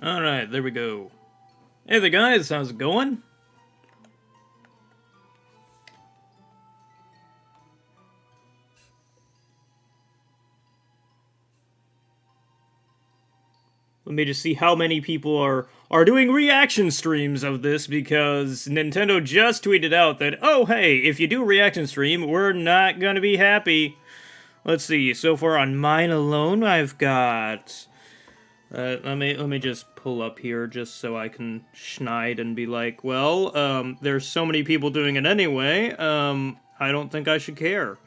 Alright, there we go. Hey there guys, how's it going? Let me just see how many people are doing reaction streams of this, because Nintendo just tweeted out that, oh hey, if you do a reaction stream, we're not gonna be happy. Let's see, so far on mine alone, I've got... let me just pull up here just so I can schneid and be like, well, there's so many people doing it anyway, I don't think I should care.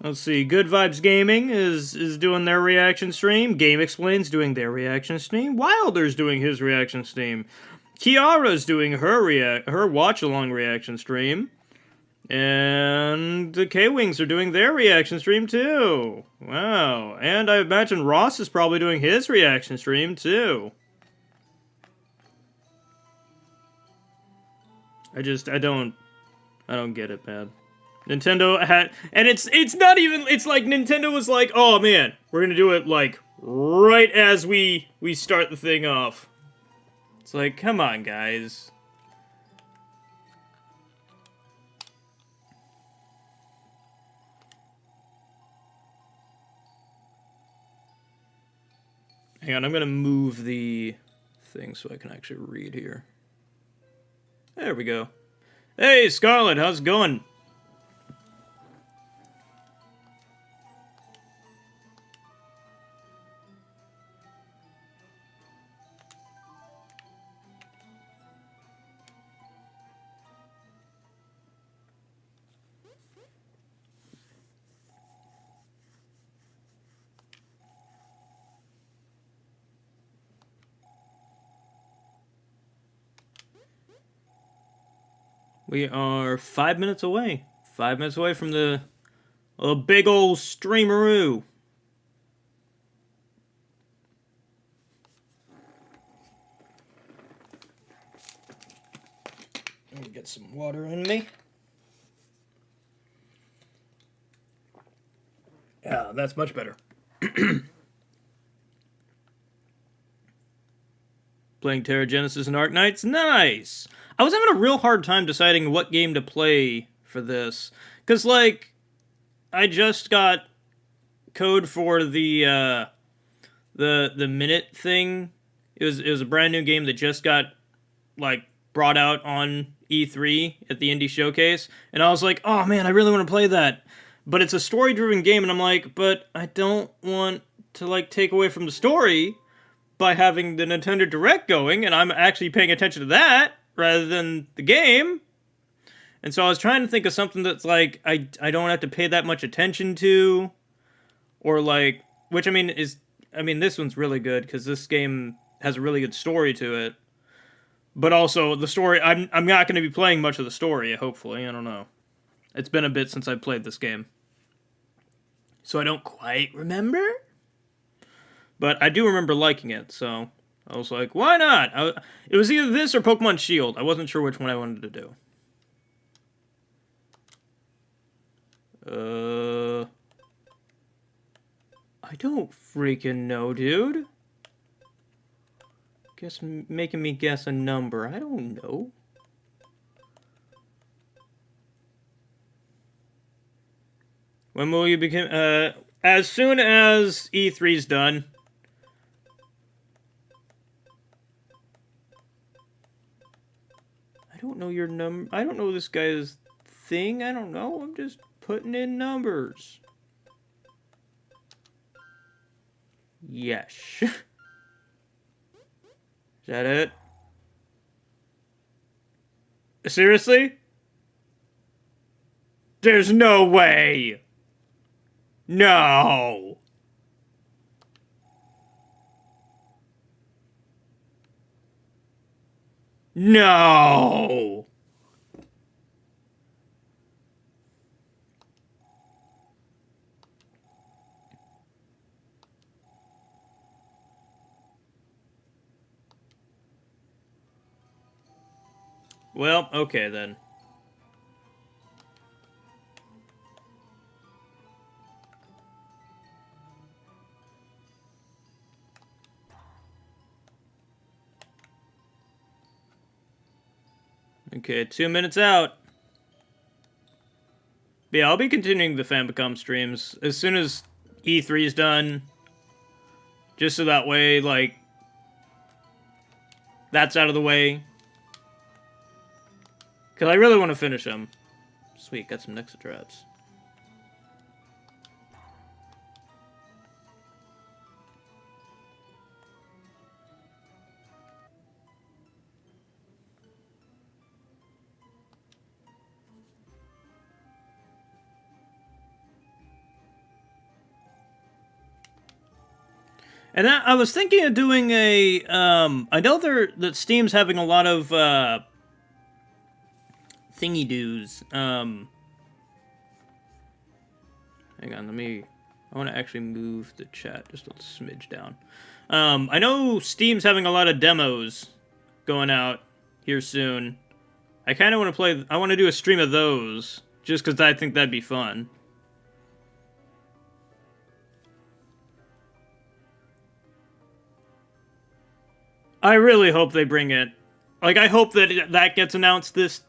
Let's see, Good Vibes Gaming is doing their reaction stream. Game Explain's doing their reaction stream. Wilder's doing his reaction stream. Kiara's doing her watch-along reaction stream. And the K-Wings are doing their reaction stream too. Wow. And I imagine Ross is probably doing his reaction stream too. I don't get it, man. Nintendo had, and it's not even, it's like Nintendo was like, oh man, we're gonna do it like right as we start the thing off. It's like, come on guys. Hang on, I'm gonna move the thing so I can actually read here. There we go. Hey Scarlett, how's it going? We are 5 minutes away. 5 minutes away from the big old streameroo. Let me get some water in me. Yeah, that's much better. Playing Terra Genesis and Arc Knights? Nice! I was having a real hard time deciding what game to play for this. Because, like, I just got code for the minute thing. It was a brand new game that just got, like, brought out on E3 at the Indie Showcase. And I was like, oh man, I really want to play that. But it's a story-driven game, and I'm like, but I don't want to, like, take away from the story by having the Nintendo Direct going, and I'm actually paying attention to that rather than the game. And so I was trying to think of something that's like I don't have to pay that much attention to, or like, which I mean this one's really good because this game has a really good story to it. But also the story, I'm not going to be playing much of the story, hopefully. I don't know. It's been a bit since I played this game, so I don't quite remember. But I do remember liking it, so I was like, why not? It was either this or Pokemon Shield. I wasn't sure which one I wanted to do. I don't freaking know, dude. Guess making me guess a number. I don't know. When will you begin? As soon as E3's done. I don't know your number. I don't know this guy's thing. I don't know. I'm just putting in numbers. Yes. Is that it? Seriously? There's no way. No. No. Well, okay then. Okay, 2 minutes out. Yeah, I'll be continuing the Famicom streams as soon as E3 is done. Just so that way, like, that's out of the way. Because I really want to finish them. Sweet, got some Nexa traps. And I was thinking of doing a, I know that Steam's having a lot of, thingy-doos. Hang on, I want to actually move the chat just a smidge down. I know Steam's having a lot of demos going out here soon. I kind of want to I want to do a stream of those, just because I think that'd be fun. I really hope they bring it. Like, I hope that gets announced this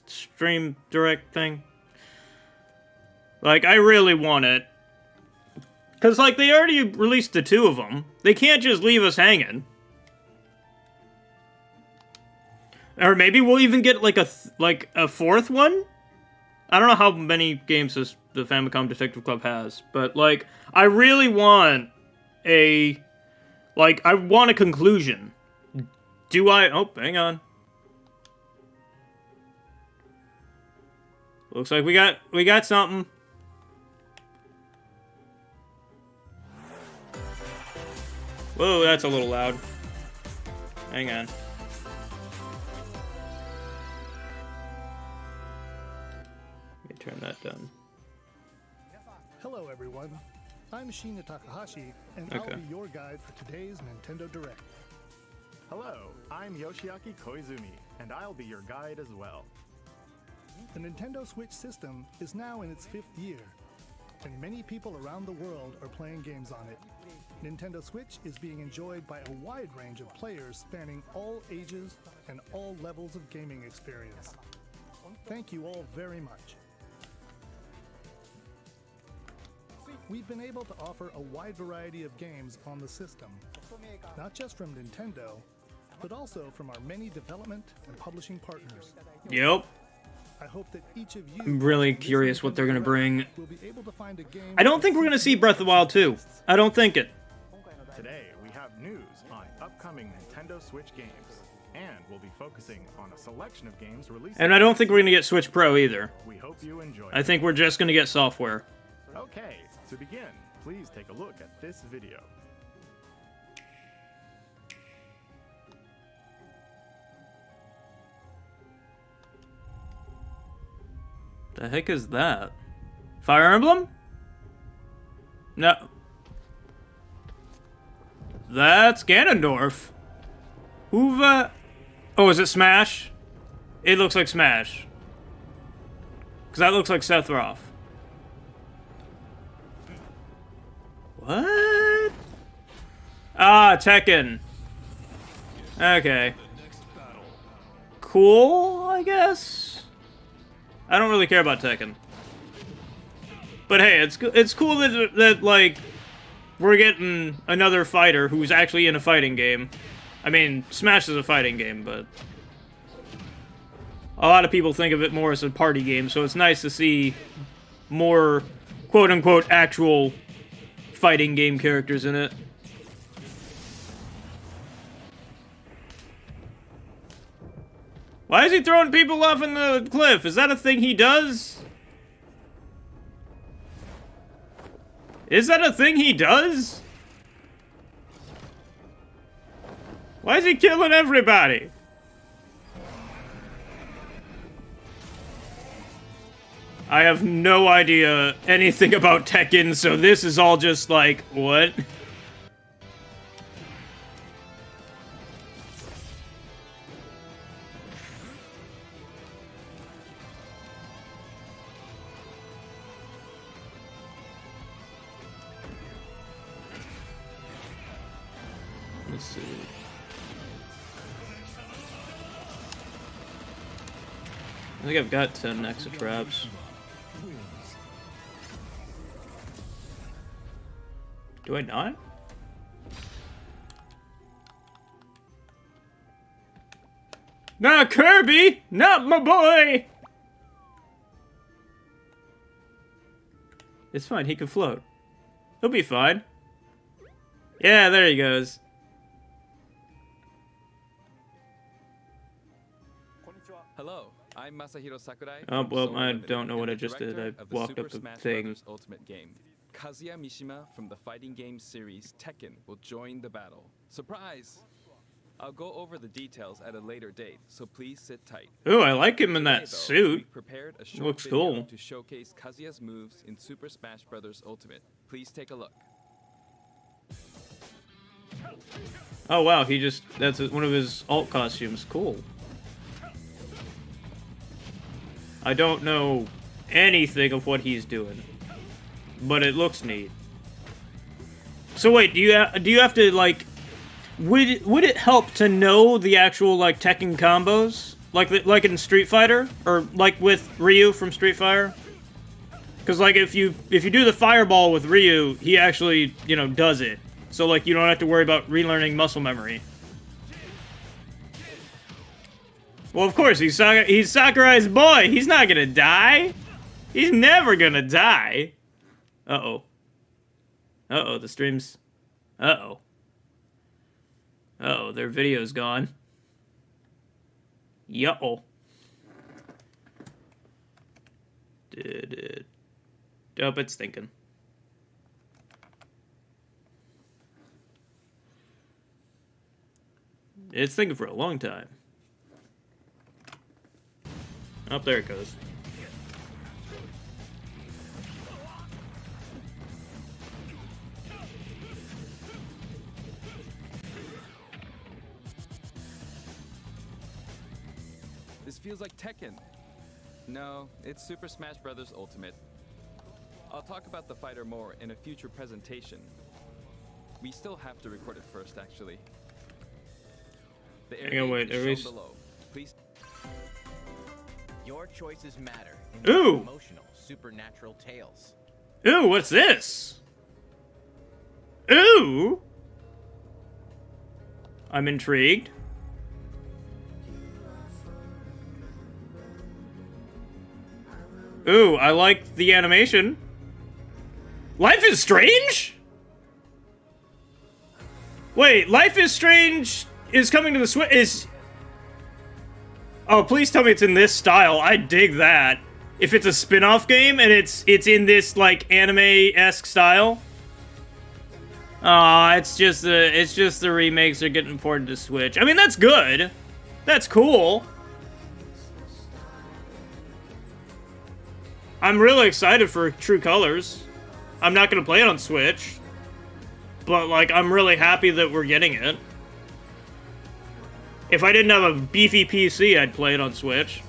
stream direct thing. Like, I really want it. Because, like, they already released the 2 of them. They can't just leave us hanging. Or maybe we'll even get, like, a 4th one? I don't know how many games the Famicom Detective Club has. But, like, I really want a... Like, I want a conclusion. Do I... Oh, hang on. Looks like we got something. Whoa, that's a little loud. Hang on. Let me turn that down. Hello, everyone. I'm Shinya Takahashi, and I'll be your guide for today's Nintendo Direct. Hello, I'm Yoshiaki Koizumi, and I'll be your guide as well. The Nintendo Switch system is now in its 5th year, and many people around the world are playing games on it. Nintendo Switch is being enjoyed by a wide range of players spanning all ages and all levels of gaming experience. Thank you all very much. We've been able to offer a wide variety of games on the system, not just from Nintendo, but also from our many development and publishing partners. Yep. I hope that each of you... I'm really curious what they're going to bring. will be able to find a game I don't think we're going to see Breath of the Wild 2. I don't think it. Today, we have news on upcoming Nintendo Switch games, and we'll be focusing on a selection of games released... And I don't think we're going to get Switch Pro either. We hope you enjoy I think we're just going to get software. Okay, to begin, please take a look at this video. The heck is that? Fire Emblem? No. That's Ganondorf. Who've, Oh, is it Smash? It looks like Smash. Because that looks like Sephiroth. What? Ah, Tekken. Okay. Cool, I guess? I don't really care about Tekken. But hey, it's cool that like, we're getting another fighter who's actually in a fighting game. I mean, Smash is a fighting game, but... a lot of people think of it more as a party game, so it's nice to see more, quote-unquote, actual fighting game characters in it. Why is he throwing people off in the cliff? Is that a thing he does? Is that a thing he does? Why is he killing everybody? I have no idea anything about Tekken, so this is all just like, what? Let's see. I think I've got 10 Nexa traps. Do I not? Nah, Kirby! Not my boy! It's fine, he can float. He'll be fine. Yeah, there he goes. Hello, I'm Masahiro Sakurai. Oh, well, Soul I Limited don't know what and I the just did. director I of the walked Super up the Smash thing. Bros. Ultimate game. Kazuya Mishima from the fighting game series Tekken will join the battle. Surprise! I'll go over the details at a later date, so please sit tight. Ooh, I like him in Today, that though, suit. we prepared a short Looks video cool. to showcase Kazuya's moves in Super Smash Bros. Ultimate. Please take a look. Oh wow, that's one of his alt costumes. Cool. I don't know anything of what he's doing, but it looks neat. So wait, do you have to like? Would it help to know the actual like Tekken combos, like in Street Fighter, or like with Ryu from Street Fighter? Because like if you do the fireball with Ryu, he actually does it. So like you don't have to worry about relearning muscle memory. Well, of course he's Sakurai's boy. He's not gonna die. He's never gonna die. Uh-oh. Uh-oh, the stream's... Uh-oh. Uh-oh, their video's gone. Yo. Did it... Oh, it's thinking. It's thinking for a long time. Oh, there it goes. This feels like Tekken. No, it's Super Smash Bros. Ultimate. I'll talk about the fighter more in a future presentation. We still have to record it first, actually. The air Hang on, date wait, is are we shown below. Please. Your choices matter in Ooh. emotional, supernatural tales. Ooh, what's this? Ooh! I'm intrigued. Ooh, I like the animation. Life is Strange? Wait, Life is Strange is coming to the Switch. Oh, please tell me it's in this style. I dig that. If it's a spin-off game and it's in this like anime-esque style. Aw, it's just the remakes are getting ported to Switch. I mean, that's good. That's cool. I'm really excited for True Colors. I'm not gonna play it on Switch, but like I'm really happy that we're getting it. If I didn't have a beefy PC, I'd play it on Switch.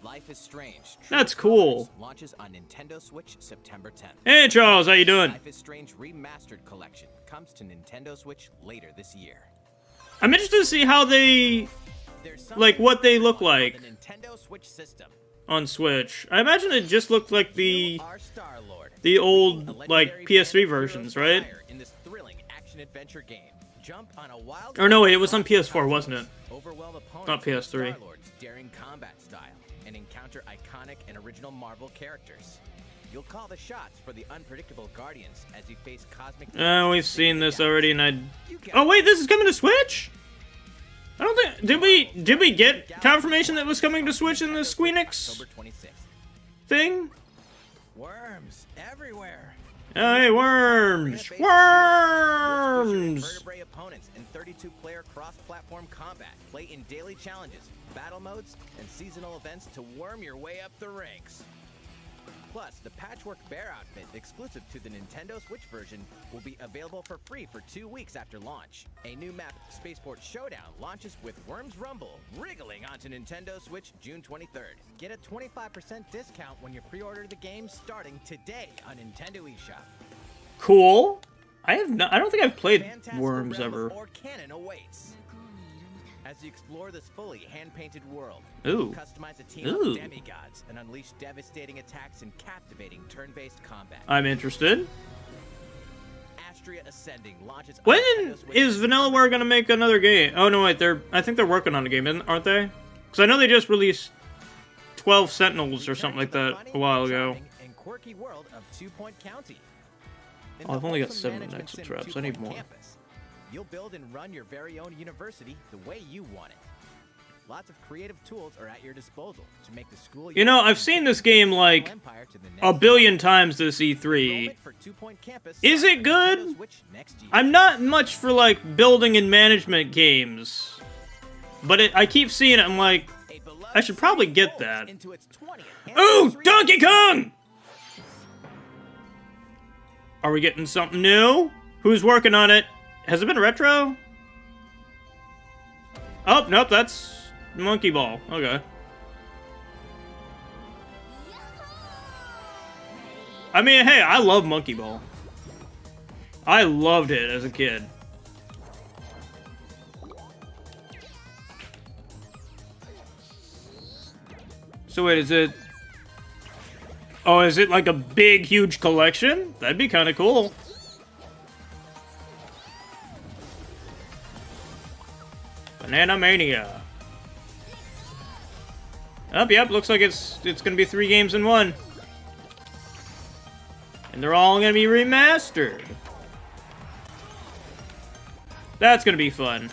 Life is Strange. That's cool. Launches on Nintendo Switch September 10th. Hey Charles, how you doing? Life is Strange Remastered Collection comes to Nintendo Switch later this year. I'm interested to see how they, like, what they look like The Nintendo Switch system. on Switch. I imagine it just looked like You are Star-Lord. the old, A like, legendary PS3 band of versions, heroes right? fire in this thrilling action-adventure game. Jump on a wild Or no, wait, it was on PS4, wasn't it? Overwhelm opponents Not with PS3. Star-Lord's daring combat style and encounter iconic and original Marvel characters. You'll call the shots for the unpredictable Guardians as you face cosmic. We've seen this already, and Oh wait, this is coming to Switch? I don't think did we get confirmation that it was coming to Switch in the Squeenix October 26th. thing? Worms everywhere. Oh, hey, worms! Worms! Vertebrae opponents in 32-player cross-platform combat. Play in daily challenges, battle modes, and seasonal events to worm your way up the ranks. Plus, the Patchwork Bear outfit, exclusive to the Nintendo Switch version, will be available for free for 2 weeks after launch. A new map, Spaceport Showdown, launches with Worms Rumble, wriggling onto Nintendo Switch June 23rd. Get a 25% discount when you pre-order the game starting today on Nintendo eShop. Cool. I don't think I've played Fantastical Worms realm ever. of Orcanon awaits. as you explore this fully hand-painted world. Ooh. Customize a team Ooh. of demigods and unleash devastating attacks and captivating turn-based combat. I'm interested. Astria Ascending launches. on When Nintendo Switch is Vanillaware gonna make another game? Oh no, wait, I think they're working on a game, aren't they? Because I know they just released 12 Sentinels or something like that a while ago. And quirky world of Two Point County. In Oh, I've the only got wholesome 7 management Nexus sim traps. 2 I need Point more. Campus, you'll build and run your very own university the way you want it. Lots of creative tools are at your disposal to make the school. You know, I've seen this game like Empire to the a next billion times this E3. Enrollment for 2 Point Campus Is starts it on good? Nintendo Switch next year. I'm not much for like building and management games, but I keep seeing it. I'm like, A beloved I should probably series get rolls that. into its 20th ooh, anniversary. Donkey Kong! Are we getting something new? Who's working on it? Has it been retro? Oh, nope, that's Monkey Ball. Okay. I mean, hey, I love Monkey Ball. I loved it as a kid. So wait, is it... Oh, is it like a big, huge collection? That'd be kind of cool. Banana Mania. Oh, yep, looks like it's gonna be 3 games in 1. And they're all gonna be remastered. That's gonna be fun.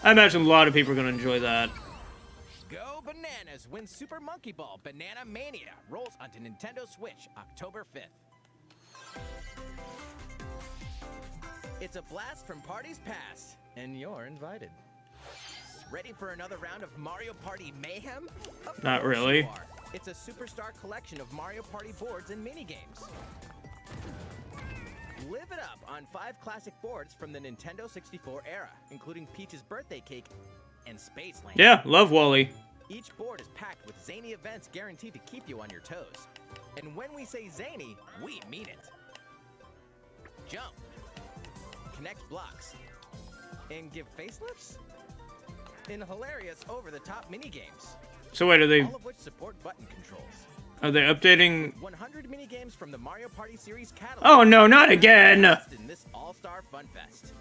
I imagine a lot of people are gonna enjoy that. Go Bananas when Super Monkey Ball Banana Mania rolls onto Nintendo Switch October 5th. It's a blast from parties past, and you're invited. Ready for another round of Mario Party mayhem? Of Not course really. you are. It's a superstar collection of Mario Party boards and minigames. Live it up on 5 classic boards from the Nintendo 64 era, including Peach's Birthday Cake and Spaceland. Yeah, love Wally. Each board is packed with zany events guaranteed to keep you on your toes. And when we say zany, we mean it. Jump, connect blocks, and give facelifts in hilarious over-the-top minigames, So wait, all of which support button controls. are they updating? 100 minigames from the Mario Party series catalog. Oh no, not again! In this all-star fun fest.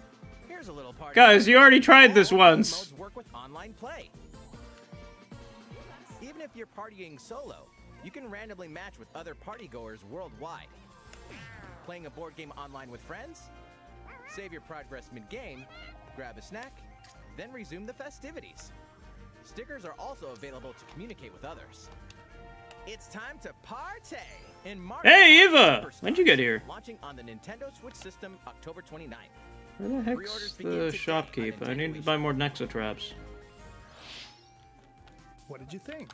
Here's a little party. Guys, you already tried this All once. modes work with online play. Even if you're partying solo, you can randomly match with other partygoers worldwide. Playing a board game online with friends? Save your progress mid-game, grab a snack, then resume the festivities. Stickers are also available to communicate with others. It's time to partay in Mario Hey, Party Eva! Superstars, When'd you get here? Launching on the Nintendo Switch system October 29th. Where the heck's Pre-orders begin the today shopkeep? on I need to Nintendo buy more Nexa traps. What did you think?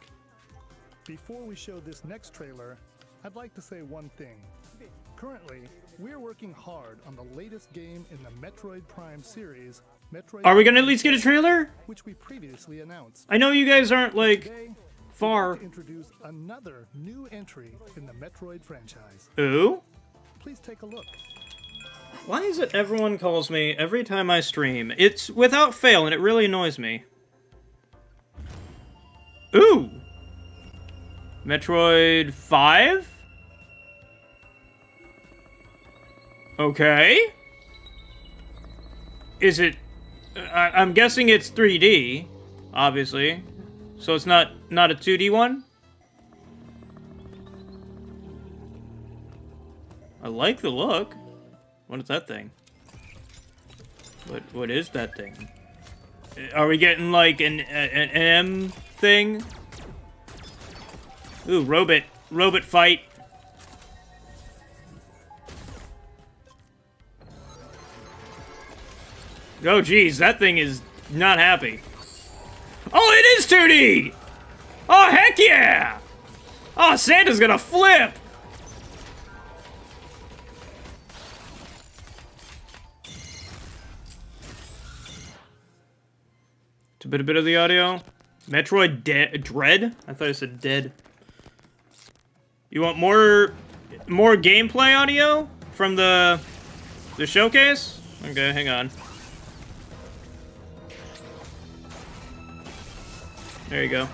Before we show this next trailer, I'd like to say one thing. Currently, we're working hard on the latest game in the Metroid Prime series, Metroid Are we gonna at Prime least get a 4, trailer? which we previously announced. I know you guys aren't like Today, far. we'd like to introduce another new entry in the Metroid franchise. Ooh? Please take a look. Why is it everyone calls me every time I stream? It's without fail, and it really annoys me. Ooh! Metroid 5? Okay. Is it... I'm guessing it's 3D, obviously. So it's not a 2D one? I like the look. What is that thing? What is that thing? Are we getting like an M thing? Ooh, robot fight. Oh geez, that thing is not happy. Oh, it is 2D! Oh heck yeah! Oh, Santa's gonna flip! To bit a bit of the audio. Metroid Dread? I thought I said dead. You want more gameplay audio from the showcase? Okay, hang on. There you go.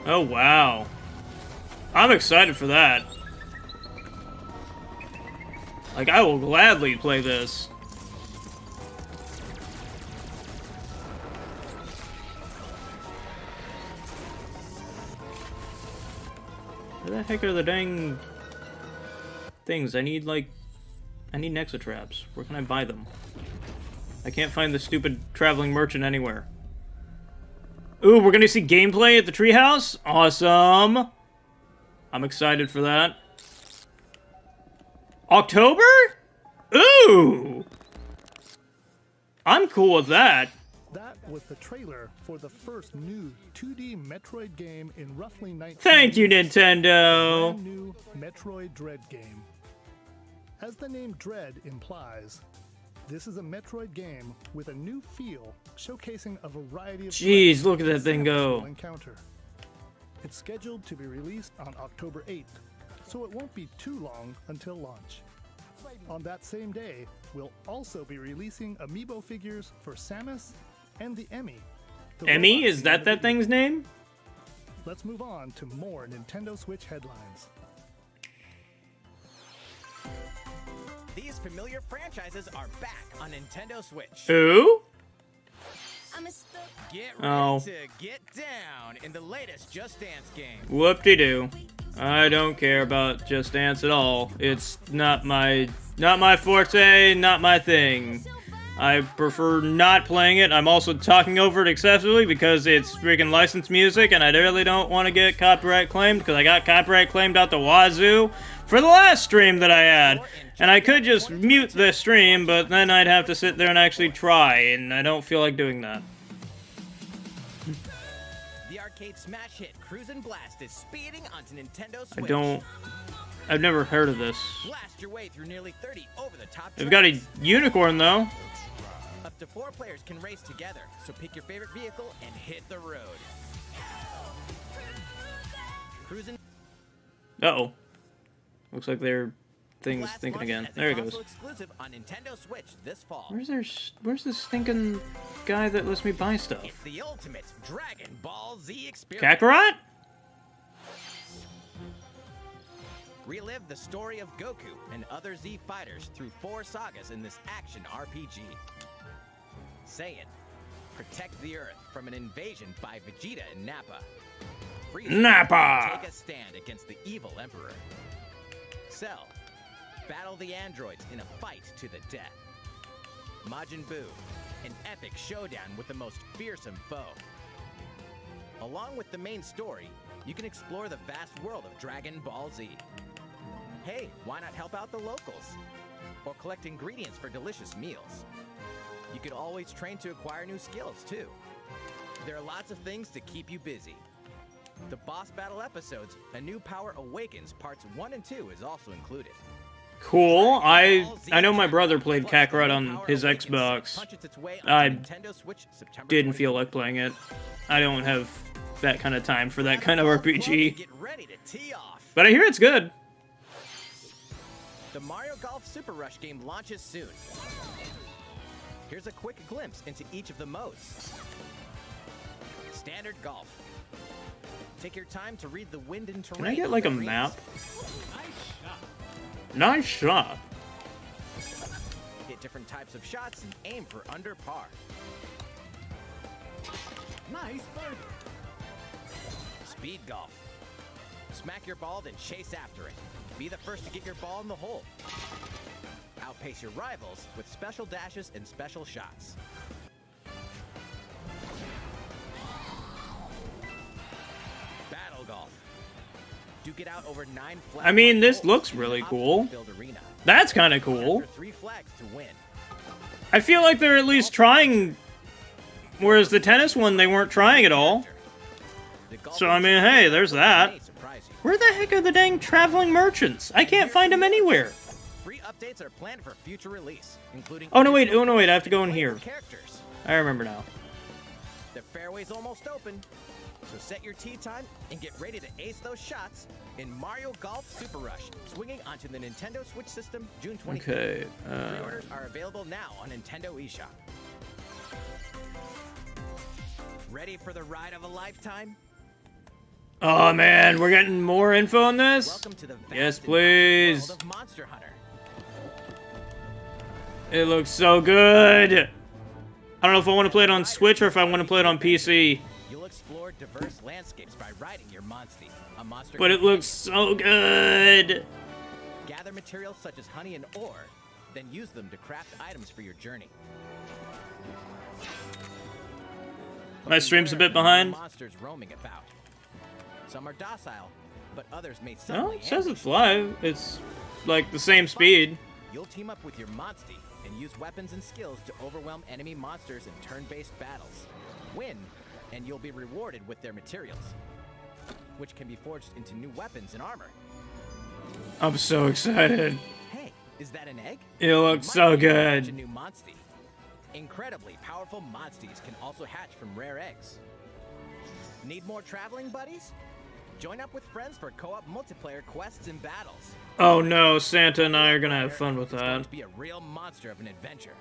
Oh, wow. I'm excited for that. Like, I will gladly play this. Where the heck are the dang things? I need Nexa traps. Where can I buy them? I can't find the stupid traveling merchant anywhere. Ooh, we're gonna see gameplay at the treehouse? Awesome! I'm excited for that. October? Ooh! I'm cool with that. That was the trailer for the first new 2D Metroid game in roughly 19 Thank you, years. Nintendo! Brand new Metroid Dread game. As the name Dread implies, this is a Metroid game with a new feel, showcasing a variety of Jeez, threats look at that thing Samus go. will encounter. It's scheduled to be released on October 8th, so it won't be too long until launch. On that same day, we'll also be releasing amiibo figures for Samus and the Emmy. the Emmy? robot Is in that the that video. thing's name? Let's move on to more Nintendo Switch headlines. These familiar franchises are back on Nintendo Switch. Who? Get ready Oh. to get down in the latest Just Dance game. Whoop-de-doo. I don't care about Just Dance at all. It's not my forte, not my thing. I prefer not playing it. I'm also talking over it excessively because it's freaking licensed music, and I really don't want to get copyright claimed because I got copyright claimed out the wazoo for the last stream that I had. And I could just mute the stream, but then I'd have to sit there and actually try, and I don't feel like doing that. The arcade smash hit Cruisin' Blast is speeding onto Nintendo Switch. I've never heard of this. Blast your way through nearly 30 over-the-top They've got a tracks. unicorn, though. Up to 4 players can race together, so pick your favorite vehicle and hit the road. Cruisin' Uh-oh. Looks like their thing's Blast thinking launches again. as a There it console goes. exclusive on Nintendo Switch this fall. Where's this stinking guy that lets me buy stuff? It's the ultimate Dragon Ball Z experience. Kakarot? Relive the story of Goku and other Z fighters through 4 sagas in this action RPG. Saiyan, protect the Earth from an invasion by Vegeta and Nappa. Frieza, Nappa! take a stand against the evil Emperor. Cell, battle the androids in a fight to the death. Majin Buu, an epic showdown with the most fearsome foe. Along with the main story, you can explore the vast world of Dragon Ball Z. Hey, why not help out the locals? Or collect ingredients for delicious meals. You could always train to acquire new skills, too. There are lots of things to keep you busy. The boss battle episodes, A New Power Awakens Parts 1 and 2 is also included. Cool. I know my brother played Kakarot on his Xbox. Punches its way onto I Nintendo Switch September Didn't feel 24th. like playing it. I don't have that kind of time for that kind of Grab a golf club and RPG. Get ready to tee off. But I hear it's good. The Mario Golf Super Rush game launches soon. Here's a quick glimpse into each of the modes. Standard Golf. Take your time to read the wind and terrain. Can I get of like the a greens. map? Nice shot. Hit different types of shots and aim for under par. Nice birdie. Speed Golf. Smack your ball, then chase after it. Be the first to get your ball in the hole. Outpace your rivals with special dashes and special shots. Battle Golf. Duke it out over 9 flat. I mean, mark this holes looks in really an cool. obstacle-filled arena. That's kind of cool. Capture 3 flags to win. I feel like they're at least trying, whereas the tennis one, they weren't trying at all. The golf So, I mean, hey, there's that. may surprise you. Where the heck are the dang traveling merchants? I can't find them anywhere. Free updates are planned for future release, including. Oh, no, wait, additional I have to go in playable here. Characters. I remember now. The fairway's almost open. So set your tee time and get ready to ace those shots in Mario Golf Super Rush, swinging onto the Nintendo Switch system June 25th. Okay. Pre-orders are available now on Nintendo eShop. Ready for the ride of a lifetime? Oh man, we're getting more info on this? Welcome to the vast Yes, and wide please. world of Monster Hunter. It looks so good. I don't know if I want to play it on Switch or if I want to play it on PC. You'll explore diverse landscapes by riding your Monstie, a monster. But it looks so good. Gather materials such as honey and ore, then use them to craft items for your journey. My stream's a bit Beware of behind. monsters roaming about. Some are docile, but others may No, suddenly it says ambush it's live. It's like the same speed. You'll team up with your Monstie and use weapons and skills to overwhelm enemy monsters in turn-based battles. Win, and you'll be rewarded with their materials, which can be forged into new weapons and armor. I'm so excited. Hey, is that an egg? It looks Might so be able to hatch a good. new Monstie. Incredibly powerful Monsties can also hatch from rare eggs. Need more traveling buddies? Join up with friends for co-op multiplayer quests and battles. Oh no, Santa and I are gonna have fun with It's going that. to be a real monster of an adventure.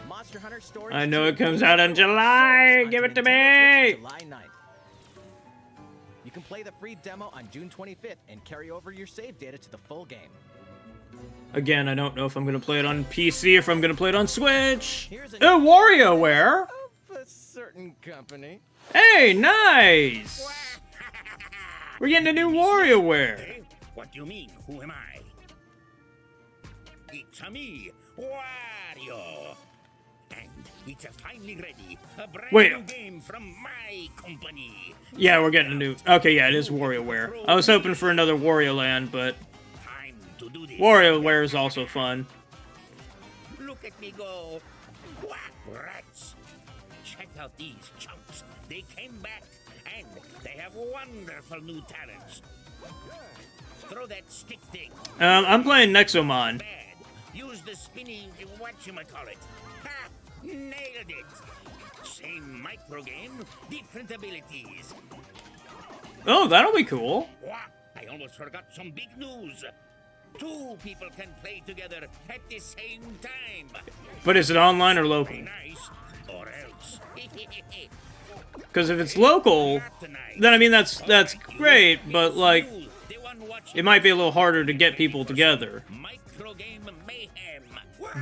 Monster Hunter Stories I know 2 it comes out in July. onto Give it to Nintendo Switch me. July 9th. You can play the free demo on June 25th and carry over your save data to the full game. Again, I don't know if I'm gonna play it on PC or if I'm gonna play it on Switch. Here's a Oh, WarioWare. of a certain company. Hey, nice. We're getting a new WarioWare. Hey, what do you mean? Who am I? It's a me, Wario. And it's finally ready. A brand Wait. new game from my company. Yeah, we're getting a new. Okay, yeah, it is WarioWare. I was hoping for another Wario Land, but Time to do this. WarioWare is also fun. Look at me go. Whack rats. Check out these chumps. They came back and they have wonderful new talents. Throw that stick thing. I'm playing Nexomon. Bad. Use the spinning whatchamacallit. Ha! Nailed it. Same micro game, different abilities. Oh, that'll be cool. Wah! I almost forgot some big news. 2 people can play together at the same time. But is it online or local? Nice, or else. Because if it's local, then I mean that's great, but like The one watching it might be a little harder to get people together. micro game mayhem.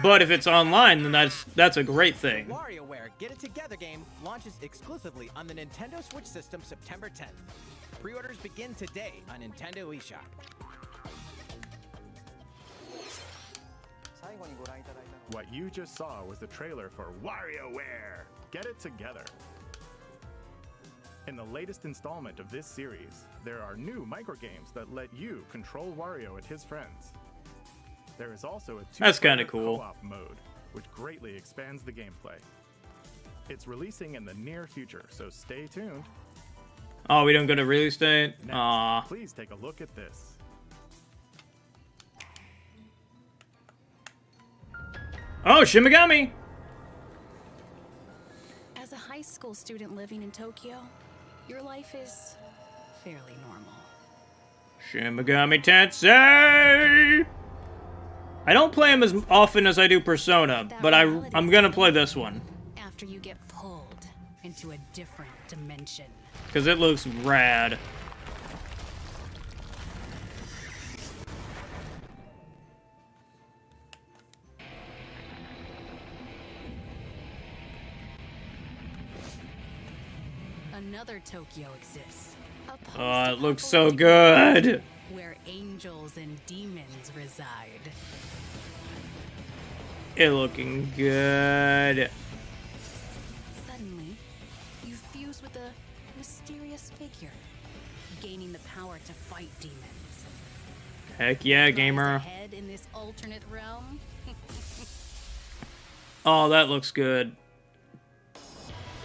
But if it's online, then that's a great thing. WarioWare Get It Together game launches exclusively on the Nintendo Switch system September 10th. Pre-orders begin today on Nintendo eShop. What you just saw was the trailer for WarioWare Get It Together. In the latest installment of this series, there are new microgames that let you control Wario and his friends. There is also a That's kinda two-player cool. co-op mode, which greatly expands the gameplay. It's releasing in the near future, so stay tuned. Oh, we don't go to release date? Next, Aw. please take a look at this. Oh, Shimigami! As a high school student living in Tokyo, your life is fairly normal. Shimigami Tensei! I don't play him as often as I do Persona, but I'm gonna play this one. After you get pulled into a different dimension. Because it looks rad. Another Tokyo exists. A Oh, it looks so good! where angels and demons reside. It looking good. Suddenly, you fuse with a mysterious figure, gaining the power to fight demons. Heck yeah, Rise gamer. ahead in this alternate realm. Oh, that looks good.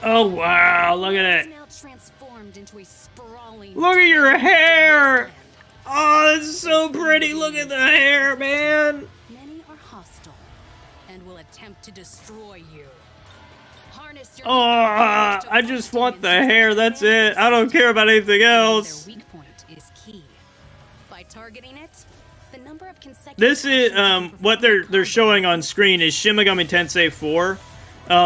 Oh, wow, look at It's it. now transformed into a sprawling. Look at your hair! wasteland. Oh, it's so pretty. Look at the hair, man. Many are hostile and will attempt to destroy you. Harness your Oh, I just want the hair. That's it. I don't care about anything else. Their weak point is key. By targeting it, the number of consecutive This is actions you what perform they're showing on screen is Shin Megami Tensei 4.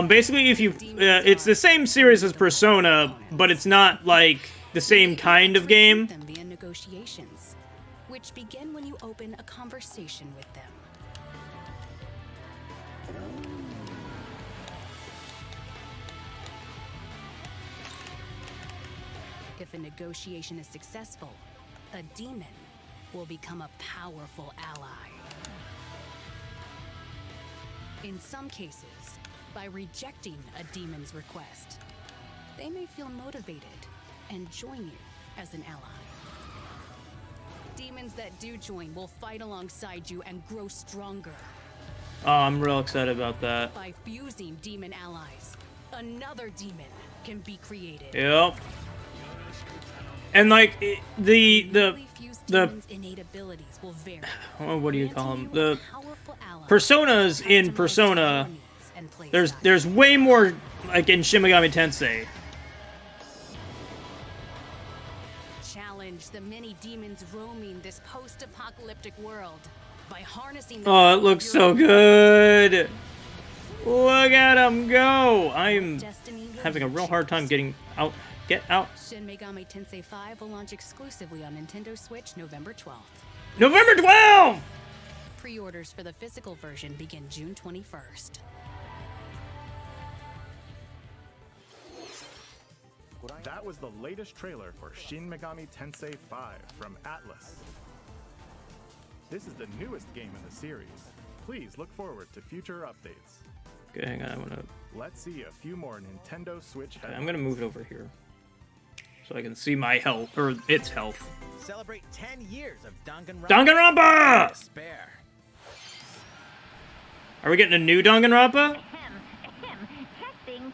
Basically, if you it's the same series as Persona, but it's not like the same kind of game. them via negotiations, which begin when you open a conversation with them. If a negotiation is successful, a demon will become a powerful ally. In some cases, by rejecting a demon's request, they may feel motivated and join you as an ally. Demons that do join will fight alongside you and grow stronger. Oh, I'm real excited about that. By fusing demon allies, another demon can be created. Yep. And like the Newly fused demons' innate abilities will vary, oh, what do you call them? granting you The a powerful ally personas in customized to Persona. your needs and play style. There's way more like in Shin Megami Tensei. Challenge the many demons roaming this post-apocalyptic world by harnessing. Oh, it looks so good. Look at him go. I'm having a real hard time getting out. Get out. Shin Megami Tensei 5 will launch exclusively on Nintendo Switch November 12th. November 12th. Pre-orders for the physical version begin June 21st. That was the latest trailer for Shin Megami Tensei 5 from Atlas. This is the newest game in the series. Please look forward to future updates. Okay, hang on. Let's see a few more Nintendo Switch I'm headlines. gonna move it over here so I can see my health or its health. Celebrate 10 years of Danganronpa. Danganronpa! Despair. Are we getting a new Danganronpa? Testing.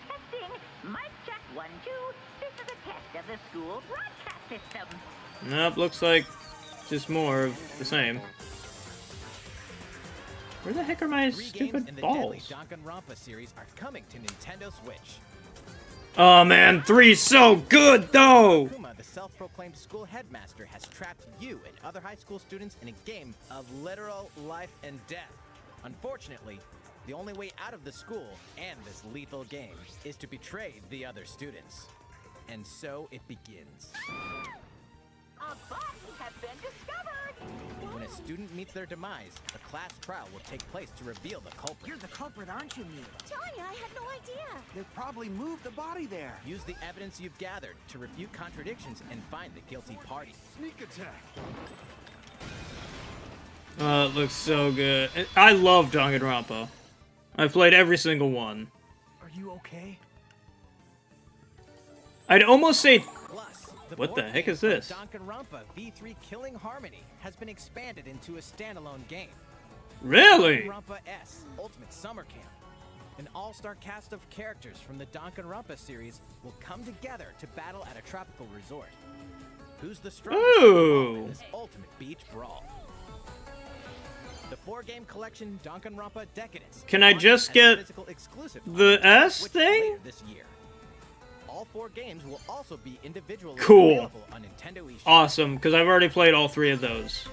Mic check 1, 2. This is a test of the school broadcast system. Nope, looks like just more of the same. Where the heck are my 3 games stupid in the deadly balls? Danganronpa series are coming to Nintendo Switch. Oh man, 3's so good though! Kuma, the self-proclaimed school headmaster, has trapped you and other high school students in a game of literal life and death. Unfortunately, the only way out of the school and this lethal game is to betray the other students. And so it begins. A body has been discovered. When a student meets their demise, a class trial will take place to reveal the culprit. You're the culprit, aren't you, Mila? Tanya, I had no idea. They probably moved the body there. Use the evidence you've gathered to refute contradictions and find the guilty party. Sneak attack. Oh, it looks so good. I love Danganronpa. I've played every single one. Are you okay? I'd almost say Plus, What the board heck game is this? from Danganronpa V3 Killing Harmony has been expanded into a standalone game. really? Danganronpa S Ultimate Summer Camp. An all-star cast of characters from the Danganronpa series will come together to battle at a tropical resort. Who's the strongest Ooh. in this ultimate beach brawl? The 4-game collection Danganronpa Decadence. Can I just launches as a get physical exclusive the on S Switch thing? later this year. All 4 games will also be individually Cool. available on Nintendo eShop. Awesome, because I've already played all 3 of those.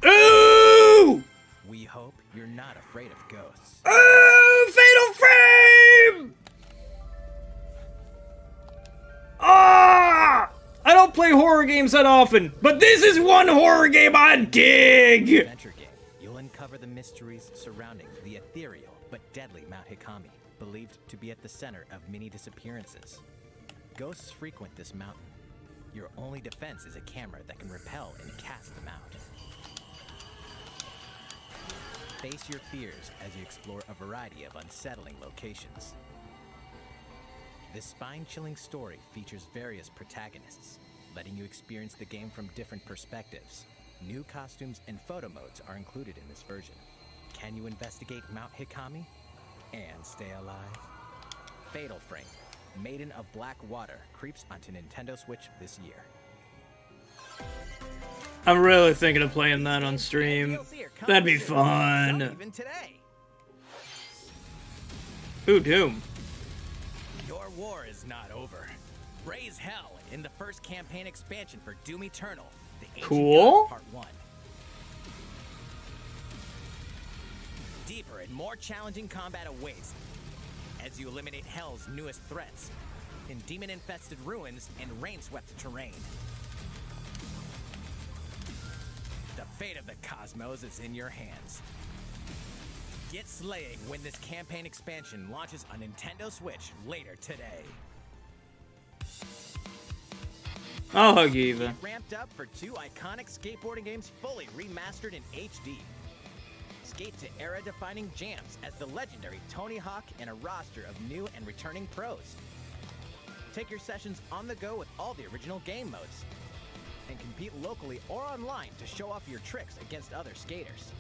Ooh! We hope you're not afraid of ghosts. Ooh! Fatal Frame! Ah! I don't play horror games that often, but this is one horror game I dig! Adventure game. You'll uncover the mysteries surrounding the ethereal but deadly Mount Hikami, believed to be at the center of many disappearances. Ghosts frequent this mountain. Your only defense is a camera that can repel and cast them out. Face your fears as you explore a variety of unsettling locations. This spine-chilling story features various protagonists, letting you experience the game from different perspectives. New costumes and photo modes are included in this version. Can you investigate Mount Hikami and stay alive? Fatal Frame, Maiden of Black Water, creeps onto Nintendo Switch this year. I'm really thinking of playing that on stream. That'd be fun. Even today. Ooh, Doom. Your war is not over. Raise hell in the first campaign expansion for Doom Eternal. The Ancient Cool. Gods Part 1. Deeper and more challenging combat awaits as you eliminate Hell's newest threats in demon-infested ruins and rain-swept terrain. The fate of the cosmos is in your hands. Get slaying when this campaign expansion launches on Nintendo Switch later today. I'll hug you, Eva. Ramped up for 2 iconic skateboarding games fully remastered in HD. Skate to era-defining jams as the legendary Tony Hawk and a roster of new and returning pros. Take your sessions on the go with all the original game modes. And compete locally or online to show off your tricks against other skaters.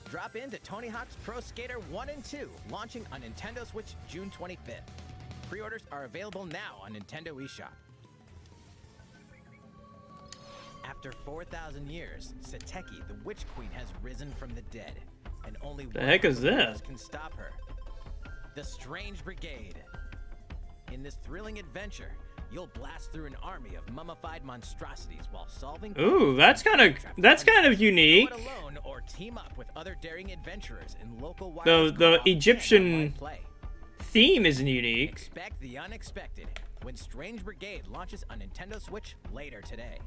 Drop into Tony Hawk's Pro Skater 1 and 2, launching on Nintendo Switch June 25th. Pre-orders are available now on Nintendo eShop. After 4,000 years, Sateki, the Witch Queen, has risen from the dead. And only The one heck is of her that? heroes can stop her. The Strange Brigade. In this thrilling adventure, you'll blast through an army of mummified monstrosities while solving. Ooh, that's kind of unique. Do it alone or team up with other daring adventurers in local The wireless co-op and Egyptian online play. theme is unique. Expect the unexpected when Strange Brigade launches on Nintendo Switch later today.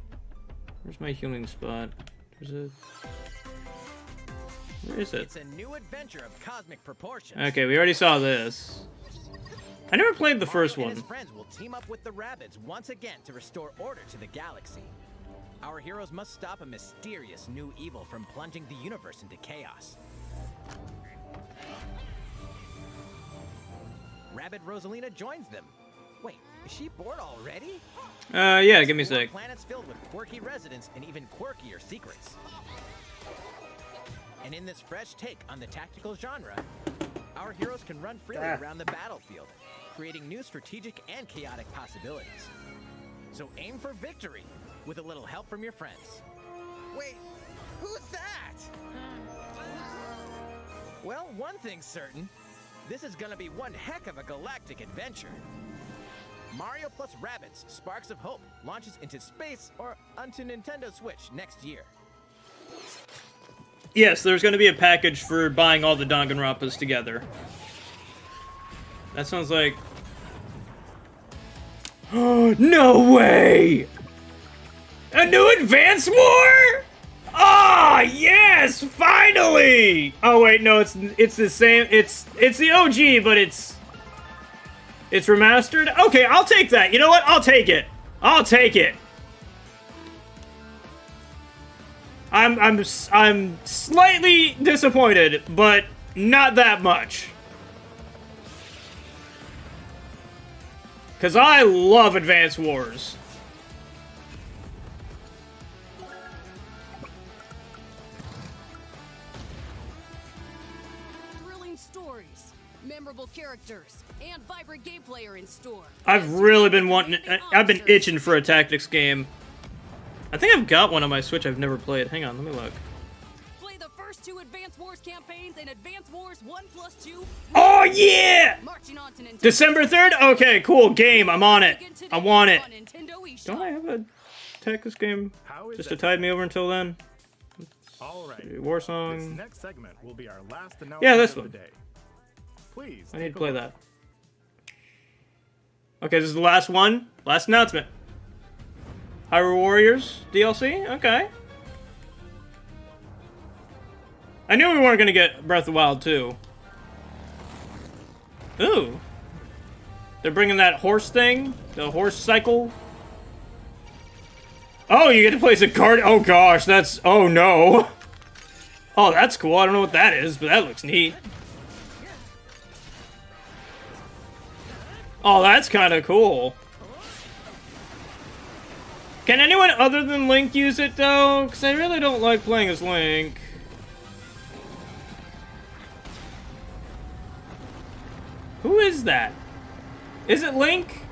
Where's my healing spot? Where is it? It's a new adventure of cosmic proportions. Okay, we already saw this. I never played the first Mario and one. his friends will team up with the Rabbids once again to restore order to the galaxy. Our heroes must stop a mysterious new evil from plunging the universe into chaos. Rabbid Rosalina joins them. Wait, is she bored already? Yeah, give me a Explore sec. Planets filled with quirky residents and even quirkier secrets. And in this fresh take on the tactical genre, our heroes can run freely around the battlefield, creating new strategic and chaotic possibilities. So aim for victory with a little help from your friends. Wait, who's that? Well, one thing's certain. This is gonna be one heck of a galactic adventure. Mario plus Rabbids Sparks of Hope launches into space or onto Nintendo Switch next year. Yes, there's going to be a package for buying all the Danganronpas together. That sounds like... Oh, no way! A new Advance War? Ah, yes, finally! Oh wait, no, it's the same. It's the OG, but it's remastered. Okay, I'll take that. You know what? I'll take it. I'll take it. I'm slightly disappointed, but not that much. Cause I love Advance Wars. Thrilling stories, memorable characters, and vibrant gameplay are in store. I've really been I've been itching for a tactics game. I think I've got one on my Switch I've never played. Hang on, let me look. Play the first 2 Advance Wars campaigns and Advance Wars 1+2. Oh yeah! Marching on to Nintendo December 3rd? Okay, cool. Game. I'm on it. Begin today I want it. on Nintendo eShop. Don't I have a tactics game How is just to that? tide me over until then? All right. War This Song. next segment will be our last announcement Yeah, this of one. the day. Please. I need take to a play look. that. Okay, this is the last one. Last announcement. Hyrule Warriors DLC? Okay. I knew we weren't going to get Breath of the Wild 2. Ooh. They're bringing that horse thing? The horse cycle? Oh, you get to play as a guard. Oh gosh, that's... Oh no. Oh, that's cool. I don't know what that is, but that looks neat. Oh, that's kind of cool. Can anyone other than Link use it, though? Because I really don't like playing as Link. Who is that? Is it Link?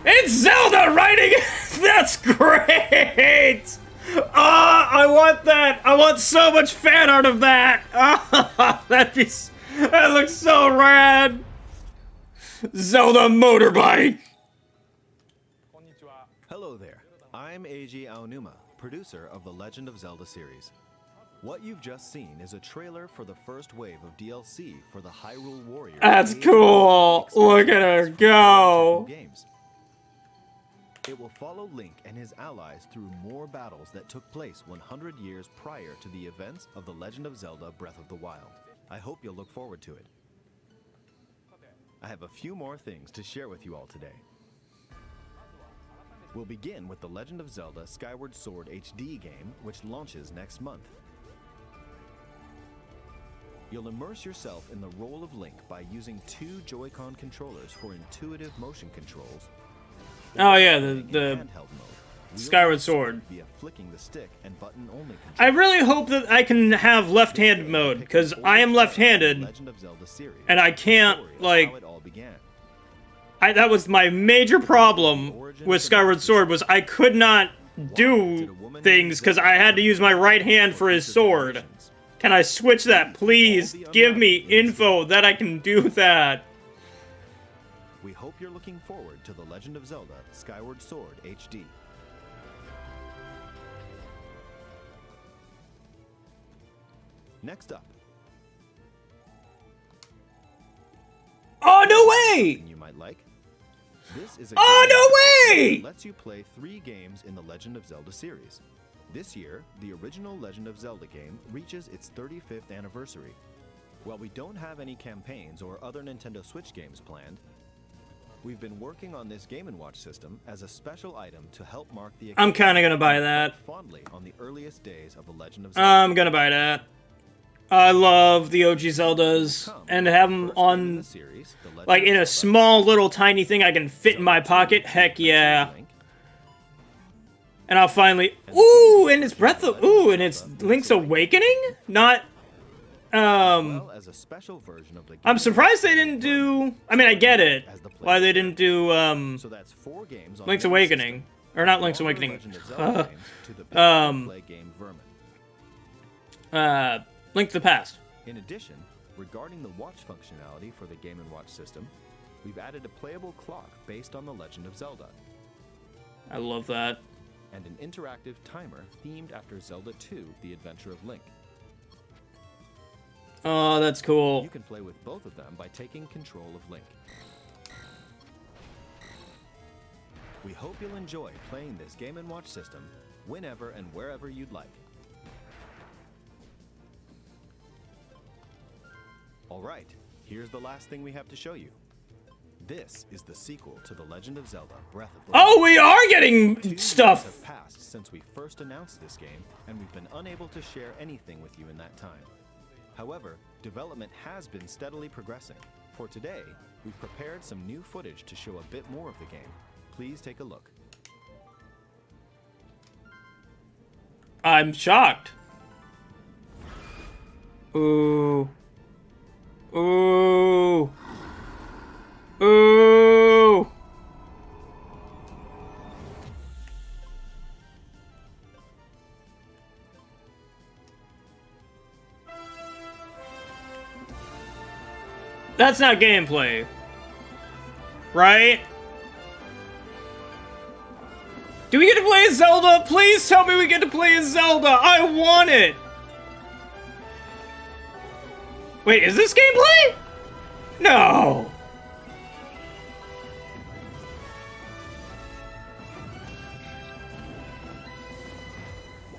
It's Zelda writing! That's great! Ah, I want that! I want so much fan art of that! Ah, that'd be... That looks so rad! Zelda motorbike! Hello there. I'm Eiji Aonuma, producer of the Legend of Zelda series. What you've just seen is a trailer for the first wave of DLC for the Hyrule Warriors. That's cool! Look at her go! Games. It will follow Link and his allies through more battles that took place 100 years prior to the events of The Legend of Zelda Breath of the Wild. I hope you'll look forward to it. I have a few more things to share with you all today. We'll begin with The Legend of Zelda Skyward Sword HD game, which launches next month. You'll immerse yourself in the role of Link by using 2 Joy-Con controllers for intuitive motion controls. Oh yeah, the Skyward Sword. Via flicking the stick and button only control. I really hope that I can have left-handed mode, because I am left-handed, and I can't, like... that was my major problem with Skyward Sword, was I could not do things, because I had to use my right hand for his sword. Can I switch that, please? Give me info that I can do that. We hope you're looking forward to The Legend of Zelda Skyward Sword HD. Next up. Oh, no way! You might like. This is a oh, no way! That lets you play 3 games in the Legend of Zelda series. This year, the original Legend of Zelda game reaches its 35th anniversary. While we don't have any campaigns or other Nintendo Switch games planned, we've been working on this Game & Watch system as a special item to help mark the I'm kind of gonna buy that. Fondly on the earliest days of the Legend of Zelda. I'm gonna buy that. I love the OG Zeldas, and to have them on, like, in a small little tiny thing I can fit in my pocket, heck yeah. And I'll finally, ooh, and it's and it's Link's Awakening? Not, I'm surprised they didn't do, I mean, I get it, why they didn't do, Link's Awakening, or not Link's Awakening, Link to the Past. In addition, regarding the watch functionality for the Game & Watch system, we've added a playable clock based on The Legend of Zelda. I love that. And an interactive timer themed after Zelda 2, The Adventure of Link. Oh, that's cool. You can play with both of them by taking control of Link. We hope you'll enjoy playing this Game & Watch system whenever and wherever you'd like. Alright, here's the last thing we have to show you. This is the sequel to The Legend of Zelda Breath of the Wild. Oh, we are getting 2 stuff! years have passed since we first announced this game, and we've been unable to share anything with you in that time. However, development has been steadily progressing. For today, we've prepared some new footage to show a bit more of the game. Please take a look. I'm shocked. Ooh. Ooh. Ooh. That's not gameplay. Right? Do we get to play as Zelda? Please tell me we get to play as Zelda. I want it. Wait, is this gameplay? No.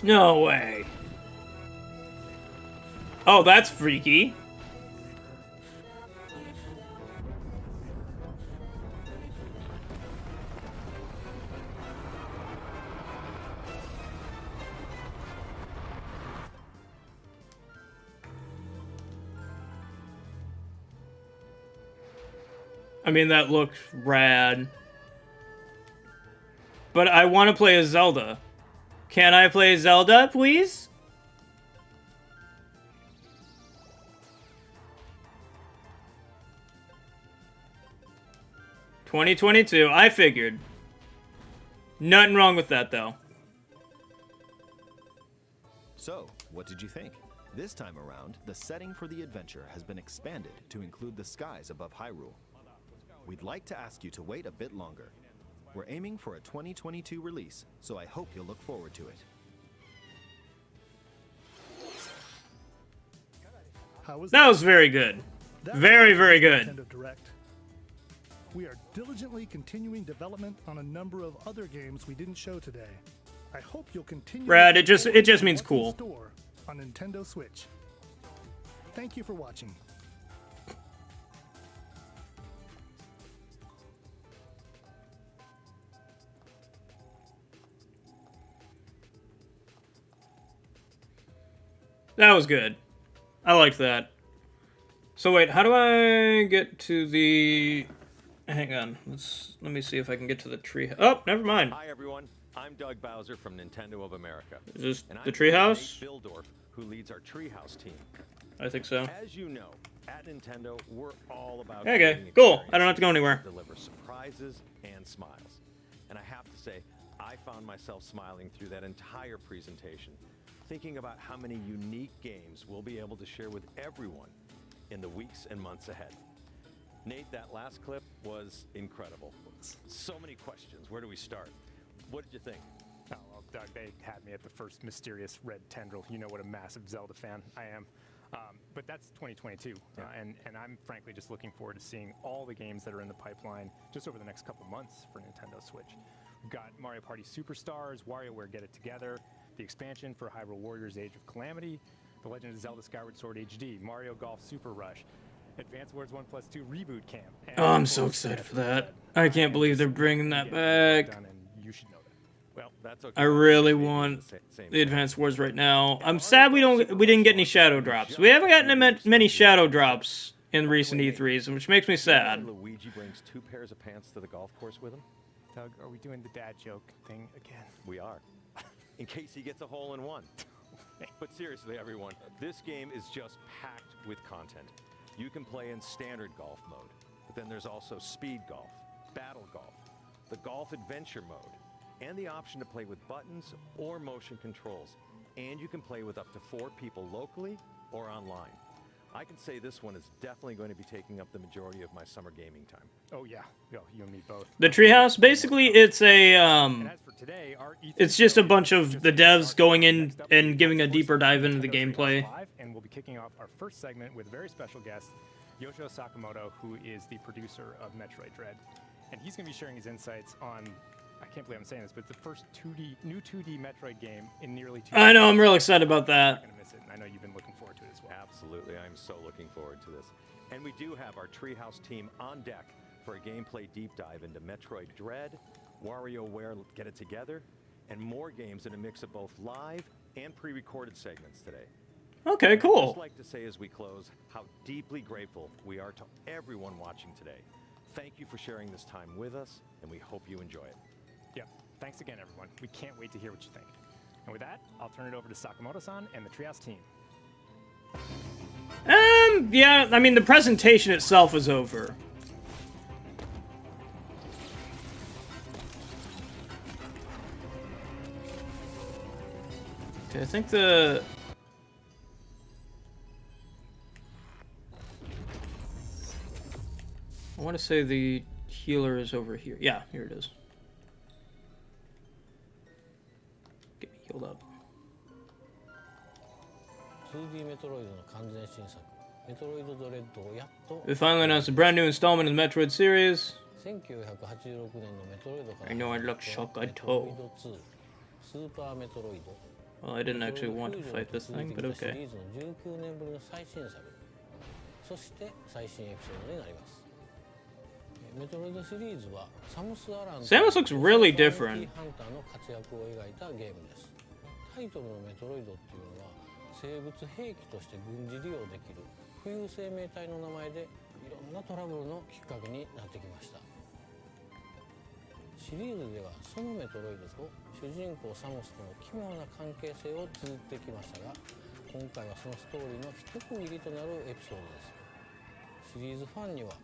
No way. Oh, that's freaky. I mean, that looks rad. But I want to play as Zelda. Can I play Zelda, please? $2022, I figured. Nothing wrong with that, though. So, what did you think? This time around, the setting for the adventure has been expanded to include the skies above Hyrule. We'd like to ask you to wait a bit longer. We're aiming for a 2022 release, so I hope you'll look forward to it. How was That was very good. That's Very, the very good. Nintendo Direct. We are diligently continuing development on a number of other games we didn't show today. I hope you'll continue. Brad, to it just look forward means to what's in cool. store on Nintendo Switch. Thank you for watching. That was good. I liked that. So wait, how do I get to the... Hang on. Let me see if I can get to the tree. Oh, never mind. Hi everyone, I'm Doug Bowser from Nintendo of America. Is this And the I'm here with treehouse? Nate Bildorf, who leads our treehouse team. I think so. As you know, at Nintendo, we're all about Okay, creating cool. I don't have to go experiences anywhere. that deliver surprises and smiles. And I have to say, I found myself smiling through that entire presentation, thinking about how many unique games we'll be able to share with everyone in the weeks and months ahead. Nate, that last clip was incredible. So many questions. Where do we start? What did you think? Oh, well, Doug, they had me at the first mysterious red tendril. You know what a massive Zelda fan I am. But that's 2022, and I'm frankly just looking forward to seeing all the games that are in the pipeline just over the next couple months for Nintendo Switch. We've got Mario Party Superstars, WarioWare Get It Together, the expansion for Hyrule Warriors Age of Calamity, The Legend of Zelda Skyward Sword HD, Mario Golf Super Rush, Advance Wars 1+2 Reboot Camp. And Oh, I'm of so course, excited for Metroid that. Dread. I can't And believe they're just bringing that getting the work back. done, and you should know that. Well, that's okay. I really Maybe want it's the same the thing. Advance Wars right now. I'm sad we didn't get any shadow drops. We haven't gotten many shadow drops in recent E3s, which makes me sad. Luigi brings 2 pairs of pants to the golf course with him. Doug, are we doing the dad joke thing again? We are. In case he gets a hole in one. But seriously, everyone, this game is just packed with content. You can play in standard golf mode, but then there's also speed golf, battle golf, the golf adventure mode, and the option to play with buttons or motion controls. And you can play with up to 4 people locally or online. I can say this one is definitely going to be taking up the majority of my summer gaming time. Oh yeah, you and me both. The treehouse, basically, it's a And as for today, our E3 it's just a show bunch is of just the getting devs started. going in Next up, and we've giving got a deeper Force dive into the Nintendo Treehouse gameplay. Live, and we'll be kicking off our first segment with a very special guest, Yoshio Sakamoto, who is the producer of Metroid Dread, and he's going to be sharing his insights on. I can't believe I'm saying this, but it's the first new 2D Metroid game in nearly 2 I know, years. I'm real excited about You're not that. going to miss it, and I know you've been looking forward to it as well. Absolutely, I'm so looking forward to this. And we do have our Treehouse team on deck for a gameplay deep dive into Metroid Dread, WarioWare Get It Together, and more games in a mix of both live and pre-recorded segments today. Okay, I'd just cool. like to say as we close how deeply grateful we are to everyone watching today. Thank you for sharing this time with us, and we hope you enjoy it. Yeah, thanks again, everyone. We can't wait to hear what you think. And with that, I'll turn it over to Sakamoto-san and the Treehouse team. Yeah, I mean, the presentation itself is over. Okay, I think I want to say the healer is over here. Yeah, here it is. Get me healed up. 2D メトロイドの完全新作メトロイドドレッドをやっと We finally announced a brand new installment of the Metroid series. 1986年のメトロイドから I know I look 始 shocked, ま I ったメトロ told. イド2スーパーメトロイド Well, I didn't actually want to fight this thing, but シリ okay. ーズの19年ぶりの最新作そして最新エピソードになりますメトロイドシリーズはサムス・アランと Samus looks really different. ハンターの活躍を描いたゲームですタイトルのメトロイドっていうのは生物兵器として軍事利用できる浮遊生命体の名前でいろんなトラブルのきっかけになってきましたシリーズではそのメトロイドと主人公サムスとの奇妙な関係性を綴ってきましたが今回はそのストーリーの一区切りとなるエピソードですシリーズファンには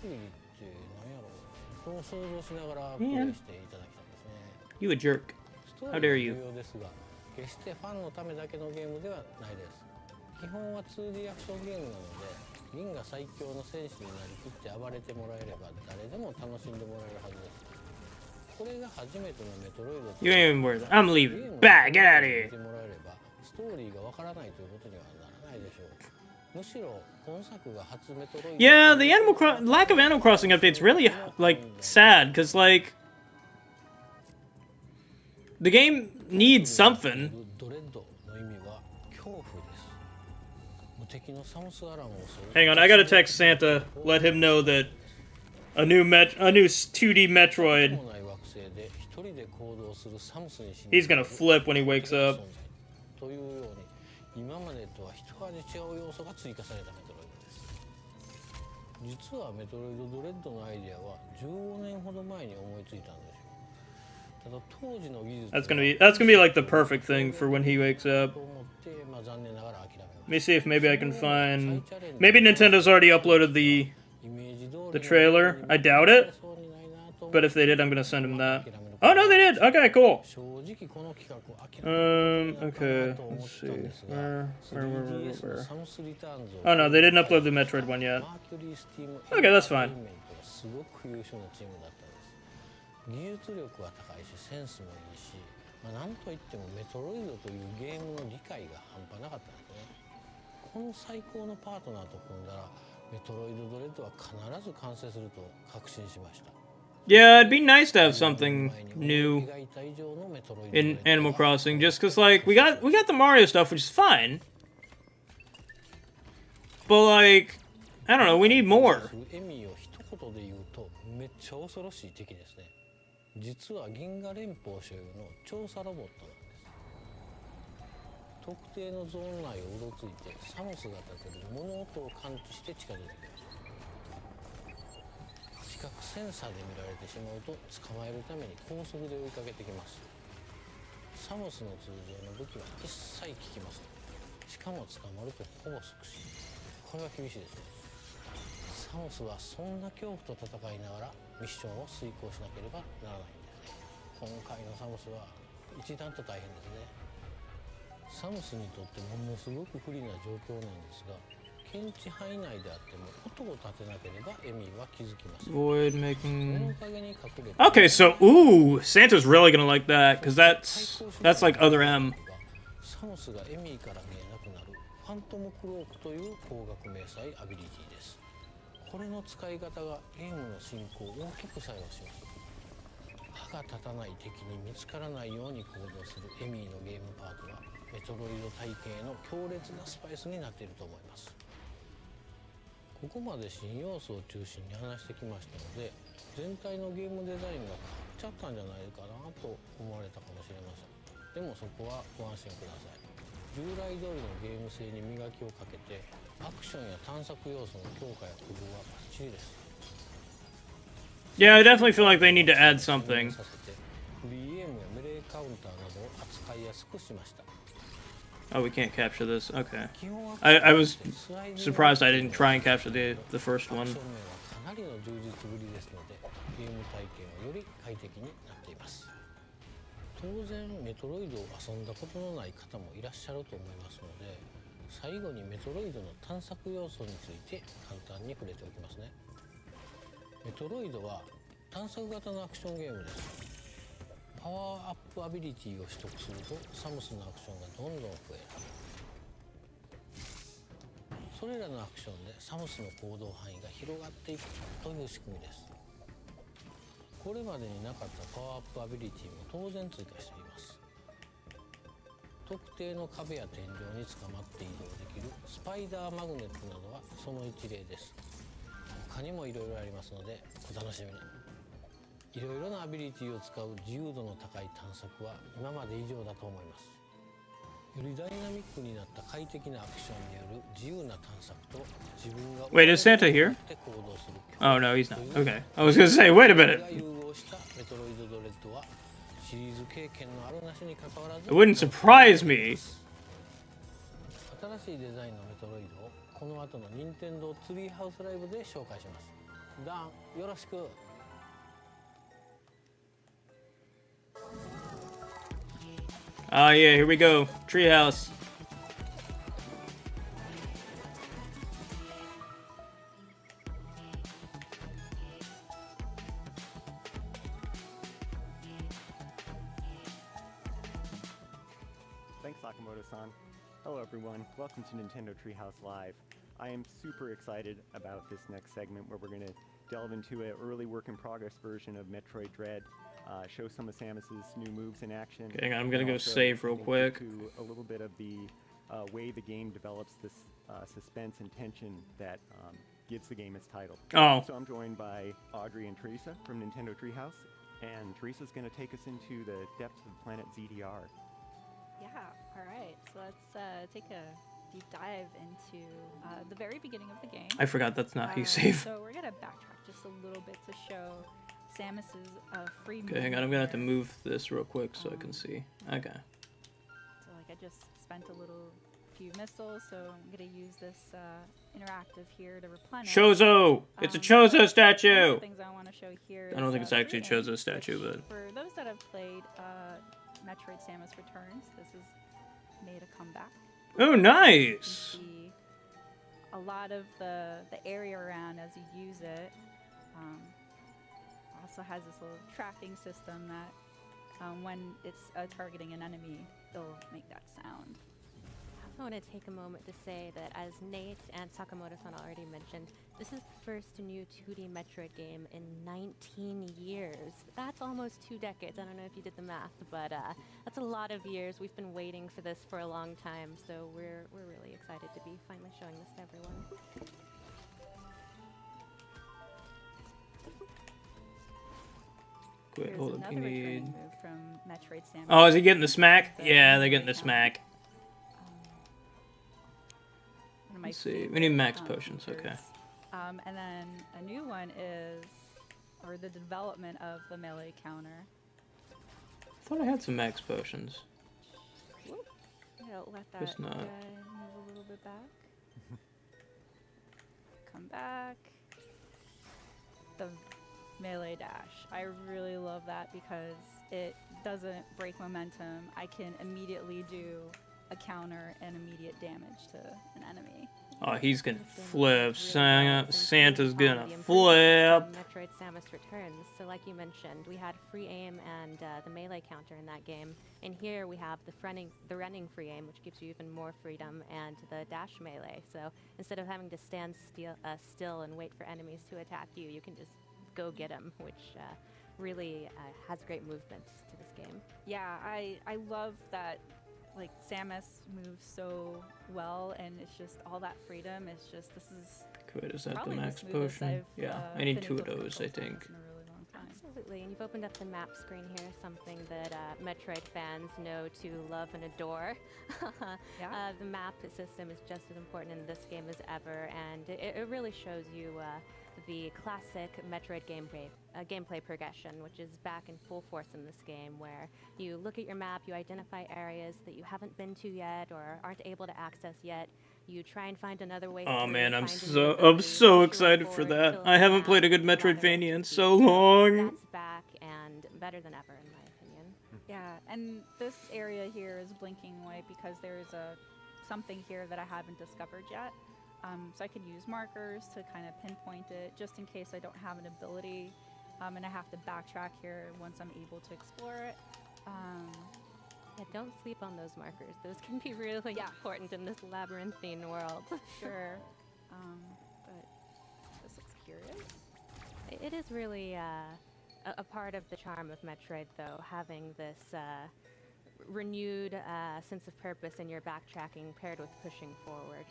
一区切りって何やろうと想像しながらプレイしていただきたいですね You a jerk. ストー How リ dare ー you? は重要ですが決してファンのためだけのゲームではないです基本は 2D アクションゲームなので銀が最強の戦士になりきって暴れてもらえれば誰でも楽しんでもらえるはずです。これが初めてのメトロイド You ain't even worth it. I'm leaving. Bye, get out of here. 見てもらえればストーリーがわからないということにはならないでしょう。むしろ今作が初メトロイド Yeah, the lack of Animal Crossing updates really like sad because like the game needs something. ドレッドの意味は恐怖です。無敵のサムスアランを襲う Hang on, I gotta text Santa. Let him know that a new 2D Metroid. もない惑星で一人で行動するサムスに He's gonna flip when he wakes up. というように今までとは一味違う要素が追加されたメトロイドです。実はメトロイドドレッドのアイデアは15年ほど前に思いついたんですよ。ただ当時の技術 That's gonna be like the perfect thing for when he wakes up. と思って残念ながら諦めま Let me see if maybe I can find. Maybe Nintendo's already uploaded the trailer. I doubt it. But if they did, I'm gonna send him that. Oh no, they did. Okay, cool. Okay. Let's see. Where? Oh no, they didn't upload the Metroid one yet. Okay, that's fine. すごく優秀なチームだったんです。技術力は高いしセンスもいいし、なんといってもメトロイドというゲームの理解が半端なかったんですね。この最高のパートナーと組んだらメトロイドドレッドは必ず完成すると確信しました。Yeah, it'd be nice to have something new in Animal Crossing, just because like we got the Mario stuff, which is fine. But like, I don't know, we need more. エミーを一言で言うとめっちゃ恐ろしい敵ですね。実は銀河連邦所有の調査ロボットなんです。特定のゾーン内をうろついてサムスが立てる物音を感知して近づいてきます。視覚センサーで見られてしまうと捕まえるために高速で追いかけてきます。サムスの通常の武器は一切効きません。しかも捕まるとほぼ即死。これは厳しいですね。サムスはそんな恐怖と戦いながらミッションを遂行しなければならないんですね。今回のサムスは一段と大変ですね。サムスにとってものすごく不利な状況なんですが、検知範囲内であっても音を立てなければエミーは気づきます。 Void making. Okay, so ooh, Santa's really gonna like that because that's like other M. サムスがエミーから見えなくなるファントムクロークという光学迷彩アビリティです。これの使い方がゲームの進行を大きく作用します。歯が立たない敵に見つからないように行動するエミーのゲームパートはメトロイド体系の強烈なスパイスになっていると思います。ここまで新要素を中心に話してきましたので、全体のゲームデザインが変わっちゃったんじゃないかなと思われたかもしれません。でもそこはご安心ください。従来通りのゲーム性に磨きをかけて、アクションや探索要素の強化や工夫はバッチリです。Yeah, I definitely feel like they need to add something. フリーエームやメレーカウンターなどを扱いやすくしました。 Oh, we can't capture this. Okay. I was surprised I didn't try and capture the first one. かなりの充実ぶりですので、ゲーム体験はより快適になっています。当然メトロイドを遊んだことのない方もいらっしゃると思いますので、最後にメトロイドの探索要素について簡単に触れておきますね。メトロイドは探索型のアクションゲームです。パワーアップアビリティを取得するとサムスのアクションがどんどん増える。それらのアクションでサムスの行動範囲が広がっていくという仕組みです。これまでになかったパワーアップアビリティも当然追加しています。特定の壁や天井につかまって移動できるスパイダーマグネットなどはその一例です。他にもいろいろありますのでお楽しみに。いろいろなアビリティを使う自由度の高い探索は今まで以上だと思います。よりダイナミックになった快適なアクションによる自由な探索と自分が Wait, is Santa here? Oh no, he's not. Okay. I was gonna say, wait a minute. It wouldn't surprise me. 新しいデザインのメトロイドをこの後の任天堂ツリーハウスライブで紹介します。ダン、よろしく。Ah, yeah, here we go. Treehouse. Sakamoto-san. Hello everyone, welcome to Nintendo Treehouse Live. I am super excited about this next segment where we're going to delve into an early work-in-progress version of Metroid Dread, show some of Samus's new moves in action. Okay, hang on, I'm gonna and go also save real get quick. into a little bit of the way the game develops this suspense and tension that gives the game its title. Oh. So I'm joined by Audrey and Teresa from Nintendo Treehouse, and Teresa's going to take us into the depths of the planet ZDR. Yeah, all right. So let's take a deep dive into the very beginning of the game. I forgot that's not how you save. So we're going to backtrack just a little bit to show Samus's free Okay, hang on, I'm gonna have to move this real quick so I can see. Okay. So like I just spent a few missiles, so I'm going to use this interactive here to replenish. Chozo! It's a Chozo One of statue! the things I want to show here I don't is, think it's actually a free Chozo statue, but... For those that have played Metroid Samus Returns, this has made a comeback. Oh, nice! You can see a lot of the area around as you use it. Also has this little tracking system that when it's targeting an enemy, it'll make that sound. I want to take a moment to say that, as Nate and Sakamoto-san already mentioned, this is the first new 2D Metroid game in 19 years. That's almost 2 decades. I don't know if you did the math, but that's a lot of years. We've been waiting for this for a long time, so we're really excited to be finally showing this to everyone. Wait, Here's hold up, another you returning need... move from Metroid Samus. Oh, is he getting the smack? Yeah, they're getting the smack. One of my Let's see, we favorite, need max potions, features. okay. And then a new one is, or the development of the melee counter. I thought I had some max potions. Whoop. I'll let that Guess not. guy move a little bit back. Come back. The melee dash. I really love that because it doesn't break momentum. I can immediately do a counter and immediate damage to an enemy. Oh, he's gonna flip. Santa's gonna flip. Metroid Samus Returns. So like you mentioned, we had free aim and the melee counter in that game. And here we have the running free aim, which gives you even more freedom, and the dash melee. So instead of having to stand still and wait for enemies to attack you, you can just go get them, which really has great movement to this game. Yeah, I love that. Like, Samus moves so well, and it's just all that freedom. It's just, this is Good, is that the probably max smoothest potion? I've, Yeah, I need been 2 able of to those, control I think. Samus in a really long time. Absolutely, and you've opened up the map screen here, something that Metroid fans know to love and adore. Yeah. The map system is just as important in this game as ever, and it really shows you the classic Metroid gameplay progression, which is back in full force in this game, where you look at your map, you identify areas that you haven't been to yet or aren't able to access yet. You try and find another way. Oh through, man, I'm find a new ability, so push your way excited for forward, that. fill I the haven't map, played a good ladder Metroidvania in to so beat. long. That's back and better than ever, in my opinion. Yeah, and this area here is blinking white because there's something here that I haven't discovered yet. So I can use markers to kind of pinpoint it, just in case I don't have an ability, and I have to backtrack here once I'm able to explore it. Yeah, don't sleep on those markers. Those can be really important in this labyrinthine world. Sure. But this looks curious. It is really a part of the charm of Metroid, though, having this renewed sense of purpose in your backtracking paired with pushing forward.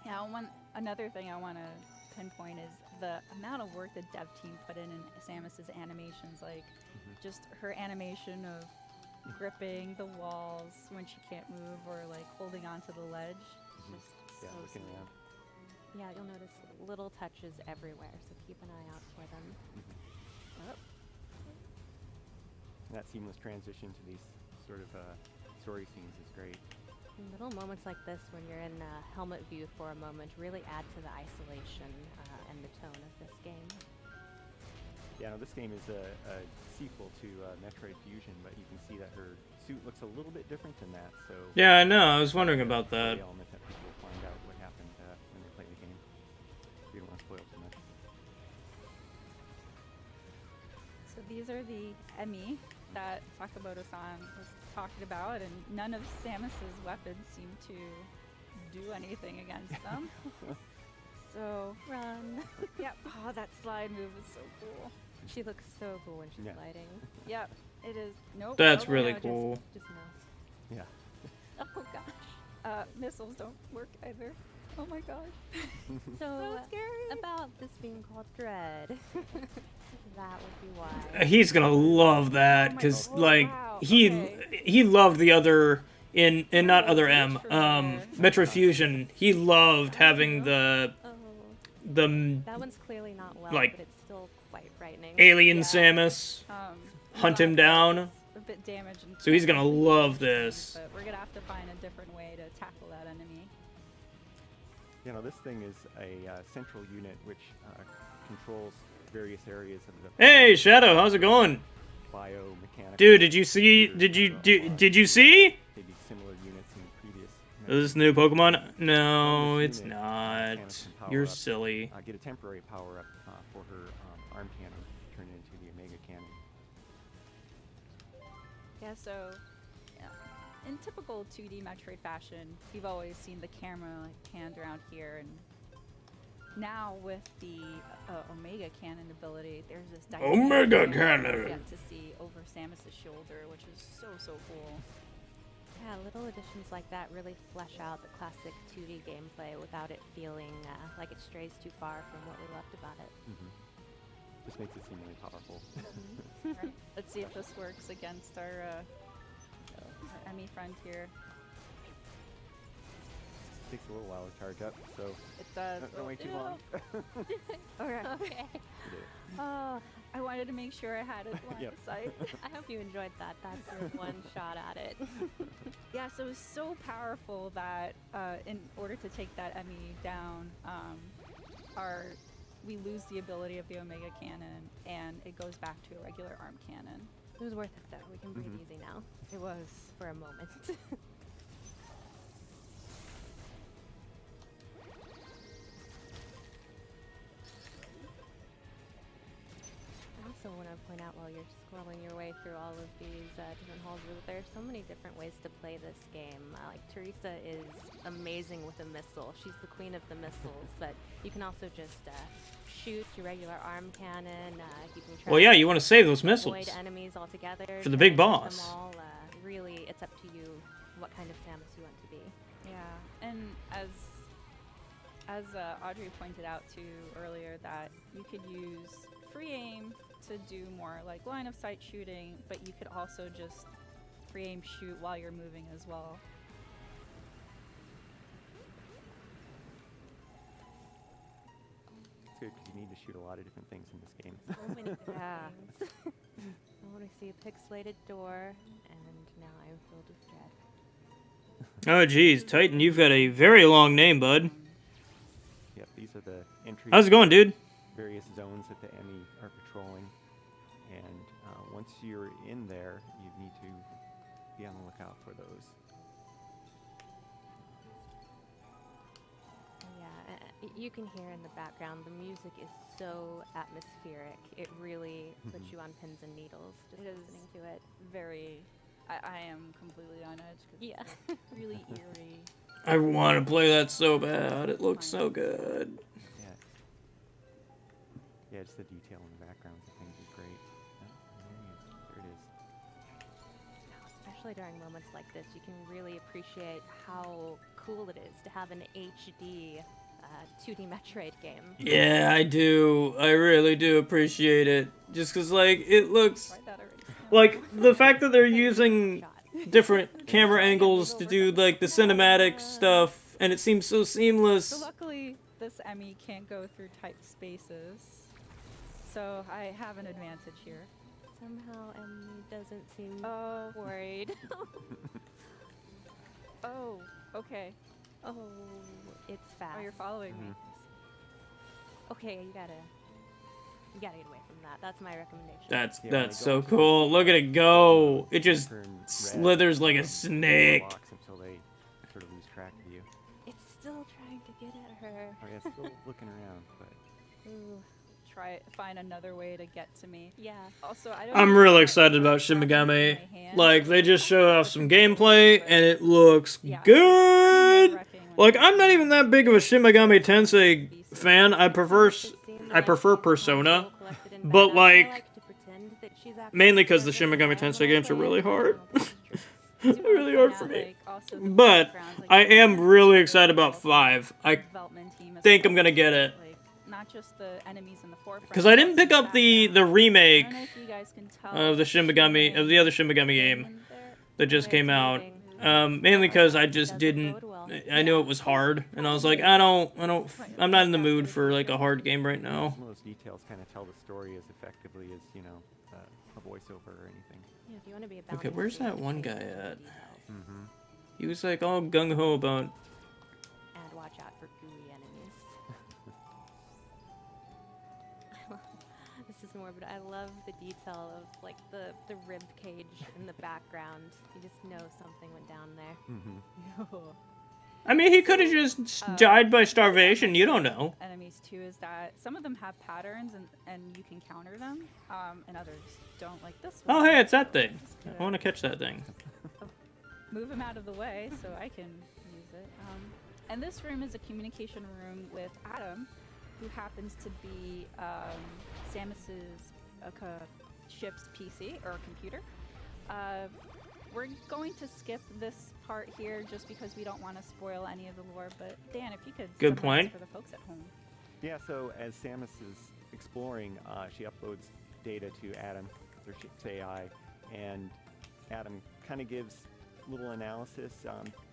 Yeah, another thing I want to pinpoint is the amount of work the dev team put in Samus's animations. Like, just her animation of gripping the walls when she can't move, or like holding onto the ledge. Just Yeah, so looking smooth. around. Yeah, you'll notice little touches everywhere, so keep an eye out for them. Oh. And that seamless transition to these sort of story scenes is great. Little moments like this, when you're in helmet view for a moment, really add to the isolation and the tone of this game. Yeah, no, this game is a sequel to Metroid Fusion, but you can see that her suit looks a little bit different than that. So Yeah, I know. I was wondering about that. The element that people will find out what happened when they play the game. We don't want to spoil too much. So these are the Emmy that Sakamoto-san was talking about, and none of Samus's weapons seem to do anything against them. So Run. yep. Oh, that slide move is so cool. She looks so cool when she's Yeah. sliding. Yep, it is. Nope. That's nope, really no, cool. Just no. Yeah. Oh gosh. Missiles don't work either. Oh my gosh. So scary. about this being called Dread, that would be why. He's gonna love that because like wow, he loved the other in not other M Metro Fusion. He loved having the That one's clearly not well, like but it's still quite frightening. alien Samus hunt him down. A bit damaged. And So he's gonna love this. But we're gonna have to find a different way to tackle that enemy. You know, this thing is a central unit which controls various areas of the Hey Shadow, how's it going? biomechanical. Dude, did you see? Did you see? Maybe similar units in previous. Is this new Pokemon? No, This it's unit, not. Samus can power You're up, silly. Get a temporary power up for her arm cannon, turn it into the Omega cannon. Yeah, so in typical 2D Metroid fashion, you've always seen the camera like panned around here, and now with the Omega Cannon ability, there's this Omega dynamic Cannon! you get to see over Samus's shoulder, which is so cool. Yeah, little additions like that really flesh out the classic 2D gameplay without it feeling like it strays too far from what we loved about it. This makes it seem really powerful. Alright, let's see if this works against our Emmy friend here. Takes a little while to charge up, so It does. don't wait too long. Okay. Oh, I wanted to make sure I had it line of sight. I hope you enjoyed that. That's your one shot at it. Yeah, so it's so powerful that in order to take that Emmy down, we lose the ability of the Omega Cannon, and it goes back to a regular arm cannon. It was worth it though. We can breathe easy now. It was. For a moment. I also want to point out while you're scrolling your way through all of these different halls that there are so many different ways to play this game. Like Teresa is amazing with a missile. She's the queen of the missiles, but you can also just shoot your regular arm cannon. You can try Well, yeah, you want to save those missiles avoid enemies altogether. for the big try to hit boss. them all. Really, it's up to you what kind of Samus you want to be. Yeah, and as Audrey pointed out too earlier, that you could use free aim to do more like line of sight shooting, but you could also just free aim shoot while you're moving as well. It's good because you need to shoot a lot of different things in this game. So many different things. I want to see a pixelated door, and now I'm filled with dread. Oh geez, Titan, you've got a very long name, bud. Yep, these are the entries. How's it going, dude? Various zones that the Emmy are patrolling, and once you're in there, you need to be on the lookout for those. Yeah, you can hear in the background the music is so atmospheric. It really puts you on pins and needles just listening to it. Very. I am completely on edge. 'Cause Yeah. it's really eerie. I want to play that so bad. It looks so good. Yeah. Yeah, just the detail in the backgrounds of things is great. Oh, there it is. Especially during moments like this, you can really appreciate how cool it is to have an HD 2D Metroid game. Yeah, I do. I really do appreciate it. Just because, like, it looks... Like, the fact that they're using different camera angles to do, like, the cinematic stuff, and it seems so seamless. So luckily, this Emmy can't go through tight spaces, so I have an advantage here. Somehow Emily doesn't seem worried. Oh, okay. Oh, it's fast. Oh, you're following me. Okay, you gotta get away from that. That's my recommendation. That's so cool. Look at it go. It just slithers like a snake. Until they sort of lose track of you. It's still trying to get at her. Oh yeah, it's still looking around, but Ooh, find another way to get to me. Yeah. Also, I don't. I'm really excited about Shin Megami. Like, they just showed off some gameplay, and it looks good. Like, I'm not even that big of a Shin Megami Tensei fan. I prefer Persona, but like, mainly because the Shin Megami Tensei games are really hard. They're really hard for me. But I am really excited about 5. I think I'm gonna get it. Not just the enemies in the forefront. Because I didn't pick up the remake I don't know if you guys can tell of the the other Shin Megami game that just came out. Mainly because I just didn't. I knew it was hard, and I was like, I'm not in the mood for like a hard game right now. Some of those details kind of tell the story as effectively as a voiceover or anything. Yeah, if you want to be a Okay, where's that one guy at? Mm-hmm. He was like all gung ho about. And watch out for gooey enemies. This is more, but I love the detail of like the rib cage in the background. You just know something went down there. Mm-hmm. I mean, he could have just died by starvation. You don't know. Enemies too is that some of them have patterns and you can counter them, and others don't. Like this one. Oh, hey, it's that thing. I want to catch that thing. Move him out of the way so I can use it. And this room is a communication room with Adam, who happens to be Samus's ship's PC or computer. We're going to skip this part here just because we don't want to spoil any of the lore, but Dan, if you could Good summarize point. for the folks at home. Yeah, so as Samus is exploring, she uploads data to Adam, their ship's AI, and Adam kind of gives little analysis,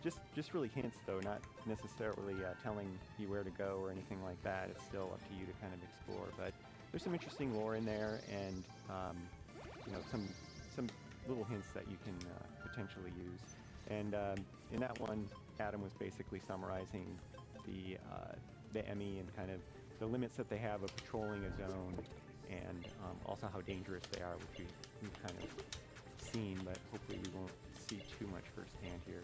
just really hints though, not necessarily telling you where to go or anything like that. It's still up to you to kind of explore, but there's some interesting lore in there, and some little hints that you can potentially use. And in that one, Adam was basically summarizing the Emmy and kind of the limits that they have of patrolling a zone, and also how dangerous they are, which we've kind of seen, but hopefully we won't see too much firsthand here.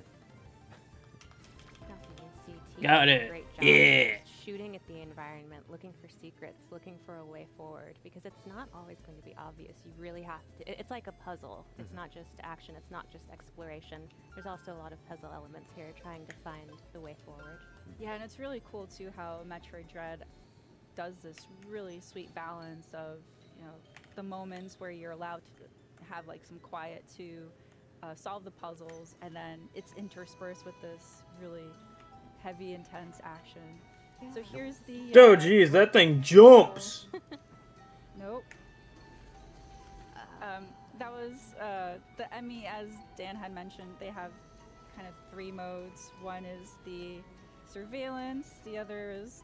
Got it. Great job Yeah. shooting at the environment, looking for secrets, looking for a way forward, because it's not always going to be obvious. You really have to. It's like a puzzle. It's not just action. It's not just exploration. There's also a lot of puzzle elements here, trying to find the way forward. Yeah, and it's really cool too how Metroid Dread does this really sweet balance of the moments where you're allowed to have like some quiet to solve the puzzles, and then it's interspersed with this really heavy, intense action. Yeah. So here's the. Oh, geez, that thing jumps. Nope. That was the Emmy, as Dan had mentioned. They have kind of 3 modes. One is the surveillance. The other is,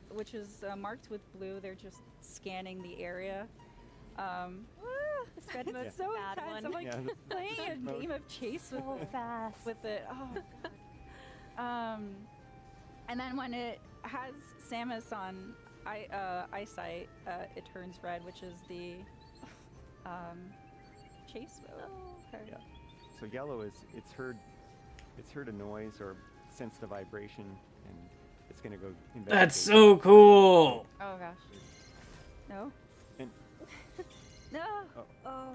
which is marked with blue. They're just scanning the area. This red mode's so intense. I'm like playing a game of chase with it. Oh god. And then when it has Samus on eyesight, it turns red, which is the chase mode. Yeah. So yellow is it's heard a noise or sensed a vibration, and it's gonna go investigate. That's so cool. Oh gosh. No. And no. Oh.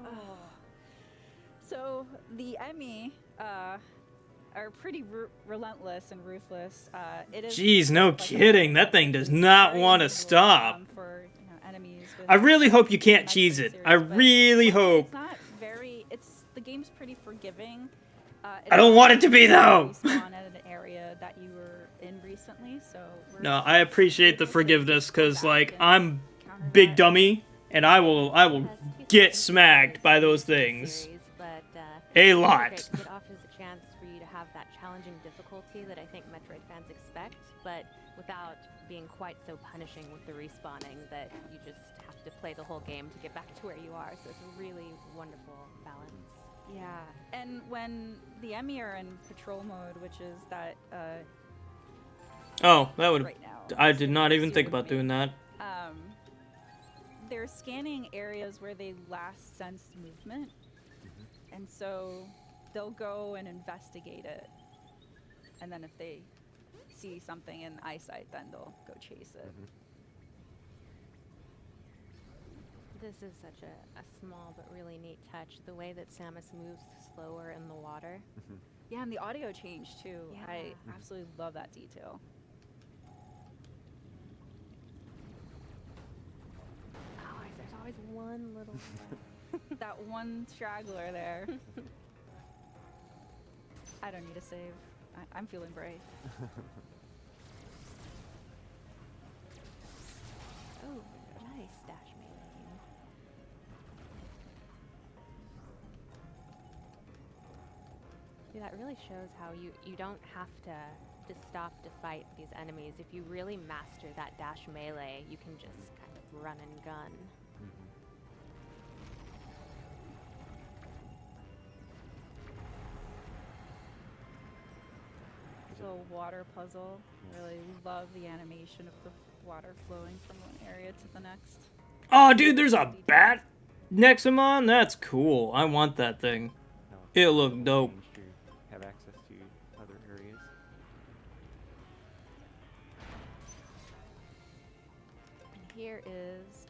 So the Emmy are pretty relentless and ruthless. It is. Jeez, no kidding. That thing does not want to stop. For enemies. I really hope you can't cheese it. I really hope. It's not very. The game's pretty forgiving. I don't want it to be though. Spawn at an area that you were in recently, so. No, I appreciate the forgiveness because like I'm big dummy and I will get smacked by those things. A lot. It offers a chance for you to have that challenging difficulty that I think Metroid fans expect, but without being quite so punishing with the respawning that you just have to play the whole game to get back to where you are. So it's a really wonderful balance. Yeah, and when the Emmy are in patrol mode, which is that. Oh, that would. Right now, I did not even think about doing that. They're scanning areas where they last sensed movement. And so they'll go and investigate it. And then if they see something in eyesight, then they'll go chase it. This is such a small but really neat touch. The way that Samus moves slower in the water. Yeah, and the audio change too. Yeah. I absolutely love that detail. There's always one little that one straggler there. I don't need a save. I'm feeling brave. Oh, nice dash melee. See, that really shows how you don't have to stop to fight these enemies. If you really master that dash melee, you can just kind of run and gun. Little water puzzle. Really love the animation of the water flowing from one area to the next. Oh, dude, there's a bat Nexamon? That's cool. I want that thing. It looked dope. Have access to other areas. And here is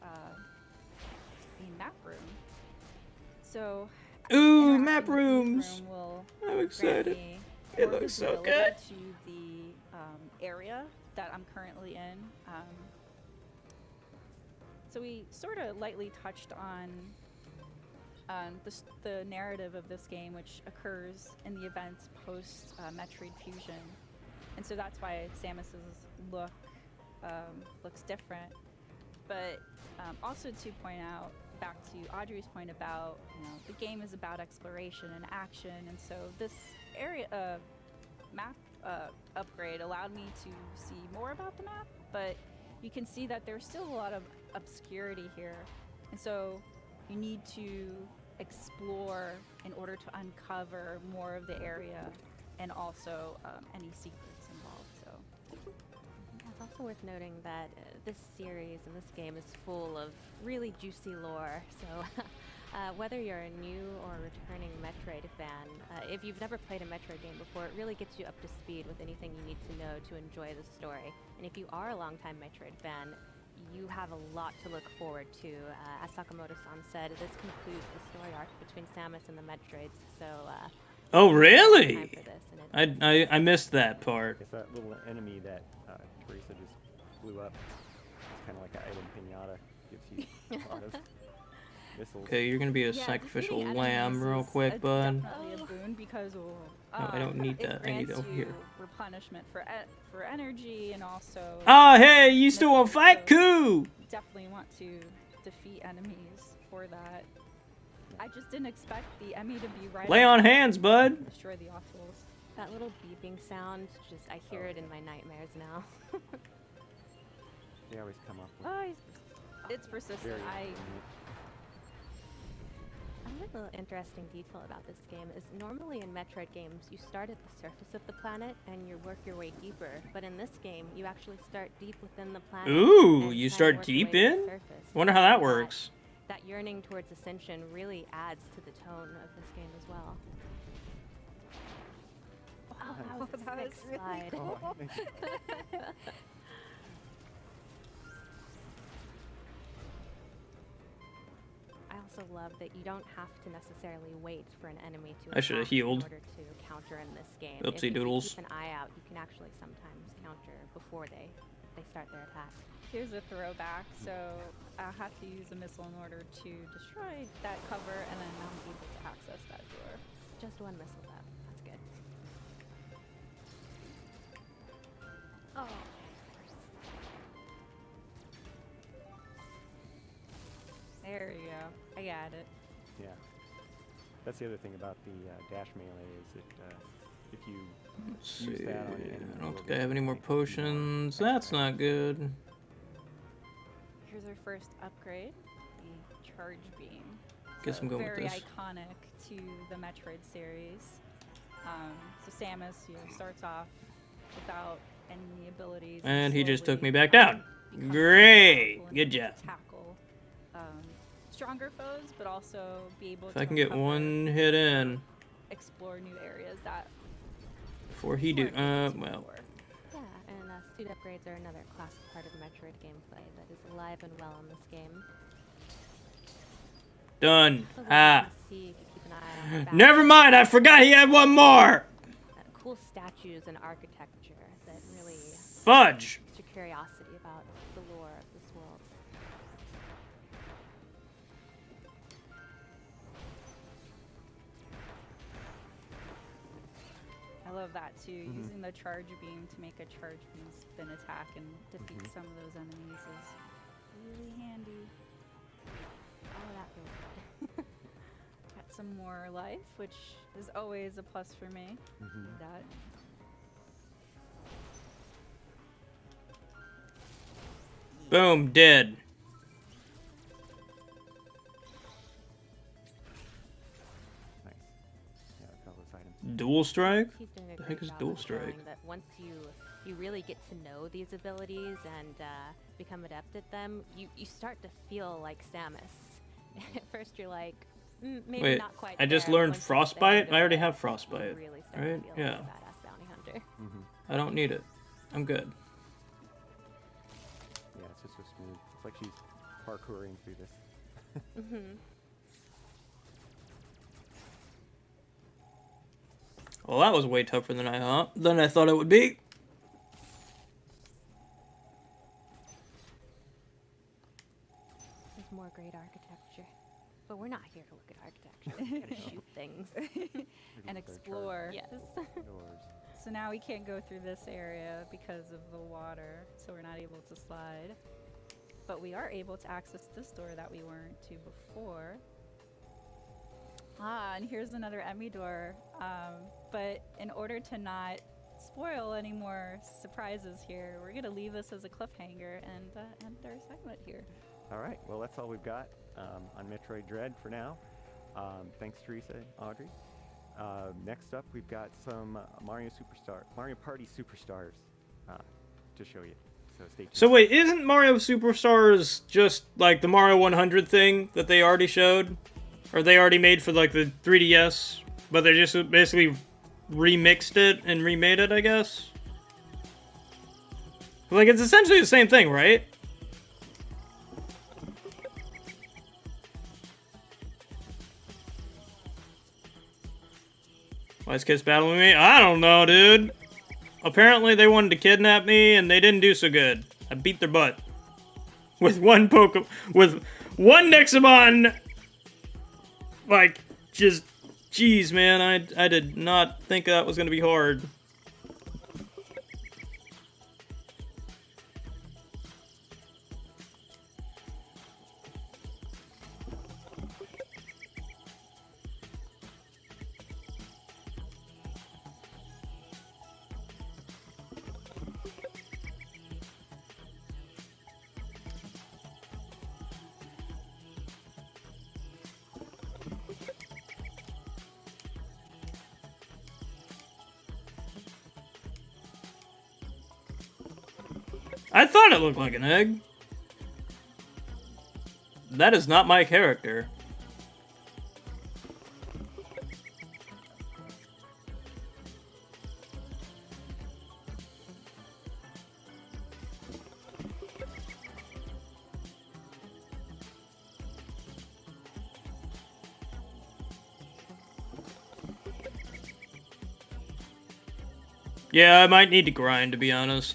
the map room. So, ooh, map rooms. Room will I'm excited. It looks so good. To the area that I'm currently in. So we sort of lightly touched on the narrative of this game, which occurs in the events post Metroid Fusion, and so that's why Samus's look looks different. But also to point out, back to Audrey's point about, the game is about exploration and action, and so this area map upgrade allowed me to see more about the map, but you can see that there's still a lot of obscurity here, and so you need to explore in order to uncover more of the area and also any secrets involved. So it's also worth noting that this series and this game is full of really juicy lore. So whether you're a new or returning Metroid fan, if you've never played a Metroid game before, it really gets you up to speed with anything you need to know to enjoy the story. And if you are a longtime Metroid fan, you have a lot to look forward to. As Sakamoto-san said, this concludes the story arc between Samus and the Metroids. So, oh really? time for this, and I missed that part. It's that little enemy that Teresa just blew up. It's kind of like an item pinata. Gives you a lot of missiles. Okay, you're gonna be a sacrificial lamb real quick, bud. definitely a boon because No, I don't need it that. I need grants over you here. replenishment for energy, and also Oh, hey, you still want to fight? Cool. definitely want to defeat enemies for that. I just didn't expect the Emmy to be right. Lay on hands, bud. Destroy the Octals. that little beeping sound, I hear it in my nightmares now. They always come up with Oh, it's persistent. very Another interesting detail about this game is normally in Metroid games, you start at the surface of the planet and you work your way deeper. But in this game, you actually start deep within the planet. Ooh, and you try start and work your deep way to the in? surface. Wonder how that And works. That yearning towards ascension really adds to the tone of this game as well. Wow, that was a That sick was really slide. cool. I also love that you don't have to necessarily wait for an enemy to I should have attack in healed. order to counter in this game. Oopsie If you doodles. keep an eye out, you can actually sometimes counter before they start their attack. Here's a throwback, so I'll have to use a missile in order to destroy that cover, and then I'm able to access that door. Just one missile though. That's good. Oh. There you go. I got it. Yeah. That's the other thing about the dash melee is that if you Let's use see. that on the enemy, I don't it'll think I have any more make you potions. That's not good. Here's our first upgrade, the Charge Beam. Guess I'm going with very this. iconic to the Metroid series. So Samus starts off without any abilities. And he just took slowly, me back down. becomes Great. powerful and Good able job. to tackle stronger foes, but also be able If to I can get uncover, one hit in explore new areas that before he do. weren't able to Well. before. Yeah, and suit upgrades are another classic part of Metroid gameplay that is alive and well in this game. Done. So Ah. see, if you keep an eye on the back. Never mind. I forgot he had one more. Cool statues and architecture that really Fudge. piques your curiosity about the lore of this world. I love that too. Using the charge beam to make a charge beam spin attack and defeat some of those enemies is really handy. Oh, that feels good. Got some more life, which is always a plus for me. That. Boom. Dead. Nice. Yeah, I got those items. Dual strike? He's doing a The great heck is job dual of strike? showing that once you really get to know these abilities and become adept at them, you start to feel like Samus. At first you're like, maybe Wait, not quite I just there, but learned once you get the frostbite? hang of I already it, have you frostbite, really start right? to feel Yeah. like a badass bounty hunter. I don't need it. I'm good. Yeah, it's just so smooth. It's like she's parkouring through this. Well, that was way tougher than I thought it would be. There's more great architecture. But we're not here to look at architecture. We're here to shoot things. And explore. Yes. So now we can't go through this area because of the water, so we're not able to slide. But we are able to access this door that we weren't to before. Ah, and here's another Emmy door. But in order to not spoil any more surprises here, we're gonna leave this as a cliffhanger and end our segment here. All right, well, that's all we've got on Metroid Dread for now. Thanks, Teresa, Audrey. Next up, we've got some Mario Party Superstars to show you. So stay tuned. So wait, isn't Mario Superstars just like the Mario 100 thing that they already showed? Or they already made for like the 3DS, but they just basically remixed it and remade it, I guess? Like, it's essentially the same thing, right? Why is Kiss battling me? I don't know, dude. Apparently they wanted to kidnap me and they didn't do so good. I beat their butt. With one with one Nexamon. Like, just, jeez, man, I did not think that was gonna be hard. I thought it looked like an egg. That is not my character. Yeah, I might need to grind, to be honest.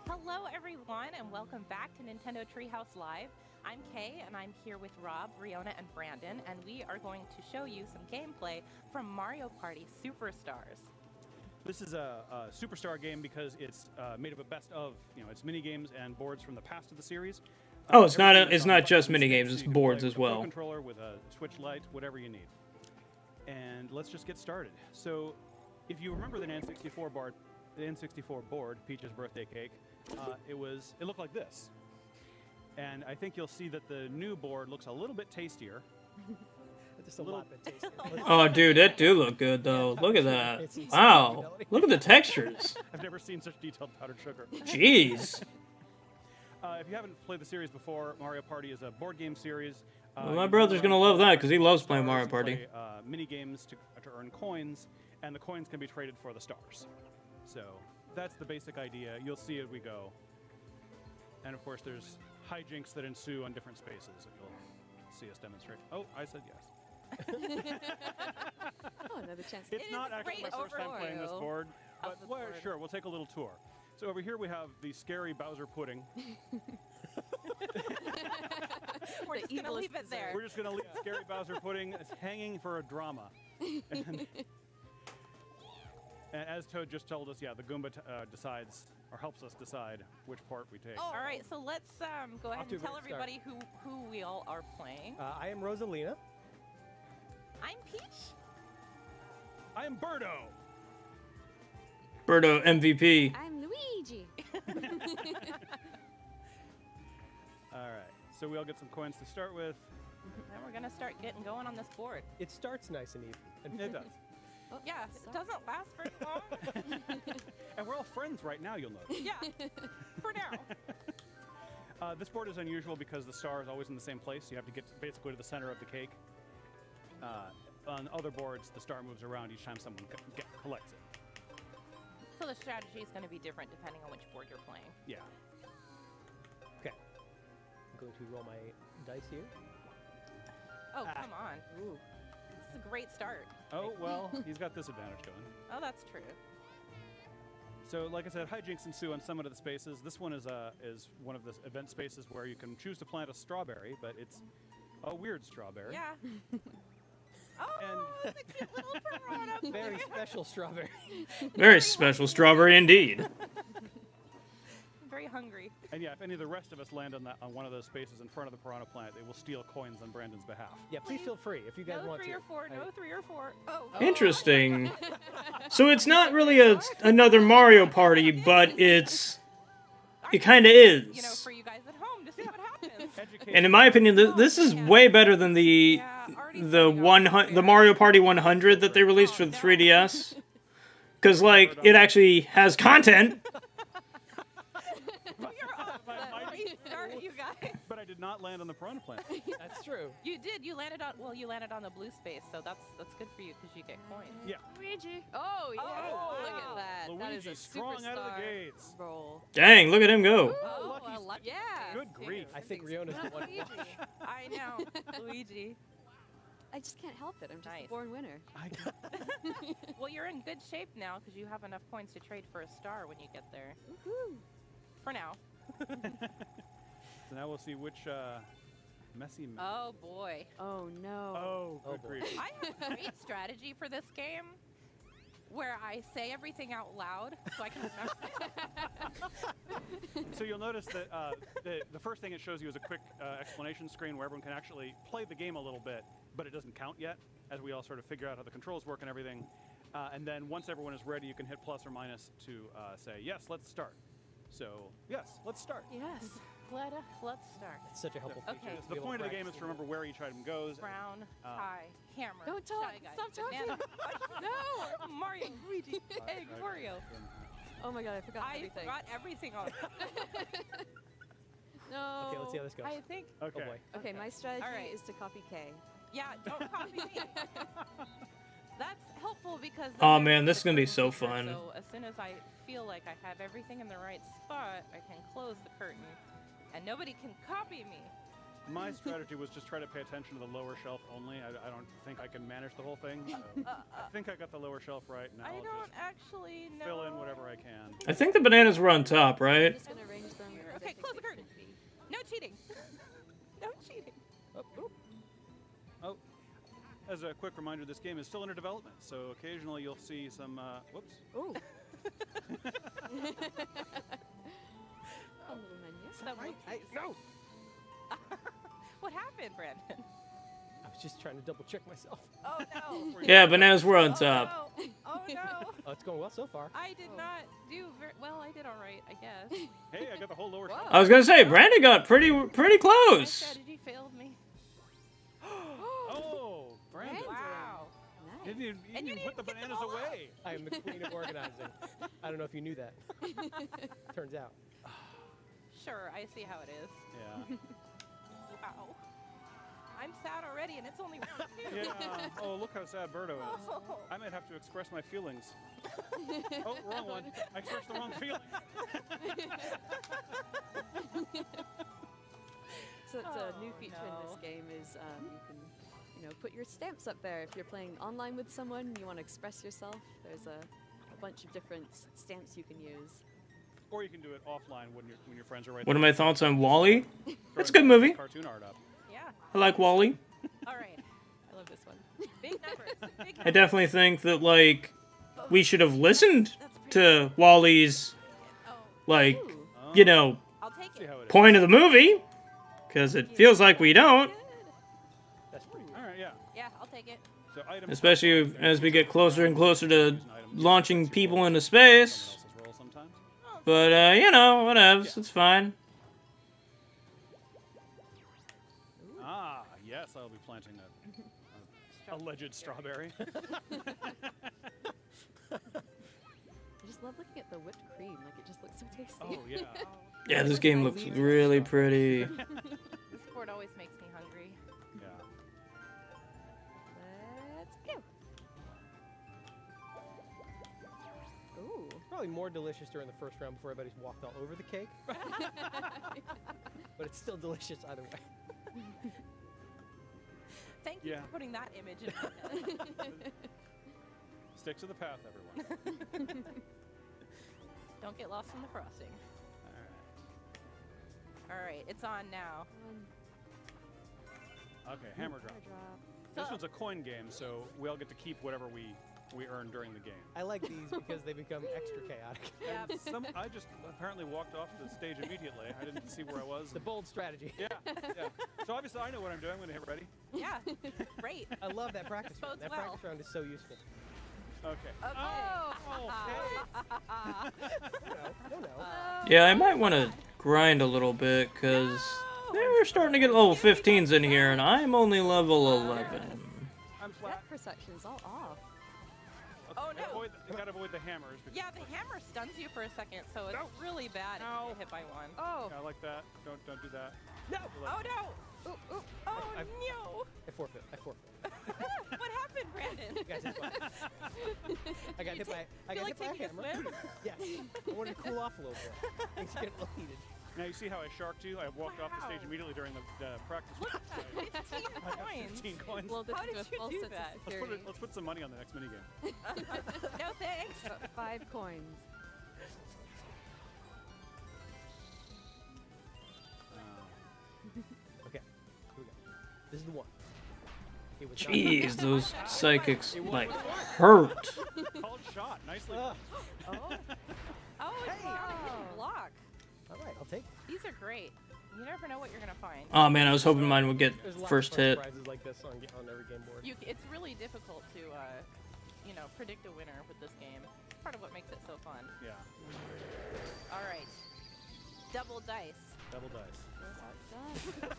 Hello everyone and welcome back to Nintendo Treehouse Live. I'm Kay and I'm here with Rob, Riona, and Brandon, and we are going to show you some gameplay from Mario Party Superstars. This is a superstar game because it's made up of best of, it's mini games and boards from the past of the series. Oh, it's not everything is on just buttons, mini so games, you it's can boards play as with a Pro well. controller with a Switch Lite, whatever you need. And let's just get started. So, if you remember the N64 board, Peach's birthday cake, it looked like this. And I think you'll see that the new board looks a little bit tastier. Just a lot bit tastier. Oh, dude, that do look good though. Look at that. Wow. Look at the textures. I've never seen such detailed powdered sugar. Jeez. If you haven't played the series before, Mario Party is a board game series. Well, my brother's gonna love that because he loves playing Mario Party. Play, mini games to earn coins, and the coins can be traded for the stars. So that's the basic idea. You'll see as we go. And of course, there's hijinks that ensue on different spaces that you'll see us demonstrate. Oh, I said yes. Oh, another chance. It's not actually my first time playing this board, but sure, we'll take a little tour. So over here we have the scary Bowser pudding. We're just going to leave it there. We're just going to leave scary Bowser pudding. It's hanging for a drama. And as Toad just told us, yeah, the Goomba decides or helps us decide which part we take. All right, so let's go ahead and tell everybody who we all are playing. I am Rosalina. I'm Peach. I am Birdo. Birdo MVP. I'm Luigi. All right, so we all get some coins to start with. Then we're going to start getting going on this board. It starts nice and even. It does. Yeah, it doesn't last very long. And we're all friends right now, you'll notice. Yeah, for now. This board is unusual because the star is always in the same place. You have to get basically to the center of the cake. On other boards, the star moves around each time someone collects it. So the strategy is going to be different depending on which board you're playing. Yeah. Okay. I'm going to roll my dice here. Oh, come on. Ooh. This is a great start. Oh, well, he's got this advantage going. Oh, that's true. So, like I said, hijinks ensue on some of the spaces. This one is one of the event spaces where you can choose to plant a strawberry, but it's a weird strawberry. Yeah. Oh, it's a cute little piranha. Very special strawberry. Very special strawberry indeed. I'm very hungry. And yeah, if any of the rest of us land on one of those spaces in front of the piranha plant, they will steal coins on Brandon's behalf. Yeah, please feel free if you guys No want to. 3 or 4. No 3 or 4. Oh. Interesting. So it's not really another Mario Party, but it kind of is. You know, for you guys at home to see what happens. And in my opinion, this is way better than the Mario Party 100 that they released for the 3DS. Because, like, it actually has content. But I did not land on the piranha plant. That's true. You did. You landed on the blue space, so that's good for you because you get coins. Yeah. Luigi. Oh, yeah. Oh, look at that. That is a Luigi's strong out of the superstar gates. roll. Dang, look at him go. Oh, yeah. Good grief. I think Riona's the one. I know. Luigi. I just can't help it. I'm just Nice. a born winner. Well, you're in good shape now because you have enough coins to trade for a star when you get there. Woohoo. For now. So now we'll see which messy. Oh boy. Oh no. Oh, good grief. I have a great strategy for this game where I say everything out loud so I can remember. So you'll notice that the first thing it shows you is a quick explanation screen where everyone can actually play the game a little bit, but it doesn't count yet, as we all sort of figure out how the controls work and everything. And then once everyone is ready, you can hit plus or minus to say, yes, let's start. So, yes, let's start. Yes. Let's start. It's such a helpful feature. Okay. So the point of the game is to remember where each item goes. Brown, tie, hammer. Don't talk. Shy Guy, Stop talking. banana. No. Mario, Luigi, egg, Wario. Oh my god, I forgot everything. I forgot everything on. No. Okay, let's see how this goes. I think. Okay. Oh boy. Okay, my strategy All right. is to copy K. Yeah, don't copy me. That's helpful because. Oh, then man, I this is can gonna be close so the curtain. fun. So as soon as I feel like I have everything in the right spot, I can close the curtain, and nobody can copy me. My strategy was just try to pay attention to the lower shelf only. I don't think I can manage the whole thing. So I think I got the lower shelf right. Now I I'll don't just actually know. fill in whatever I can. I think the bananas were on top, right? I'm just gonna arrange them. where Okay, they close think the they curtain. should be. No cheating. No cheating. Oh, as a quick reminder, this game is still under development, so occasionally you'll see some. Whoops. Ooh. A little menu. No. What happened, Brandon? I was just trying to double check myself. Oh no. Yeah, bananas were on top. No. Oh no. Oh, it's going well so far. I did not do very well. I did all right, I guess. Hey, I got the whole lower shelf. I was gonna say, Brandon got pretty My close. strategy failed me. Oh, Okay. You didn't even put the bananas away. I am the queen of organizing. I don't know if you knew that. Turns out. Sure, I see how it is. Yeah. Wow. I'm sad already, and it's only round 2. Yeah. Oh, look how sad Birdo is. Oh. I might have to express my feelings. Oh, wrong one. I expressed the wrong feeling. So that's a new feature in this game is you can, put your stamps up there. If you're playing online with someone and you want to express yourself, there's a bunch of different stamps you can use. Or you can do it offline when your friends are right What are there. my thoughts on Wall-E? That's a good movie. Cartoon art up. Yeah. I like Wall-E. All right. I love this one. Big numbers. Big I definitely think that, like, we should have listened to Wall-E's, like, I'll take it. point of the movie, because it feels like we don't, That's pretty. All right, yeah. Yeah, I'll take it. So items. especially as we get closer and closer to launching people into space. Roll sometimes. But, whatevs, it's fine. Ah, yes, I'll be planting a alleged strawberry. I just love looking at the whipped cream. Like, it just looks so tasty. Oh, yeah. Yeah, this game looks really pretty. This board always makes me hungry. Yeah. Let's go. Ooh. Probably more delicious during the first round before everybody's walked all over the cake. But it's still delicious either way. Thank you for putting that image in my head. Stick to the path, everyone. Don't get lost in the frosting. All right, it's on now. Okay, hammer drop. This one's a coin game, so we all get to keep whatever we earn during the game. I like these because they become extra chaotic. Yeah. I just apparently walked off the stage immediately. I didn't see where I was. The bold strategy. Yeah. So obviously I know what I'm doing. I'm going to hit ready. Yeah, great. I love that practice round. That practice round is so useful. Okay. Oh, I don't know. Yeah, I might want to grind a little bit, because they're starting to get level 15s in here, and I'm only level 11. I'm flat. That perception is all off. Oh no! You gotta avoid the hammers. Yeah, the hammer stuns you for a second, so it's really bad if you get hit by one. Oh! Yeah, I like that. Don't do that. No! Oh no! Ooh, ooh. Oh no! I forfeit. What happened, Brandon? You guys had fun. I got hit by a hammer. Yes. I wanted to cool off a little bit. Things get a little heated. Now you see how I sharked you? I walked off the stage immediately during the practice. Look at that! 15 I got coins. 15 coins. Well, this How is did a you false do sense of that? security. Let's put some money on the next minigame. No thanks. 5 coins. Okay. Here we go. This is the one. It was not- Jeez, those psychics, like, hurt. Called shot. Nicely. Oh, it's not a hidden block. All right, I'll take it. These are great. You never know what you're gonna find. Oh man, I was hoping mine would get There's lots first of fun hit. surprises like this on every game board. It's really difficult to, predict a winner with this game. Part of what makes it so fun. Yeah. All right. Double dice. Double dice. Here's how it's done.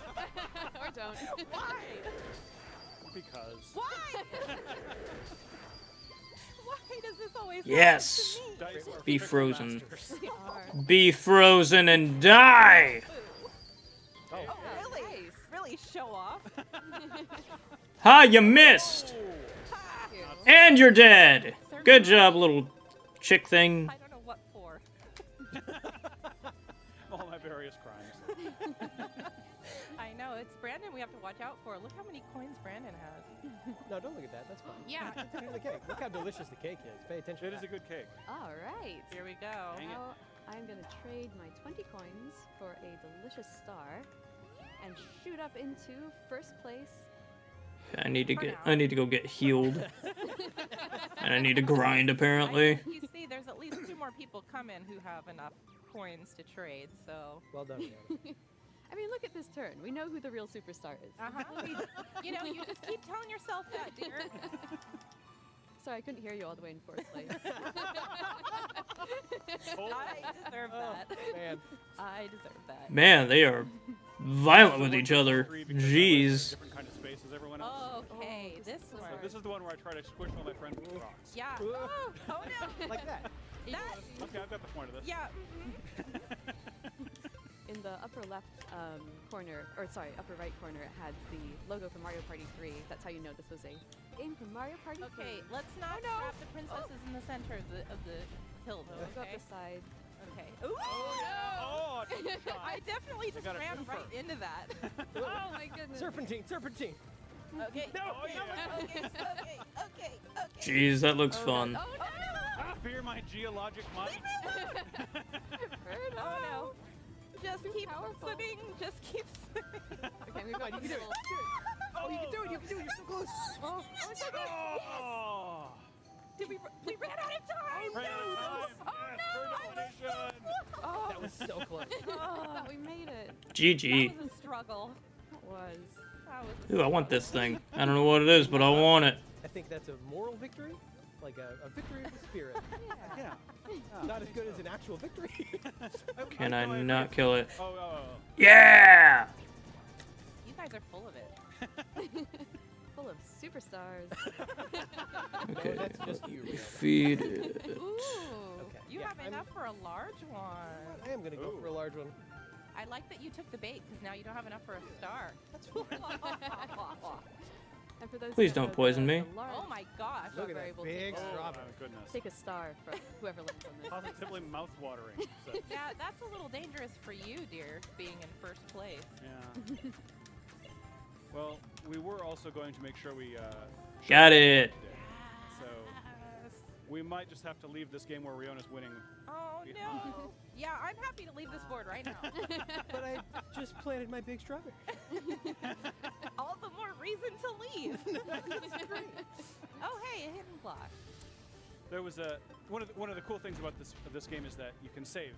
Or don't. Why? Because. Why? Why does this always Yes. happen to me? Dice are Be fickle frozen. bastards. Be frozen and die! Oh, really? Really show off? Ha, you missed! And you're dead! Good job, little chick thing. I don't know what for. All my various crimes. I know, it's Brandon we have to watch out for. Look how many coins Brandon has. No, don't look at that. That's fine. Yeah. Look at the cake. Look how delicious the cake is. Pay attention. It to is a good cake. All right. Here we go. Now I'm going to trade my 20 coins for a delicious star and shoot up into first place. I need to go get healed. And I need to grind, apparently. You see, there's at least 2 more people coming who have enough coins to trade, so... Well done, Brianna. I mean, look at this turn. We know who the real superstar is. You just keep telling yourself that, dear. Sorry, I couldn't hear you all the way in fourth place. I deserve that. Man. I deserve that. Man, they are violent with each other. Jeez. Different kind of space as everyone else. Okay, This So one. this is the one where I try to squish all my friends with rocks. Yeah. Oh, oh no. Like that. Okay, I've got the point of this. Yeah. In the upper left corner, or sorry, upper right corner, it had the logo for Mario Party 3. That's how you know this was a game from Mario Party 3. Okay, let's not trap the princesses in the center of the hill, though. Go up Okay. the side. Okay. Ooh, Oh, I definitely just got a ran twofer. right into that. Oh my goodness. Serpentine, serpentine. Okay. No, okay, okay, okay. Jeez, that looks fun. Oh no! Ah, fear my geologic mind. Oh no! Just keep swimming. Just keep swimming. Okay, we've got You can do it. Oh, you can do it. You can do it. You're so close. Oh, oh, so good. Oh. Did we ran out of time? Ran out of time. Oh Yes, for domination. Oh, That was so close. But we made it. GG. that was a struggle. It was. That was a Ooh, I want this thing. I don't know what it is, but I want it. I think that's a moral victory, like a victory of the spirit. Yeah. Not as good as an actual victory. Can I not kill it? Oh. Yeah! You guys are full of it. Full of superstars. Okay. No, that's just you. Rihanna. Feed it. Ooh, Okay, you yeah, have I'm- enough for a large one. I am gonna go for a large one. I like that you took the bait because now you don't have enough for a star. That's fine. And for those Please who don't have poison me. the large Oh my gosh. Look at strawberry, that we'll big take, strawberry. Oh, goodness. take a star from whoever lands on this. Positively mouth-watering. So, Yeah, that's a little dangerous for you, dear, being in first place. yeah. Well, we were also going to make sure we Got showed it. the day. So we might just have to leave this game where Riona's winning. Oh no. Yeah, I'm happy to leave this board right now. But I just planted my big strawberry. All the more reason to leave. Oh hey, a hidden block. There was one of the cool things about this game is that you can save.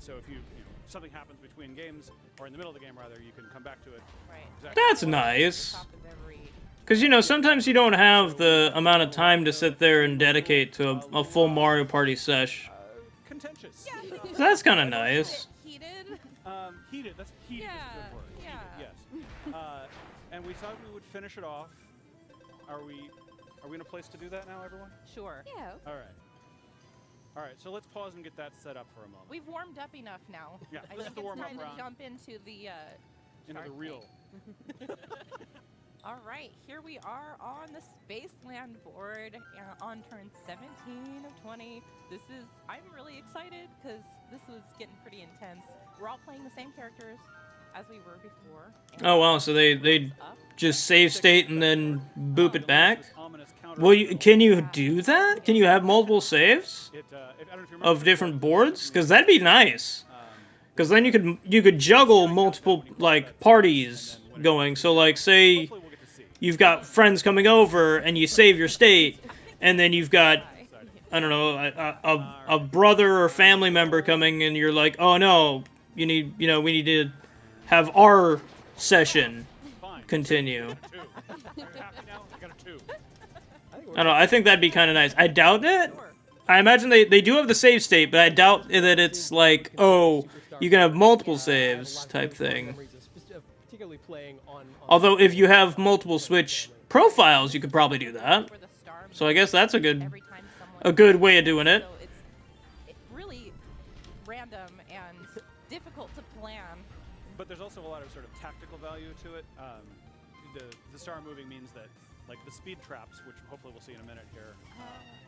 So if you know something happens between games or in the middle of the game rather, you can come back to it. Right. Exactly. That's nice. Top of every. Because, you know, sometimes you don't have the amount of time to sit there and dedicate to a full Mario Party sesh. Contentious. Yeah. So that's kind of nice. Heated. Heated. That's heated is a good word. Yeah. Heated, yes. And we thought we would finish it off. Are we in a place to do that now, everyone? Sure. Yeah. All right. All right. So let's pause and get that set up for a moment. We've warmed up enough now. Yeah, I this is think the it's warm-up time round. to jump into the Into the Shark real. All right, here we are on the Spaceland board on turn 17 of 20. I'm really excited because this was getting pretty intense. We're all playing the same characters as we were before. Oh, wow. So they just save state and then boop it back? Well, can you do that? Can you have multiple saves I don't know if you remember of different boards? Because that'd be nice. Because then you could juggle multiple like parties going. So like say you've got friends coming over and you save your state, and then you've got I don't know a brother or family member coming, and you're like, oh no, we need to have our session continue. I don't know. I think that'd be kind of nice. I doubt it. I imagine they do have the save state, but I doubt that it's like, oh, you can have multiple saves type thing. Particularly playing on Although if you have multiple Switch profiles, you could probably do that. So I guess that's a good way of doing it. So it's really random and difficult to plan. But there's also a lot of sort of tactical value to it. The star moving means that, like the speed traps, which hopefully we'll see in a minute here,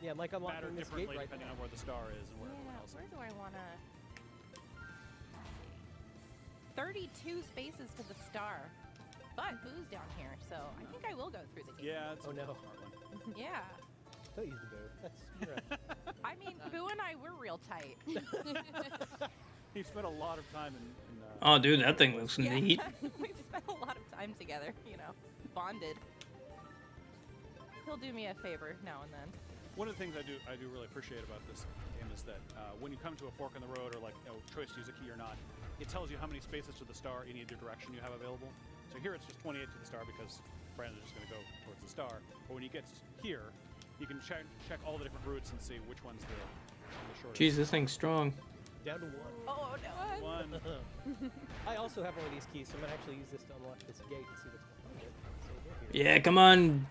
yeah, like matter unlocking this gate differently right depending now. on where the star is and where everyone else Where is. do I want to... 32 spaces to the star. But Boo's down here, so I think I will go through the gate. Yeah, it's Oh, a no. smart one. Yeah. Don't use the boo. That's you're right. I mean, Boo and I, we're real tight. He spent a lot of time in Oh, dude, that thing looks Yeah. neat. We've spent a lot of time together, bonded. He'll do me a favor now and then. One of the things I do really appreciate about this game is that when you come to a fork in the road or like choice to use a key or not, it tells you how many spaces to the star in either direction you have available. So here it's just 28 to the star because Brandon's just going to go towards the star. But when he gets here, you can check all the different routes and see which one's the shortest. Jeez, this thing's strong. Down to one. Oh no! One. I also have one of these keys, so I'm gonna actually use this to unlock this gate and see what's behind it. So we'll go here. Yeah, come on,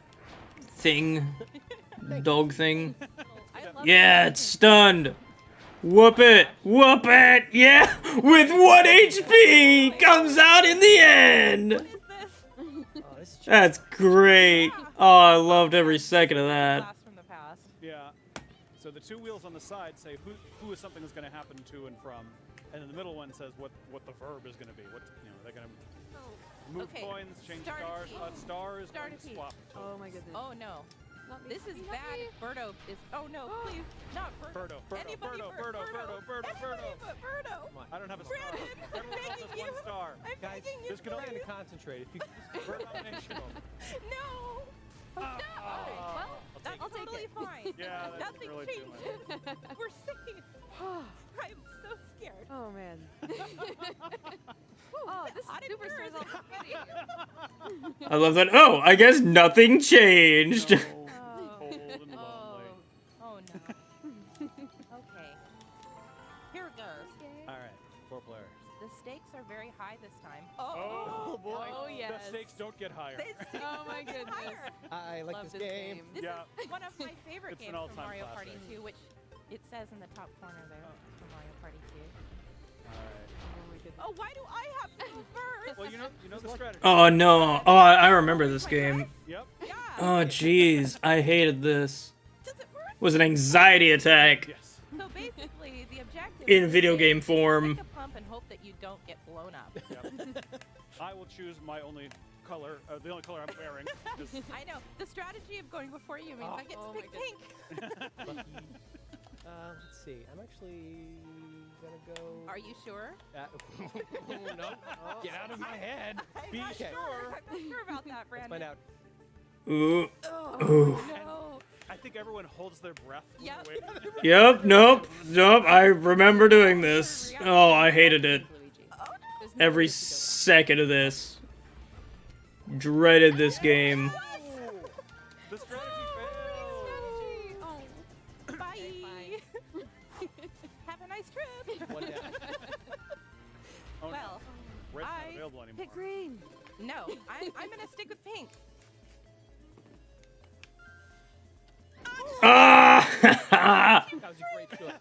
thing. Dog thing. Yeah, it's stunned. Whoop it! Whoop it! Yeah! With 1 HP! Comes out in the end! That's great. Oh, I loved every second of that. Yeah. So the 2 wheels on the side say who is something that's going to happen to and from, and then the middle one says what the verb is going to be. What they're going to move coins, change stars, swap. Oh my goodness. Oh no. This is bad. Birdo is. Oh no, please. Not Birdo. Anybody but Birdo. Anybody but Birdo. I don't have a star. Everyone else has 1 star. Guys, this can trying to concentrate. If you could just Birdo. No. No. Well, that's totally fine. Yeah, that Nothing really changed. too much. We're safe. I'm so scared. Oh man. Oh, this Superstar is all sweaty. I love that. Oh, I guess nothing changed. Oh no. Okay. Here it goes. All right, 4 players. The stakes are very high this time. Oh boy. Oh yes. The stakes don't get higher. Oh my goodness. I like Love this game. This Yeah. is one of my favorite It's an games from all-time Mario Party classic. 2, which it says in the top corner there for Mario Party 2. All right. Oh, why do I have to go first? Well, you know the strategy. Oh no. Oh, I remember this game. Yep. Yeah. Oh jeez, I hated this. It was an anxiety attack Yes. So basically, the objective in is video to game form. pick a pump and hope that you don't get blown up. Yep. I will choose my only color, the only color I'm wearing. I know. The strategy of going before you means I get to pick pink. Let's see. I'm actually gonna go. Are you sure? No. Get out of my head. I'm Be not sure. sure. I'm not sure about that, Let's Brandon. find out. Ooh. Oh, Ooh. no. I think everyone holds their breath. Yep. Yep, nope. I remember doing this. Oh, I hated it. Every second of this. Dreaded this game. The strategy failed. Oh. Bye. Have a nice trip. One down. Oh, Well, Red's not I available anymore. pick green. No, I'm gonna stick with pink. Ah! That was a great choice.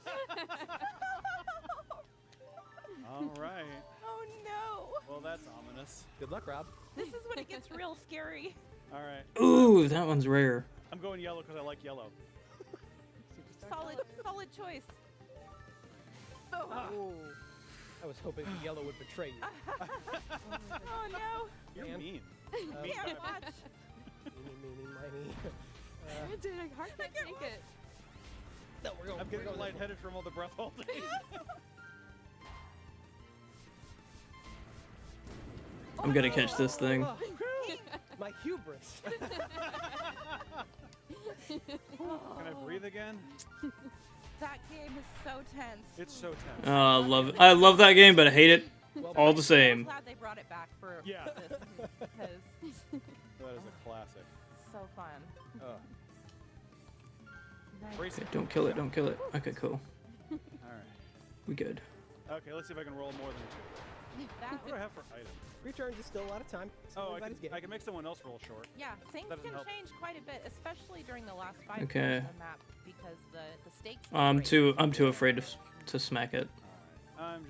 All right. Oh no. Well, that's ominous. Good luck, Rob. This is when it gets real scary. All right. Ooh, that one's rare. I'm going yellow because I like yellow. Solid choice. Oh. I was hoping the yellow would betray you. Oh no. You're mean. Can't watch. Meeny. Dude, I hard can't take it. No, we're going. I'm getting lightheaded from all the breath holding. I'm gonna catch this thing. My hubris. Can I breathe again? That game is so tense. It's so tense. Oh, I love it. I love that game, but I hate it all the I'm same. glad they brought it back for Yeah. this because That is a classic. so fun. Okay, don't kill it, don't kill it. Okay, cool. All right. We good. Okay, let's see if I can roll more than 2. That What do I have for items? 3 turns is still a lot of time. So Oh, everybody's getting. I can make someone else roll short. Yeah, things That doesn't can help. change quite a bit, especially during the last 5 Okay. minutes of the map because the stakes. I'm too afraid to smack it. I'm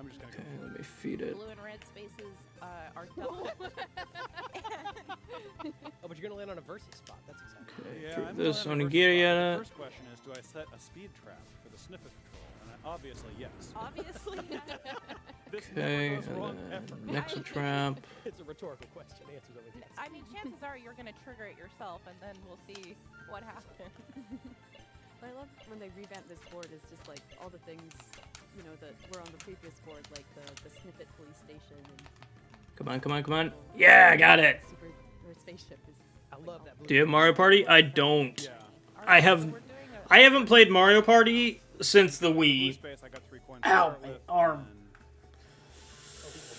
just gonna Okay, go. let me feed it. Blue and red spaces are double. Oh, but you're gonna land on a versus spot. That's exciting. Okay, Yeah, through I'm this going on a onigiri. first question is, do I set a speed trap for the sniffet control? And obviously, yes. Obviously. This Okay, never goes and wrong then ever. next trap. It's a rhetorical question. The answer's always yes. I mean, chances are you're gonna trigger it yourself, and then we'll see what happens. What I love when they revamp this board is just like all the things, you know, that were on the previous board, like the snippet police station and Come on, come on, come on. Yeah, I got it. super or spaceship is. I love that. Do you have Mario Party? I don't. Yeah. I haven't played Mario Party since the Blue Wii. space, I got 3 coins. Ow, to start my with, arm. and-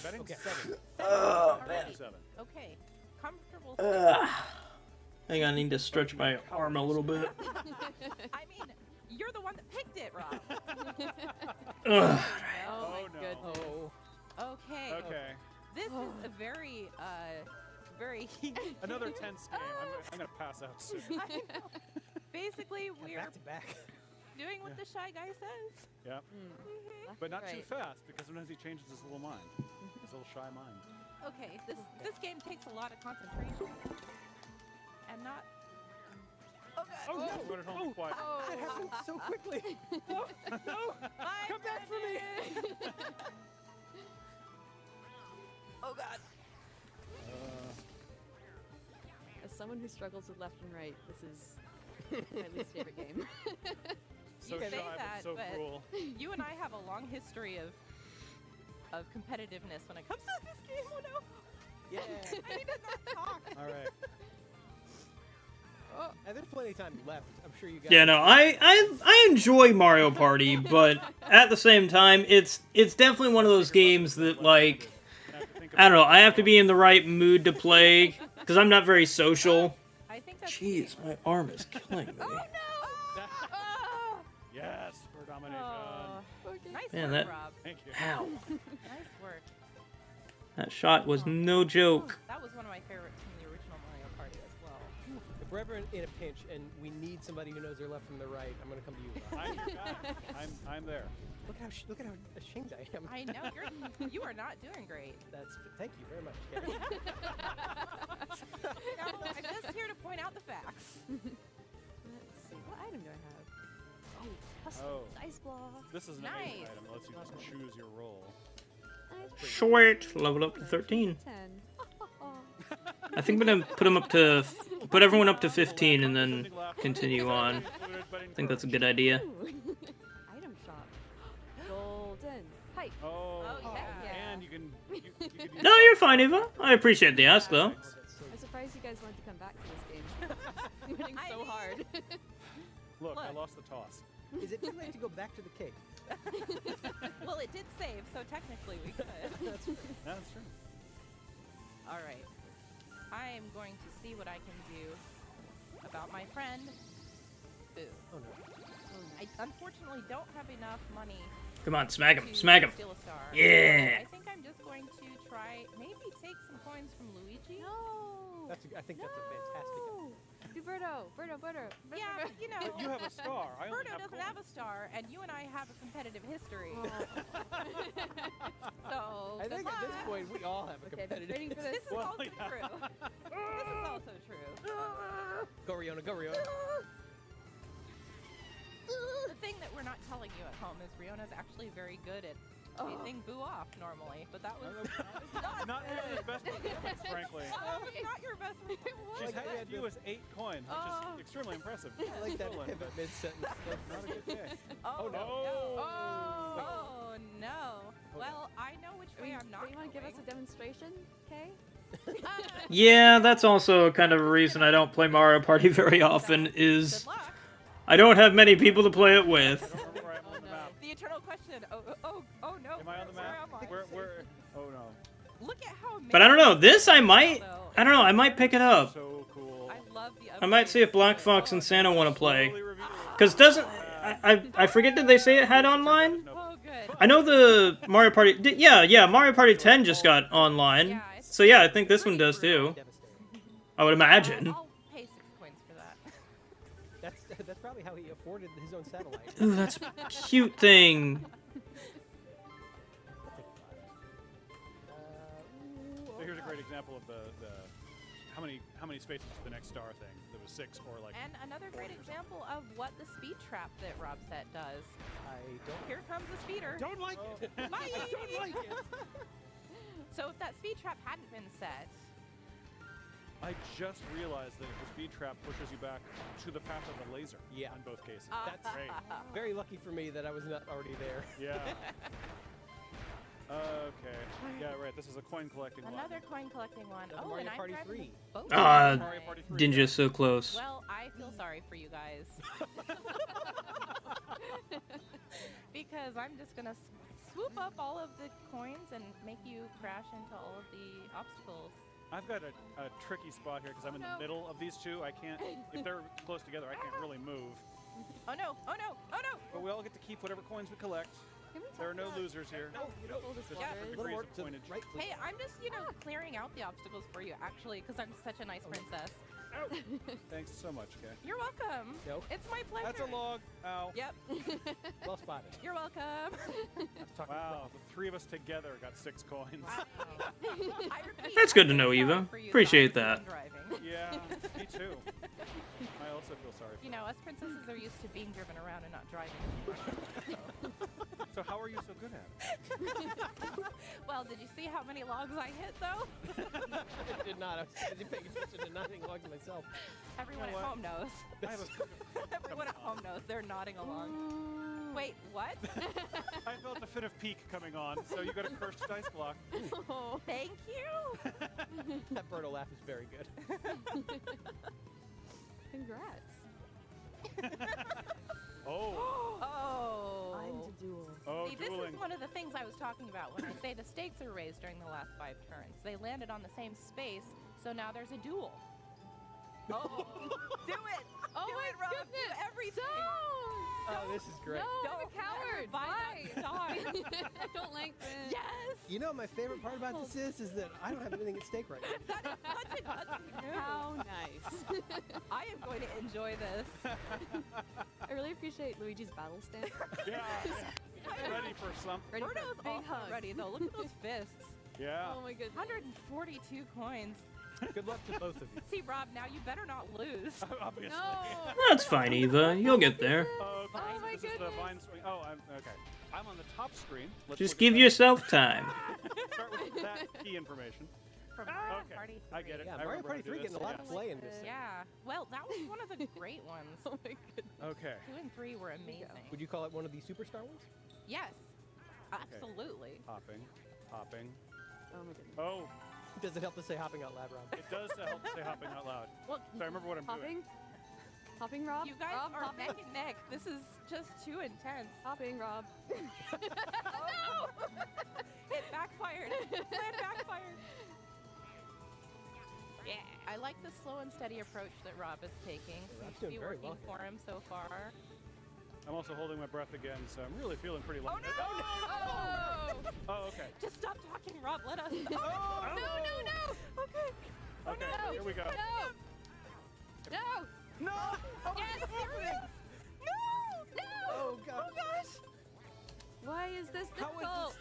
Betting Okay. 7. Alright. 7. Okay, comfortable. Hang on, I need to stretch my arm a little bit. I mean, you're the one that picked it, Rob. Ugh. Oh Oh, my no. goodness. Oh. Okay. Okay. This is a very very Another tense game. I'm gonna pass out soon. I know. Basically, we're Back to back. doing what the Shy Guy says. Yep. But not too fast, because sometimes he changes his little mind. His little shy mind. Okay, this game takes a lot of concentration. And not... Oh, God. Oh, no! Put it home quiet. That happened so quickly. No! Come back for me! Oh, God. As someone who struggles with left and right, this is my least favorite game. So you say shy, that, but so cruel. You and I have a long history of competitiveness when it comes to this game. Oh, no. Yeah. I need to not talk. All right. Oh, and there's plenty of time left. I'm sure you guys. Yeah, no, I enjoy Mario Party, but at the same time, it's definitely one of those games that, like, I don't know, I have to be in the right mood to play, because I'm not very social. I think that's Jeez, my arm is killing me. Oh, no. Yes, for domination. Nice Man, work, that- Rob. Thank you. Ow. Nice work. That shot was no joke. That was one of my favorites from the original Mario Party as well. If we're ever in a pinch and we need somebody who knows their left from their right, I'm gonna come to you. I'm your guy. I'm there. Look how ashamed I am. I know you are not doing great. Thank you very much, Karen. No, I'm just here to point out the facts. Let's see, what item do I have? Oh, custom dice block. This is an Nice. amazing item. It lets you just choose your role. Sweet, leveled up to 13. 10. I think I'm gonna put everyone up to 15 and then continue on. I think that's a good idea. Item shop. Golden pipe. Oh, yeah. and you can use No, you're fine, Eva. I appreciate the ask, though. I'm surprised you guys wanted to come back to this game. You're winning so hard. Look, I lost the toss. Is it too late to go back to the cake? Well, it did save, so technically we could. That's true. All right. I am going to see what I can do about my friend. Boo. Oh no. I unfortunately don't have enough money. Come on, smack him, to smack him. steal a star. Yeah. I think I'm just going to try, maybe take some coins from Luigi. No. I think that's a fantastic idea. Do Birdo. Yeah, but you know. But you have a star. I only Birdo have doesn't coins. have a star, and you and I have a competitive history. So, I think at this point we all have a Okay, competitive. waiting for This this. is also true. This is also true. Go Riona, go Riona. The thing that we're not telling you at home is Riona's actually very good at chasing Boo off normally, but that was Not really his best performance, frankly. That was not your best performance. She's had as few as 8 coins, which is extremely impressive. I like that Excellent, pivot but mid-sentence. Not a good day. Oh, no. Oh, no. Well, I know which way I'm not Do you want to give us a demonstration, Kay? Yeah, that's also kind of a reason I don't play Mario Party very often, is I don't have many people to play it with. The eternal question. Oh no. Am I on the map? Where? Oh no. Look at how. But I don't know, this I might pick it up. So cool. I love the. I might see if Black Fox and Santa want to play. Because doesn't... I forget, did they say it had online? Oh, good. I know the Mario Party... Yeah, Mario Party 10 just got online. So yeah, I think this one does too. I would imagine. I'll pay 6 coins for that. That's probably how he afforded his own satellite. Ooh, that's a cute thing. So here's a great example of the how many spaces to the next star thing. There was 6 or like. And another great example of what the speed trap that Rob set does. I don't. Here comes the speeder. Don't like it. Bye. I don't like it. So if that speed trap hadn't been set, I just realized that the speed trap pushes you back to the path of the laser. Yeah. In both cases. That's great. Very lucky for me that I was not already there. Yeah. Okay. Yeah, right. This is a coin collecting one. another coin collecting one. Another Oh, Mario and I'm Party driving 3. a boat. Mario Party 3. Dinja's so close. Well, I feel sorry for you guys. Because I'm just gonna swoop up all of the coins and make you crash into all of the obstacles. I've got a tricky spot here because I'm in the middle of these two. I can't, if they're close together, I can't really move. Oh no, oh no, oh no! But we all get to keep whatever coins we collect. There are no losers here. No, you don't. Just Yeah. degrees Little more of to pointage. right, please. Hey, I'm just, clearing out the obstacles for you, actually, because I'm such a nice princess. Thanks so much, Kay. You're welcome. Nope. It's my pleasure. That's a log. Ow. Yep. Well spotted. You're welcome. Wow, the three of us together got 6 coins. I repeat, That's good to I'm so know, sorry Eva. for you Appreciate that I that. was driving. Yeah, me too. I also feel sorry. You know, us princesses are used to being driven around and not driving. So how are you so good at it? Well, did you see how many logs I hit, though? I did not. I was busy paying attention to nothing logs myself. Everyone You know at what? home knows. I have a Everyone at home knows. They're nodding along. Wait, what? I felt a fit of pique coming on, so you got a cursed dice block. Oh, thank you. That Birdo laugh is very good. Congrats. Oh. Oh. I'm to duel. Oh, See, this dueling. is one of the things I was talking about when I say the stakes are raised during the last 5 turns. They landed on the same space, so now there's a duel. Oh, do it! Oh do my it, Rob! goodness! Do everything! Oh, this is great. No, Don't I'm a coward. buy Why? that dog. I don't like this. Yes! You know, my favorite part about this is that I don't have anything at stake right now. That is such a Hudson move. How nice. I am going to enjoy this. I really appreciate Luigi's battle stance. Yeah. Ready for something. Ready for a Birdo's big also hug. ready, though. Look at those fists. Yeah. Oh my goodness. 142 coins. Good luck to both of you. See, Rob, now you better not lose. Obviously. No. That's fine, Eva. You'll get there. Oh, Oh my this is the goodness. vine swing. Oh, I'm okay. I'm on the top screen. Let's Just look give at yourself time. that. Start with that key information. From Mario Okay, Party 3. I get it. Yeah, I Mario remember how Party to do 3 this. getting a lot of Yeah. play in this. Yeah. Well, that was one of the great ones. Oh my goodness. Okay. 2 and 3 were amazing. Would you call it one of the superstar ones? Yes. Absolutely. Hopping, hopping. Oh my goodness. Oh, Does it help to say hopping out loud, Rob? it does help to say hopping out loud. Well, So I remember what I'm doing. Hopping? Hopping, Rob? you guys Rob, are hopping? neck and neck. This is just too intense. Hopping, Rob. Oh, no! It backfired. Plan backfired. Yeah. I like the slow and steady approach that Rob is taking. Rob's Seems to doing be very working well for him so far. I'm also holding my breath again, so I'm really feeling pretty Oh, light. no! Oh! Oh, okay. Just stop talking, Rob. Let us. Oh, Oh! no! Okay. Okay, no. here we go. No! No! Yes, there it is. No! No! Oh, God. Oh, gosh. Why is this How is difficult?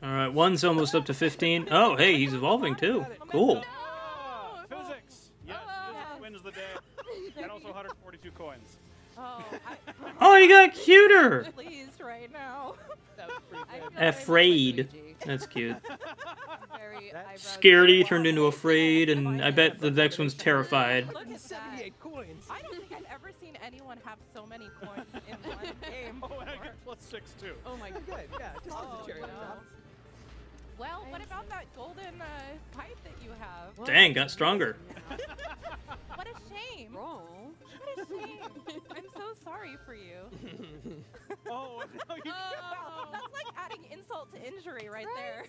All right, one's almost up to 15. Oh, hey, he's evolving too. Cool. Ah, physics. Yes, physics wins the day. And also 142 coins. Oh, Oh, you got cuter. I'm pleased right now. That was pretty I good. feel very much like Afraid. Luigi. That's cute. Very eyebrows. Scaredy turned into afraid, and I bet the next one's terrified. Look at that. 78 coins. I don't think I've ever seen anyone have so many coins in one game. Oh, and I before. get +6 too. Oh my Good, god. yeah. Just Oh, as a cherry on no. top. Well, what about that golden pipe that you have? Dang, got stronger. What a shame. Roll. What a shame. I'm so sorry for you. Oh, no, you That's like adding insult to injury right there.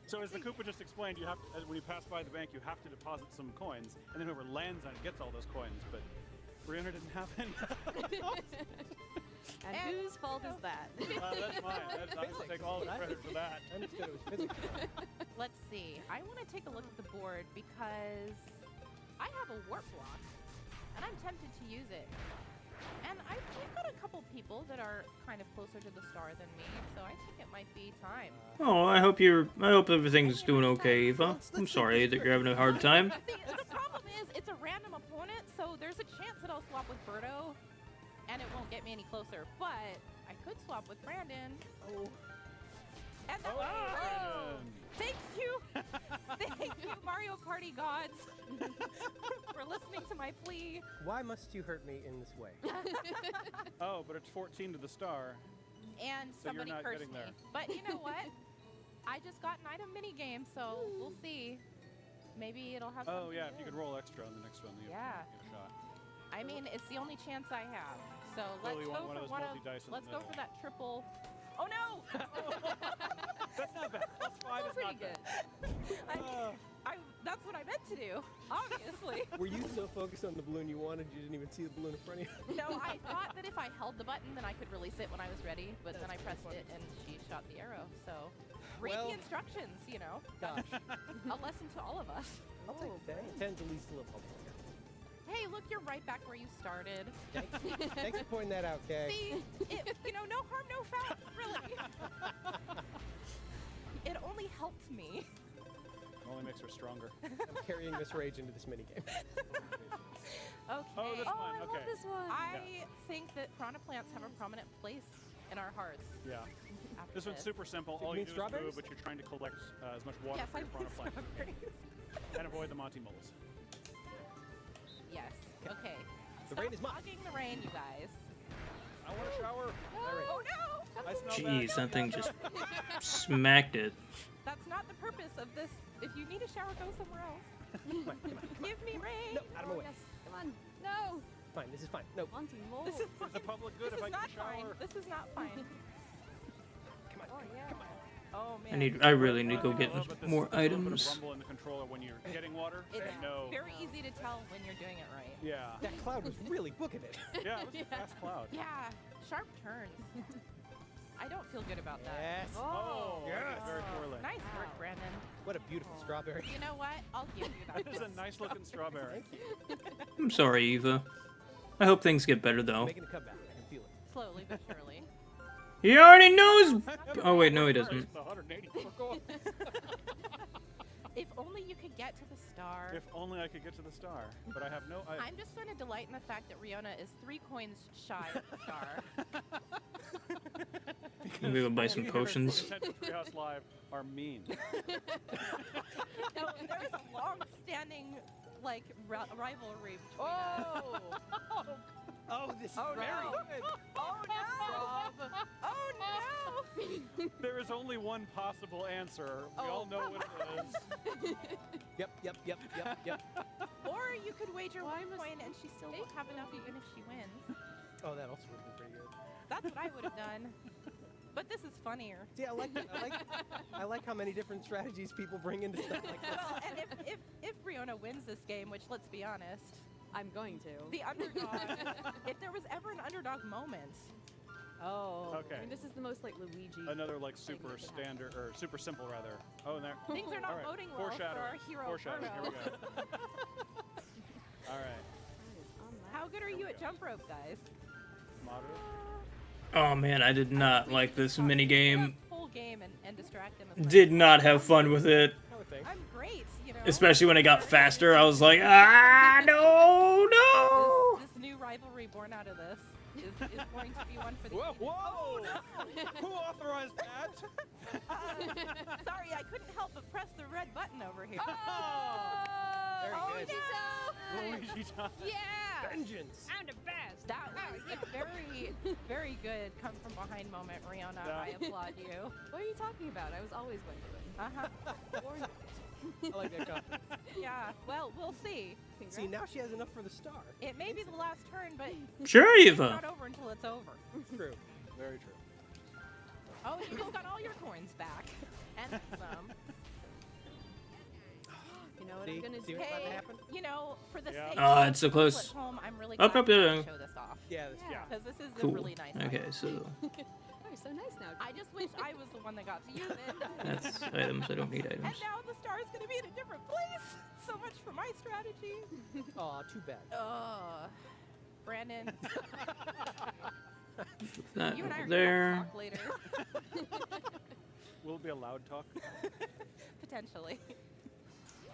So as the Koopa just explained, you have to, when you pass by the bank, you have to deposit some coins, and then whoever lands on it gets all those coins. But Brianna didn't have any. And whose fault is that? That's mine. I will take all the credit for that. I understood it was physics. Let's see. I want to take a look at the board because I have a warp block, and I'm tempted to use it. And we've got a couple people that are kind of closer to the star than me, so I think it might be time. Oh, I hope everything's doing okay, Eva. I'm sorry that you're having a hard time. See, the problem is it's a random opponent, so there's a chance that I'll swap with Birdo, and it won't get me any closer. But I could swap with Brandon. Oh. And that Thank you. Thank you, Mario Party gods, for listening to my plea. Why must you hurt me in this way? Oh, but it's 14 to the star. And So you're somebody not cursed getting me. there. But you know what? I just got an item mini game, so we'll see. Maybe it'll have Oh something yeah, if you good. could roll extra on the next one, you Yeah. get a shot. I mean, it's the only chance I have. So Well, let's you want go one of for those one of. multi-dice in the Let's go middle. for that triple. Oh no! That's not bad. +5 is Pretty not good. bad. That's what I meant to do. you, obviously. Were you so focused on the balloon you wanted, you didn't even see the balloon in front of you? No, I thought that if I held the button, then I could release it when I was ready, but then I pressed it and she shot the arrow, so... Read Well- the instructions, you know. Gosh. A lesson to all of us. I'll take 10. 10's at least a little helpful. Hey, look, you're right back where you started. Thanks for pointing that out, Kay. See, no harm, no foul, really. It only helped me. Only makes her stronger. I'm carrying this rage into this minigame. Okay. Oh, this one. I Okay. love this one. I think that piranha plants have a prominent place in our hearts. Yeah. After This one's super simple. All mean you do is move, strawberries? but you're trying to collect as much water Yes, for I your piranha mean plant strawberries. and avoid the Monty moles. Yes. Okay. The Stop rain is mine. hogging the rain, you guys. I want a shower. Oh no! I smell Jeez, bad. that thing just smacked it. That's not the purpose of this. If you need a shower, go somewhere else. Give me rain. No, out of my way. Yes, come on. No. Fine, this is fine. No. Monty Mole. This is For the public good, This if I is get not a shower. fine. This is not fine. Come on. Oh, yeah. Come on. Oh man. I really need to go I get love that more there's a little bit items. of rumble in the controller when you're getting water. It's No. very easy to tell when you're doing it right. Yeah. That cloud was really booking it. Yeah, it was a fast cloud. Yeah, sharp turns. I don't feel good about that. Yes. Oh, Yes. very poorly. Nice work, Brandon. What a beautiful strawberry. You know what? I'll give you that. It is a nice looking strawberry. I'm sorry, Eva. I hope things get better though. Making a comeback. I can feel it. Slowly but surely. He already knows. Oh wait, no, he doesn't. The 184 coins. If only you could get to the star. If only I could get to the star, but I have no. I'm just going to delight in the fact that Riona is 3 coins shy of the star. I'm gonna go buy some potions. Nintendo Treehouse Live are mean. No, there is a long-standing rivalry between us. Oh, this is Oh, very no. good. Oh no! Oh no! There is only one possible answer. We all know what it is. Yep. Or you could wager 1 coin and she still won't have enough even if she wins. Oh, that also would have been pretty good. That's what I would have done. But this is funnier. See, I like how many different strategies people bring into stuff like this. Well, and if Riona wins this game, which let's be honest, I'm going to. the underdog. If there was ever an underdog moment, Oh. Okay. I mean, this is the most like Luigi. Another like thing super that could happen. standard or super simple rather. Oh, and there. things are not All right. boding well for Foreshadowing. our hero Foreshadowing. Here we Birdo. go. All right. How good are you at jump rope, guys? Moderate. Oh man, I did not like this minigame. Whole game and distract them. As much Did as not have fun with it. I'm great, you know. Especially when it got faster, I was like, ah, no. This new rivalry born out of this is going to be one for the. Whoa! evening. Oh, no. Who authorized that? Sorry, I couldn't help but press the red button over here. Very Oh, good. no. Luigi time. Yeah. Vengeance. I'm the best. That was a very, very good come from behind moment, Rihanna. Yeah. I applaud you. What are you talking about? I was always going to win. Uh-huh. Warned I like that confidence. Yeah. Well, we'll see. See, now she has enough for the star. It may be the last turn, but Sure, it's Eva. not over until it's over. True. Very true. Oh, you just got all your coins back. And some. You know what See? I'm gonna See do? what's about to Hey, happen? you know, for the Yeah. sake Ah, of it's so people close. at home, I'm really Up, glad up, we yeah. can show this off. Yeah. Yeah. Because this is Cool. a really nice Okay, item. so Oh, you're so nice now. I just wish I was the one that got to use it. that's items. I don't need And items. now the star is going to be in a different place. So much for my strategy. Aw, too bad. Brandon, That you and I over are there. going to talk later. Will it be a loud talk? Potentially.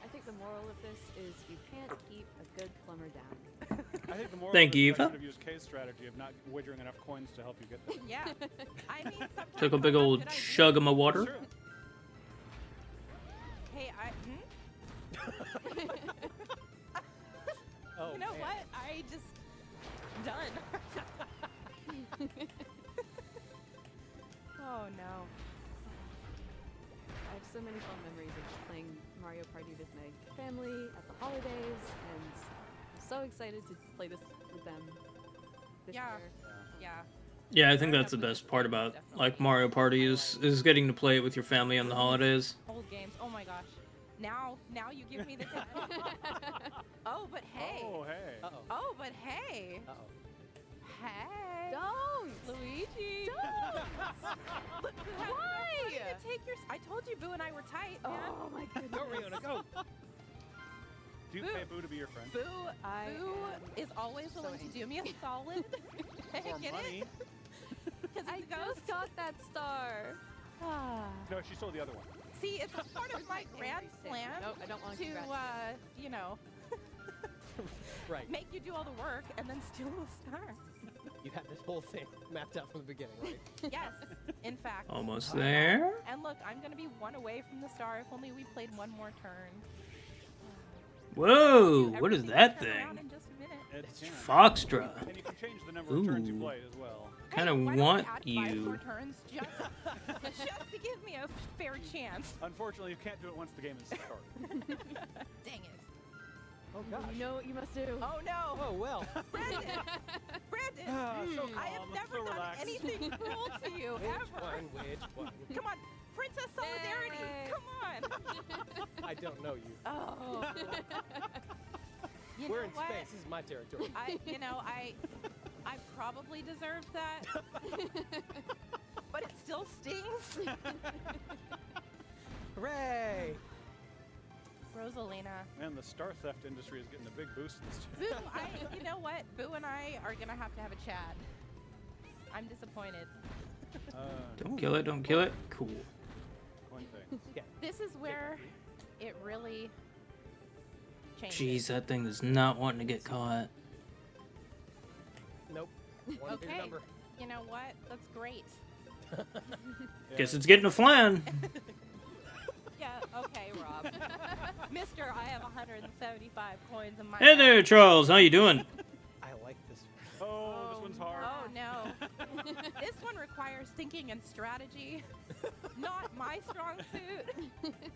I think the moral of this is you can't keep a good plumber down. I think the moral Thank of you, this is I Eva. should have used Kay's strategy of not wagering enough coins to help you get there. Yeah. I mean, sometimes Took a those big are old good ideas. chug of my water. True. Hey, Oh, you know man. what? I just done. Oh no. I have so many fun memories of just playing Mario Party with my family at the holidays, and I'm so excited to play this with them this Yeah. year. Yeah. Yeah, I think that's the best part about like Mario Party is getting to play it with your family on the holidays. Old games. Oh my gosh. Now you give me the 10. Oh, but hey. Oh, hey. Uh-oh. Oh, but hey. Uh-oh. Hey. Don't! Luigi. Don't! Look, Why? to take your. I told you, Boo and I were tight, man. Oh my goodness. Go, Riona, go! Do you Boo. pay Boo to be your friend? Boo am is always so willing to angry. do me a solid. For Get money. it? Because I it's a ghost. just got that star. No, she stole the other one. See, it's a part of my grand plan No, I don't want to, congratulate. you know, Right. make you do all the work and then steal the star. You had this whole thing mapped out from the beginning, right? Yes, in fact. Almost there. And look, I'm going to be one away from the star if only we played one more turn. Whoa! What is Everything will that turn around thing? in just a minute. It's Foxtrot. And you can change the number of turns you Ooh. play as well. Kind of Why don't want add 5 you. more turns just to give me a fair chance. Unfortunately, you can't do it once the game is started. Dang it. Oh, gosh. You know what you must do. Oh no. Oh, well. Brandon! Brandon! So I have calm, never so done relaxed. anything cruel to you, ever. Which one? Come on, Princess Solidarity! Yay. Come on! I don't know you. Oh. You We're know in what? space. This is my territory. I probably deserved that. But it still stings. Hooray! Rosalina. Man, the star theft industry is getting a big boost this Boo, you know what? Boo and I are gonna have to have a chat. I'm disappointed. Don't kill it. Don't kill it. Cool. One thing. Yeah. This is where it really changes. Jeez, that thing is not wanting to get caught. Nope. One big Okay. number. You know what? That's great. Guess it's getting a flan. Yeah, okay, Rob. Mister, I have 175 coins in my Hey there, Charles. How you doing? I like this Oh, this one's hard. Oh, no. This one requires thinking and strategy. Not my strong suit.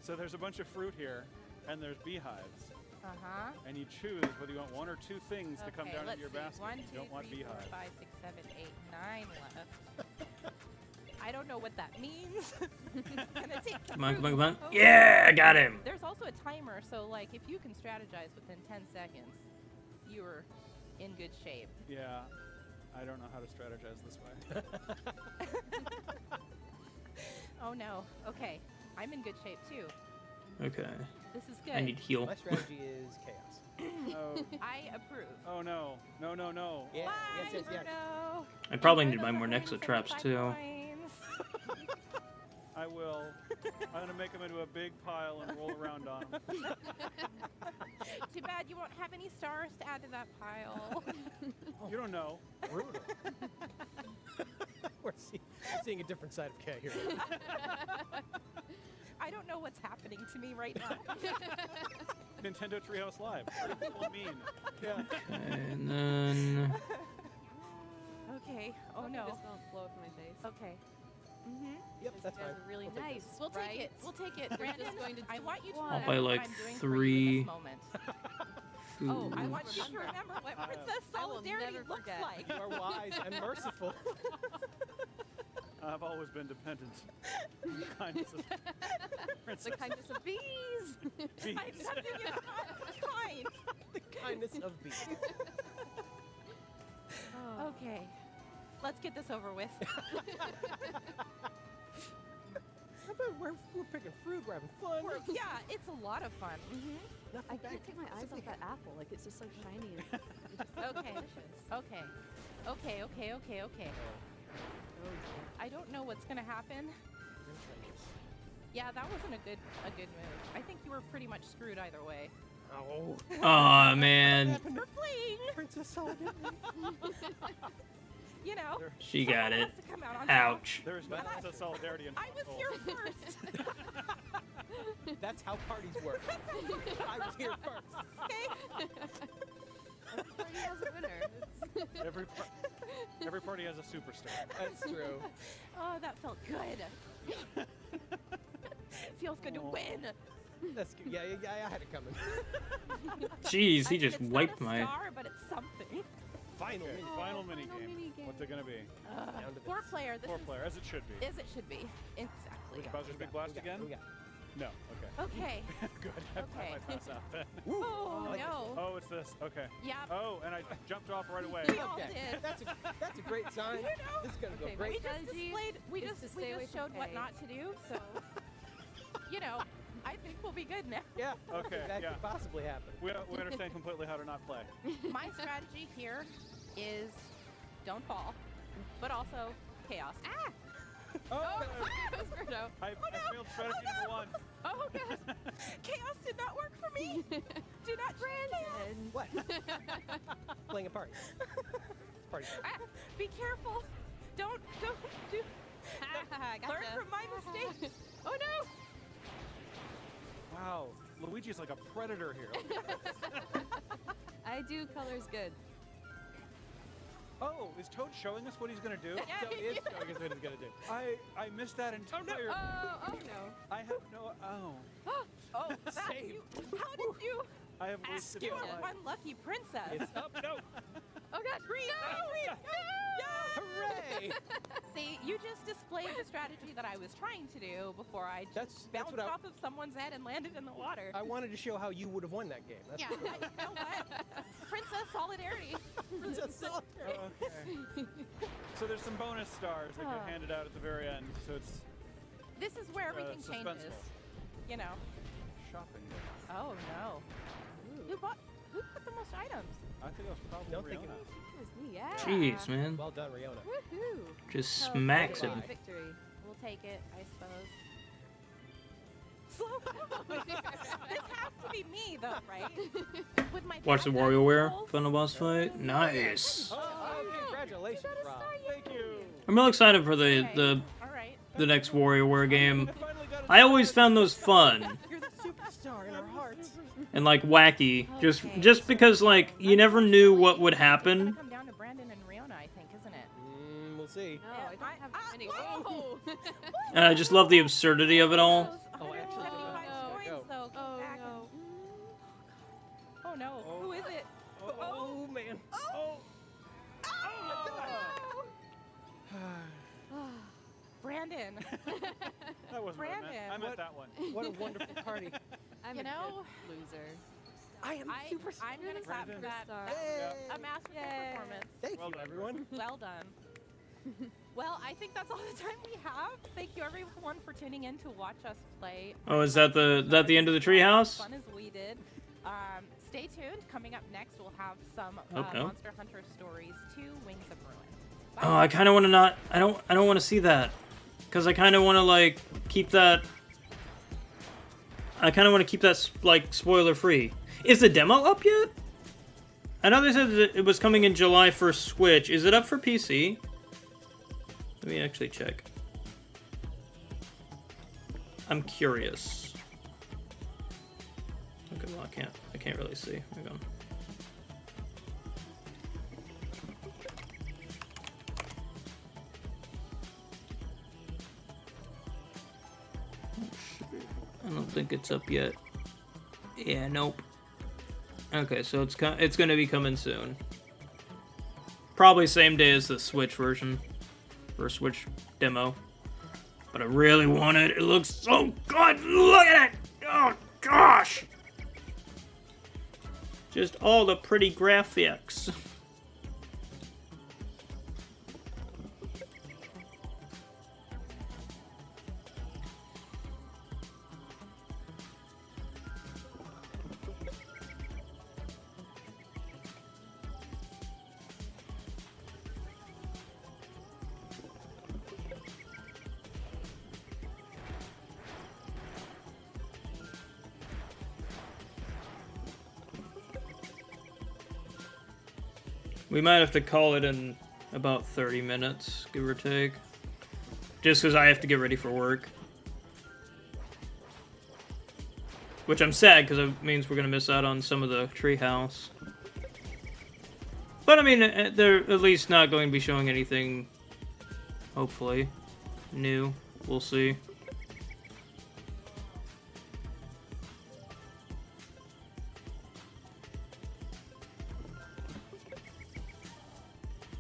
So there's a bunch of fruit here, and there's beehives. Uh-huh. And you choose whether you want 1 or 2 things to come down let's into your see. basket. 1, 2, You don't want 3, 4, beehives. 5, 6, 7, 8, 9 left. I don't know what that means. Gonna take some Come on, come on, fruit. come on. Oh. Yeah, I got him. There's also a timer, so like if you can strategize within 10 seconds, you're in good shape. Yeah, I don't know how to strategize this way. Oh no. Okay. I'm in good shape too. Okay. This is good. I need heal. My strategy is chaos. Oh. I approve. Oh no. No, no, no. Yeah, yes, yes, yes. No. I probably need to buy more Nexa traps too. I will. I'm gonna make them into a big pile and roll around on them. Too bad you won't have any stars to add to that pile. You don't know. Brutal. We're seeing a different side of Kay here. I don't know what's happening to me right now. Nintendo Treehouse Live. What do people mean? Yeah. And then Okay. Oh no. This won't blow up in my face. Okay. Mm-hmm. Yep, that's You guys fine. are really We'll take nice. We'll take right? it. We'll take it. You're Brandon, just going to I want you to I'll remember buy, what like, I'm doing 3 for you in this moment. food. I want you to remember what Princess I will Solidarity never looks forget. like. You are wise and merciful. I've always been dependent. on the kindness of The Princess. kindness of bees. Bees. I'm nothing if not kind. The kindness of bees. Oh. Okay. Let's get this over with. I bet we're picking fruit, we're having fun. Yeah, it's a lot of fun. I can't take my eyes off that apple. Like it's just so shiny. And Okay. Okay. Okay, okay, okay, okay. I don't know what's gonna happen. Yeah, that wasn't a good move. I think you were pretty much screwed either way. Oh. Aw, man. For fleeing. Princess Solidarity. You know. She got someone it. has to come out on top. Ouch. There is no Princess Solidarity in I was household. here first. That's how parties work. I was here first. Okay. every party has a winner. Every party has a superstar. That's true. Oh, that felt good. Feels good to win. That's good. Yeah, I had it coming. Jeez, he I mean, just it's wiped not a my. star, but it's something. Final Okay, mini. final mini game. What's it gonna be? Down to this. 4-player. This 4-player, as it should be. As it should be. Exactly. Bowser's Big Blast again? We got No. Okay. Okay. Good. Okay. I might pass out then. Oh, no. Oh, it's this. Okay. Yep. Oh, and I jumped off right away. We all did. That's a great sign. You know, This is gonna go Okay, great. we just displayed. We is just to stay away from showed what hay. not to do. So, you know, I think we'll be good now. Yeah. Okay, That yeah. could possibly happen. We understand completely how to not play. My strategy here is don't fall, but also chaos. Ah! Oh, Goes Birdo. I failed strategy number 1. Oh god! Chaos did not work for me. Do not Brandon. What? Playing a party. Party. Ah, be careful. Don't do. Learn from my mistakes. Oh no! Wow, Luigi's like a predator here. I do colors good. Oh, is Toad showing us what he's gonna do? Yeah, Toad is showing us what he's gonna do. I missed that entire. Oh no. I have no. Oh. Oh, Save. How did you? I have wasted You my life. unlucky princess. It's up. No. Oh gosh. Green. No. Hooray! See, you just displayed the strategy that I was trying to do before I just That's bounced what I- off of someone's head and landed in the water. I wanted to show how you would have won that game. That's Yeah, what you know what? Princess solidarity. Princess Solitaire. Okay. So there's some bonus stars that get handed out at the very end. So it's This is where everything changes. suspenseful. You know. Shopping. Oh no. Who put the most items? I think it was probably Don't think Rihanna. It was me. Yeah. Jeez, man. Well done, Riona. Woohoo. Just Oh, smacks full him. Victory. We'll take it, I suppose. Slow. This has to be me, though, right? With my Watch the pants WarioWare and final boss fight. Nice. Oh, congratulations, Rob. Thank you. I'm real excited for Okay. the All right. next WarioWare game. I always found those fun You're the superstar in our hearts. and like wacky, just because like you never knew what would It's happen. gonna come down to Brandon and Riona, I think, isn't it? We'll see. No, I don't have any. Whoa! And I just love the absurdity of it all. Oh, actually, 175 there you coins, go. though. Go Oh, back no. Oh no! Who is it? Oh, man. Brandon. That wasn't what I meant. I meant Brandon. that one. What a wonderful party. I'm You a know, good loser. I am superstar. I'm gonna clap for that. Yay. A masterful performance. Thank Well you, done. everyone. Well done. Well, I think that's all the time we have. Thank you everyone for tuning in to watch us play. Oh, is that the end of the treehouse? Fun as we did. Stay tuned. Coming up next, we'll have some Oh, no. Monster Hunter Stories 2: Wings of Ruin. Oh, I kind of want to not. I don't want to see that, because I kind of want to like keep that. I kind of want to keep that like spoiler free. Is the demo up yet? I know they said that it was coming in July for Switch. Is it up for PC? Let me actually check. I'm curious. Okay, well I can't really see. Hang on. I don't think it's up yet. Yeah, nope. Okay, so it's gonna be coming soon. Probably same day as the Switch version, or Switch demo. But I really want it. It looks so good. Look at it. Oh gosh. Just all the pretty graphics. We might have to call it in about 30 minutes, give or take. Just because I have to get ready for work. Which I'm sad, because it means we're going to miss out on some of the treehouse. But I mean, they're at least not going to be showing anything, hopefully, new. We'll see.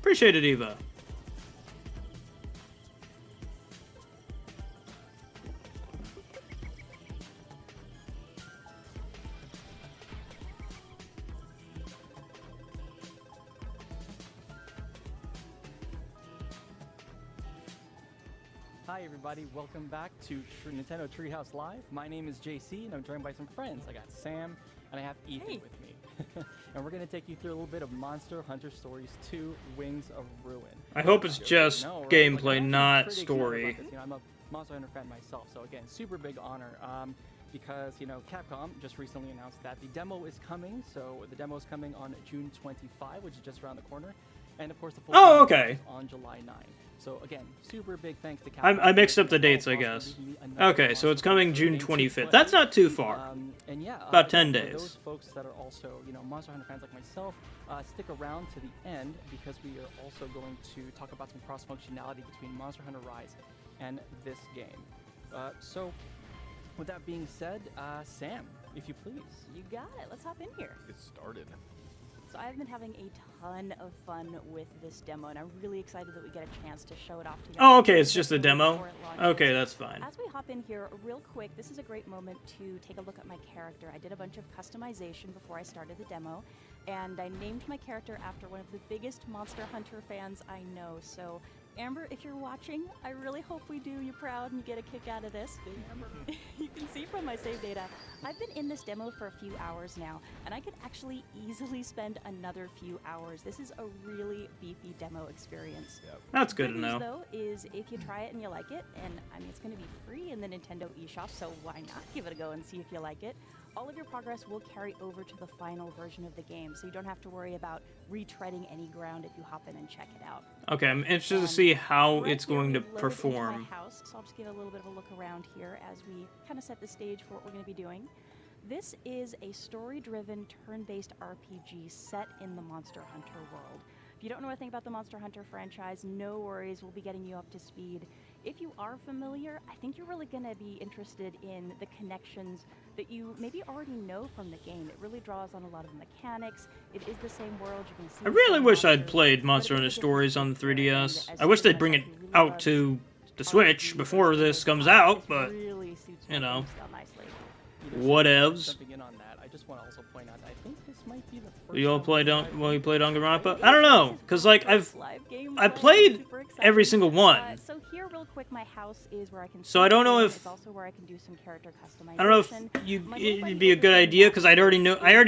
Appreciate it, Eva. Hi everybody, welcome back to Nintendo Treehouse Live. My name is JC and I'm joined by some friends. I got Sam and I have Ethan with me. And we're going to take you through a little bit of Monster Hunter Stories 2 Wings of Ruin. I hope it's just No, right? gameplay, Like, I'm not pretty excited story. about this. You know, I'm a Monster Hunter fan myself, so again, super big honor. Because, you know, Capcom just recently announced that the demo is coming. So the demo is coming on June 25, which is just around the corner. And of course, the full Oh, game okay. is on July 9. So again, super big thanks to Capcom. I mixed up the dates, I guess. Okay, so it's coming June 25th. That's not too far. And yeah, About 10 for days. those folks that are also, you know, Monster Hunter fans like myself, stick around to the end because we are also going to talk about some cross functionality between Monster Hunter Rise and this game. So, with that being said, Sam, if you please. You got it. Let's hop in here. Get started. So I've been having a ton of fun with this demo, and I'm really excited that we get a chance to show it off together. Oh, okay, it's just a demo? Okay, that's fine. As we hop in here, real quick, this is a great moment to take a look at my character. I did a bunch of customization before I started the demo, and I named my character after one of the biggest Monster Hunter fans I know. So, Amber, if you're watching, I really hope we do you proud and you get a kick out of this. You can see from my save data, I've been in this demo for a few hours now, and I could actually easily spend another few hours. This is a really beefy demo experience. That's good to news, know. Though, is if you try it and you like it, and I mean, it's going to be free in the Nintendo eShop, so why not give it a go and see if you like it? All of your progress will carry over to the final version of the game, so you don't have to worry about retreading any ground if you hop in and check it out. Okay, I'm interested to see how it's going to We've loaded into perform. my house, so I'll just give a little bit of a look around here as we kind of set the stage for what we're going to be doing. This is a story-driven, turn-based RPG set in the Monster Hunter world. If you don't know anything about the Monster Hunter franchise, no worries, we'll be getting you up to speed. If you are familiar, I think you're really going to be interested in the connections that you maybe already know from the game. It really draws on a lot of the mechanics. It is the same world. You can see I really wish I'd played Monster Hunter Stories on the 3DS. I wish they'd bring it out to the Switch before this comes out, but, you know, whatevs. Jumping in on that, I just want to also point out, I think this might be the first You all time play I've Well, you played Danganronpa? I don't know, cause like I played every single one. So here, real quick, my house is where I can. So I don't know it's if also where I can do some character customization. I don't know if it'd be a good idea because I already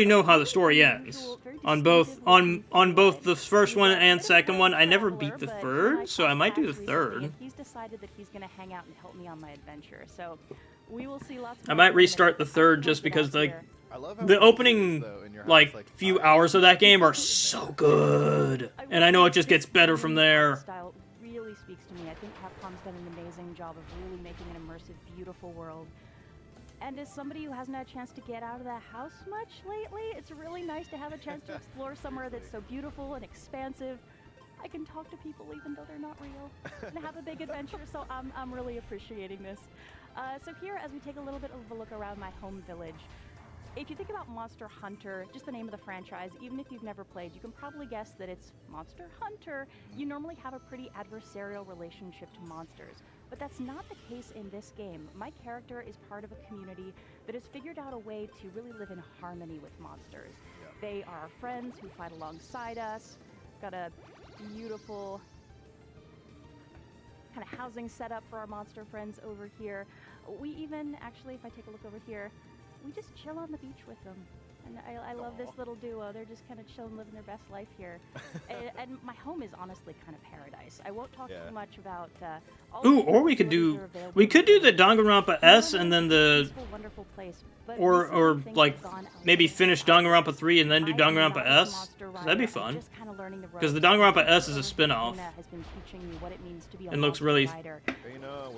know how the story ends on both the first one and second one. I never beat the third, so I might do the third. He's decided that he's going to hang out and help me on my adventure. So we will see lots. I might restart the third just because like the opening like few hours of that game are so good, and I know it just gets better from there. Style really speaks to me. I think Capcom's done an amazing job of really making an immersive, beautiful world. And as somebody who hasn't had a chance to get out of the house much lately, it's really nice to have a chance to explore somewhere that's so beautiful and expansive. I can talk to people even though they're not real and have a big adventure, so I'm really appreciating this. So here, as we take a little bit of a look around my home village, if you think about Monster Hunter, just the name of the franchise, even if you've never played, you can probably guess that it's Monster Hunter. You normally have a pretty adversarial relationship to monsters, but that's not the case in this game. My character is part of a community that has figured out a way to really live in harmony with monsters. They are our friends who fight alongside us. Got a beautiful kind of housing set up for our monster friends over here. We even, actually, if I take a look over here, we just chill on the beach with them. And I love this little duo. They're just kind of chilling, living their best life here. and my home is honestly kind of paradise. I won't talk too much about all Ooh, the or we could do the Danganronpa S and then the wonderful place, but or recently like things have gone maybe finish Danganronpa 3 and then do Danganronpa S. 'Cause that'd be fun. Because the Danganronpa S is a spin-off has been teaching me what it means to be a and looks monster really rider.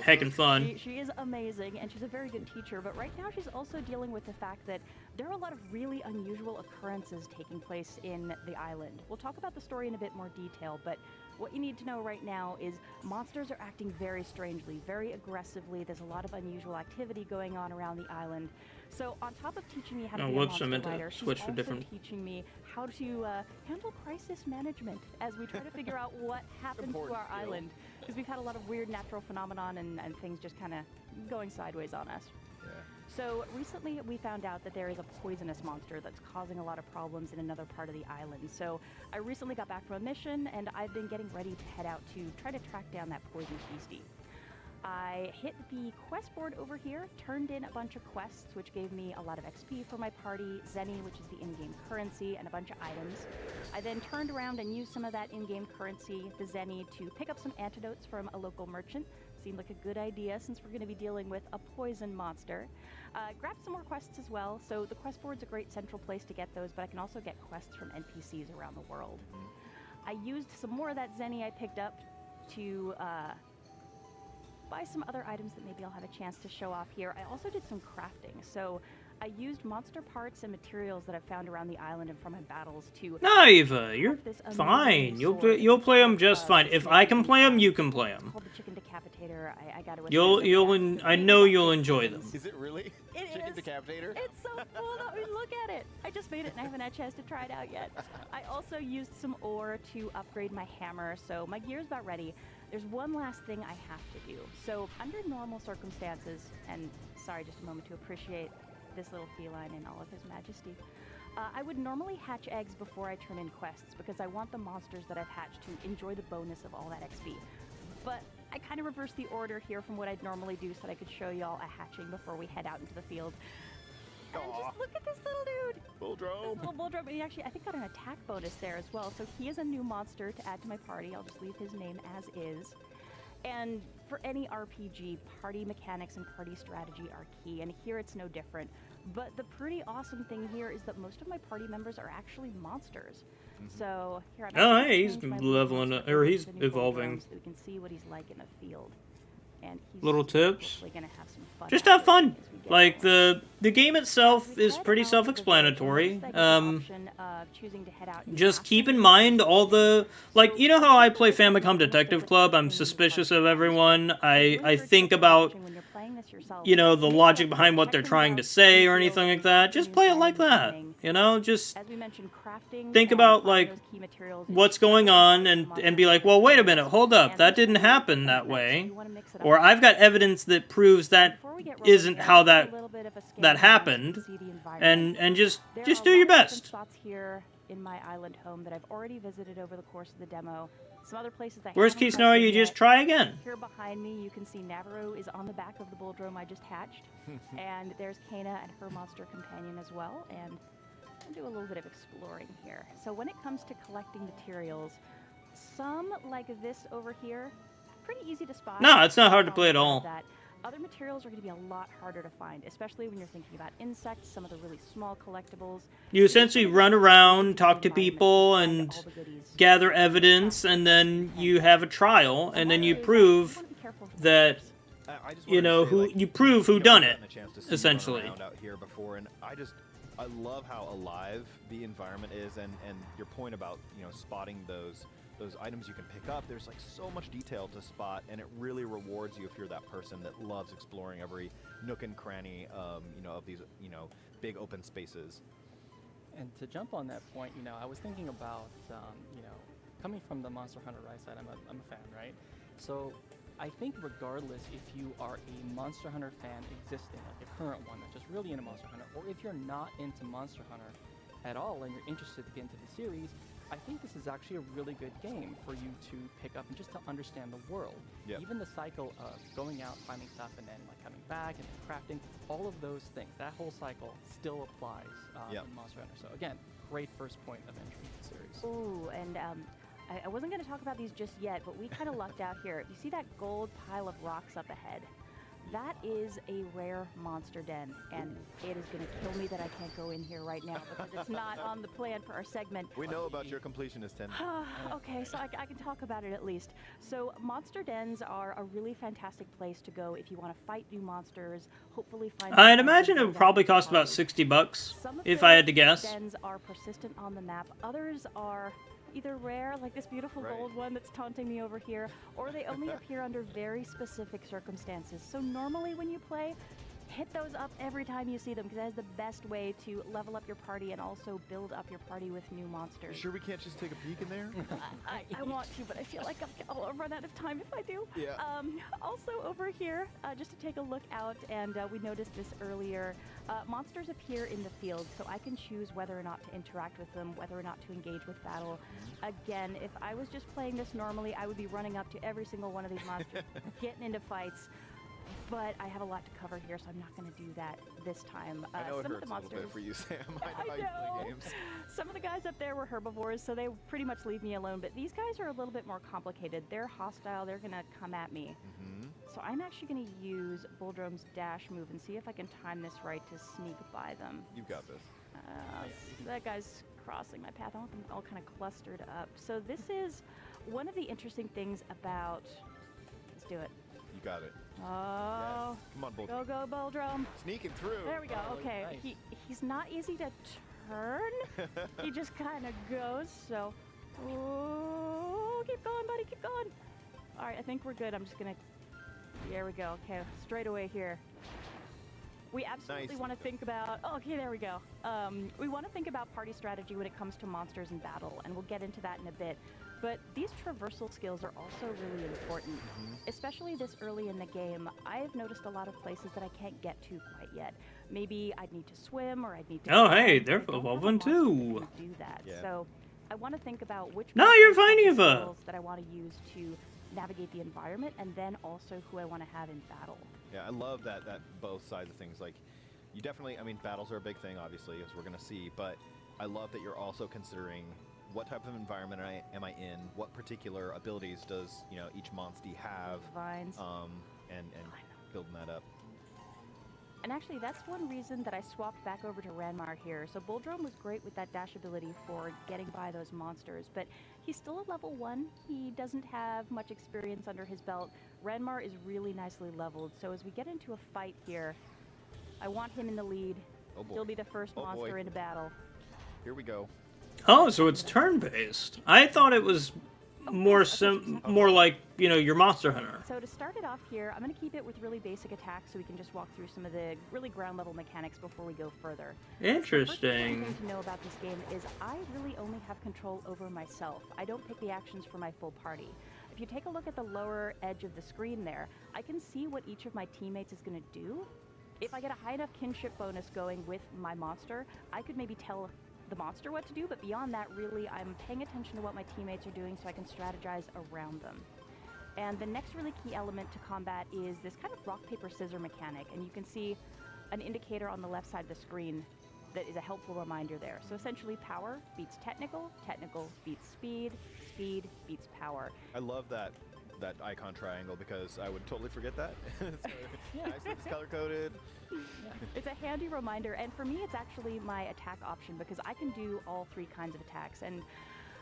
heckin' fun. She is amazing, and she's a very good teacher, but right now she's also dealing with the fact that there are a lot of really unusual occurrences taking place in the island. We'll talk about the story in a bit more detail, but what you need to know right now is monsters are acting very strangely, very aggressively. There's a lot of unusual activity going on around the island. So on top of teaching me how to be a whoops, monster I meant to rider, she's switch to also different- teaching me how to handle crisis management as we try to figure out what happened to our island. Because we've had a lot of weird natural phenomenon and things just kind of going sideways on us. So recently we found out that there is a poisonous monster that's causing a lot of problems in another part of the island. So I recently got back from a mission and I've been getting ready to head out to try to track down that poison beastie. I hit the quest board over here, turned in a bunch of quests, which gave me a lot of XP for my party, Zenny, which is the in-game currency, and a bunch of items. I then turned around and used some of that in-game currency, the Zenny, to pick up some antidotes from a local merchant. Seemed like a good idea since we're going to be dealing with a poison monster. Grabbed some more quests as well, so the quest board's a great central place to get those, but I can also get quests from NPCs around the world. I used some more of that Zenny I picked up to buy some other items that maybe I'll have a chance to show off here. I also did some crafting, so I used monster parts and materials that I found around the island and from my battles to... No, Eva, you're fine. You'll play them just fine. If I can play them, you can play them. Called the Chicken Decapitator. I got I know you'll enjoy them. Is it really? It Chicken is. Decapitator? It's so cool. I mean, look at it. I just made it and I haven't had a chance to try it out yet. I also used some ore to upgrade my hammer, so my gear's about ready. There's one last thing I have to do. So under normal circumstances, and sorry, just a moment to appreciate this little feline in all of his majesty, I would normally hatch eggs before I turn in quests because I want the monsters that I've hatched to enjoy the bonus of all that XP. But I kind of reversed the order here from what I'd normally do so that I could show y'all a hatching before we head out into the field. And just look at this little dude. Bulldrome. This little Bulldrome. He actually, I think, got an attack bonus there as well. So he is a new monster to add to my party. I'll just leave his name as is. And for any RPG, party mechanics and party strategy are key, and here it's no different. But the pretty awesome thing here is that most of my party members are actually monsters. So here I'm Oh, hey, he's leveling up, or he's evolving. so we can see what he's like in the field. And he's Little tips. gonna have some fun Just have fun. Like the game itself is pretty self-explanatory. Just keep in mind all the, like, you know how I play Famicom Detective Club? I'm suspicious of everyone. I think about, you know, the logic behind what they're trying to say or anything like that. Just play it like that. You know, just think about, like, what's going on and be like, well, wait a minute, hold up, that didn't happen that way. Or I've got evidence that proves that isn't how that happened. And just do your best. Spots here in my island home that I've already visited over the course of the demo. Some other places I Worst case scenario, you just try again. Here behind me, you can see Navarro is on the back of the Bulldrome I just hatched. And there's Kana and her monster companion as well. And I'll do a little bit of exploring here. So when it comes to collecting materials, some like this over here, pretty easy to spot. No, it's not hard to play at all. Other materials are going to be a lot harder to find, especially when you're thinking about insects, some of the really small collectibles. You essentially run around, talk to people, and gather evidence, and then you have a trial, and then you prove that, you know, you prove who done it, essentially. Out here before, and I love how alive the environment is, and your point about, you know, spotting those items you can pick up. There's like so much detail to spot, and it really rewards you if you're that person that loves exploring every nook and cranny, you know, of these, you know, big open spaces. And to jump on that point, you know, I was thinking about, you know, coming from the Monster Hunter Rise side, I'm a fan, right? So I think regardless if you are a Monster Hunter fan existing, like a current one that's just really into Monster Hunter, or if you're not into Monster Hunter at all and you're interested to get into the series, I think this is actually a really good game for you to pick up and just to understand the world. Yep. Even the cycle of going out, finding stuff, and then like coming back and then crafting, all of those things, that whole cycle still applies in Monster Hunter. So again, great first point of entry to the series. Ooh, and I wasn't going to talk about these just yet, but we kind of lucked out here. You see that gold pile of rocks up ahead? That is a rare monster den, and it is going to kill me that I can't go in here right now because it's not on the plan for our segment. We know about your completionist tendency. Okay, so I can talk about it at least. So monster dens are a really fantastic place to go if you want to fight new monsters, hopefully find... I'd imagine it would probably cost about $60, if I had to guess. Dens are persistent on the map. Others are either rare, like this beautiful gold one that's taunting me over here, or they only appear under very specific circumstances. So normally when you play, hit those up every time you see them, because that is the best way to level up your party and also build up your party with new monsters. Sure we can't just take a peek in there? I want to, but I feel like I'll run out of time if I do. Yeah. Also over here, just to take a look out, and we noticed this earlier, monsters appear in the field, so I can choose whether or not to interact with them, whether or not to engage with battle. Again, if I was just playing this normally, I would be running up to every single one of these monsters, getting into fights. But I have a lot to cover here, so I'm not going to do that this time. I know it some hurts of the a little bit for you, Sam. I know how you play games. Some of the guys up there were herbivores, so they pretty much leave me alone. But these guys are a little bit more complicated. They're hostile. They're going to come at me. So I'm actually going to use Bulldrome's dash move and see if I can time this right to sneak by them. You've got this. That guy's crossing my path. I want them all kind of clustered up. So this is one of the interesting things about... Let's do it. You got it. Oh, yes. Come on, Bulldrome. Go, Bulldrome. Sneaking through. There we go. Okay, Nice. He's not easy to turn. He just kind of goes. So, keep going, buddy. Keep going. All right, I think we're good. I'm just gonna. There we go. Okay, straight away here. We absolutely want to think about. Oh, okay, there we go. We want to think about party strategy when it comes to monsters in battle, and we'll get into that in a bit. But these traversal skills are also really important, especially this early in the game. I've noticed a lot of places that I can't get to quite yet. Maybe I'd need to swim, or I'd need to... Oh, hey, they're evolving too. Do that. So I want to think about which... No, you're fine, Eva. skills that I want to use to navigate the environment, and then also who I want to have in battle. Yeah, I love that both sides of things. Like, you definitely, I mean, battles are a big thing, obviously, as we're going to see, but I love that you're also considering what type of environment am I in, what particular abilities does, each monstie have, Vines. And building that up. And actually, that's one reason that I swapped back over to Ranmar here. So Bulldrome was great with that dash ability for getting by those monsters, but he's still a level 1. He doesn't have much experience under his belt. Ranmar is really nicely leveled, so as we get into a fight here, I want him in the lead. Oh boy. He'll be the first monster into battle. Here we go. Oh, so it's turn-based. I thought it was more more like, your Monster Hunter. So to start it off here, I'm going to keep it with really basic attacks so we can just walk through some of the really ground-level mechanics before we go further. Interesting. The first thing to know about this game is I really only have control over myself. I don't pick the actions for my full party. If you take a look at the lower edge of the screen there, I can see what each of my teammates is going to do. If I get a high enough kinship bonus going with my monster, I could maybe tell the monster what to do, but beyond that, really, I'm paying attention to what my teammates are doing so I can strategize around them. And the next really key element to combat is this kind of rock, paper, scissors mechanic, and you can see an indicator on the left side of the screen that is a helpful reminder there. So essentially, power beats technical, technical beats speed, speed beats power. I love that icon triangle because I would totally forget that. So, nice that it's color-coded. It's a handy reminder, and for me, it's actually my attack option because I can do all 3 kinds of attacks. And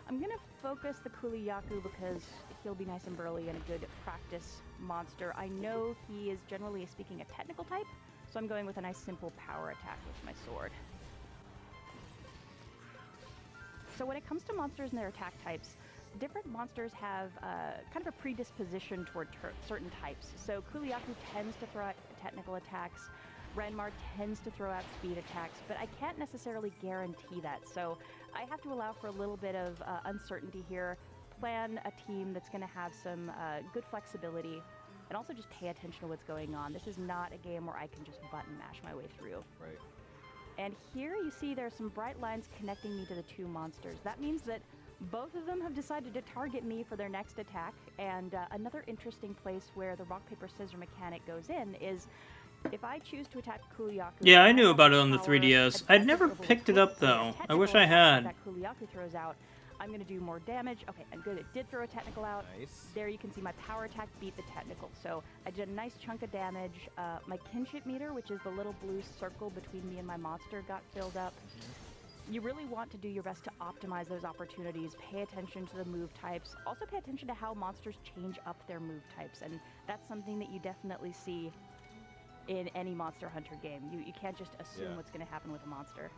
I'm going to focus the Kuliyaku because he'll be nice and burly and a good practice monster. I know he is generally speaking a technical type, so I'm going with a nice simple power attack with my sword. So when it comes to monsters and their attack types, different monsters have kind of a predisposition toward certain types. So Kuliyaku tends to throw out technical attacks, Ranmar tends to throw out speed attacks, but I can't necessarily guarantee that. So I have to allow for a little bit of uncertainty here, plan a team that's going to have some good flexibility, and also just pay attention to what's going on. This is not a game where I can just button mash my way through. Right. And here you see there's some bright lines connecting me to the 2 monsters. That means that both of them have decided to target me for their next attack, and another interesting place where the rock, paper, scissors mechanic goes in is if I choose to attack Kuliyaku... Yeah, I knew about it on the 3DS. I'd never picked it up, though. I wish I had. That Kuliyaku throws out, I'm going to do more damage. Okay, and good, it did throw a technical out. Nice. There you can see my power attack beat the technical. So I did a nice chunk of damage. My kinship meter, which is the little blue circle between me and my monster, got filled up. You really want to do your best to optimize those opportunities. Pay attention to the move types. Also pay attention to how monsters change up their move types. And that's something that you definitely see in any Monster Hunter game. You can't just assume what's going to happen with a monster.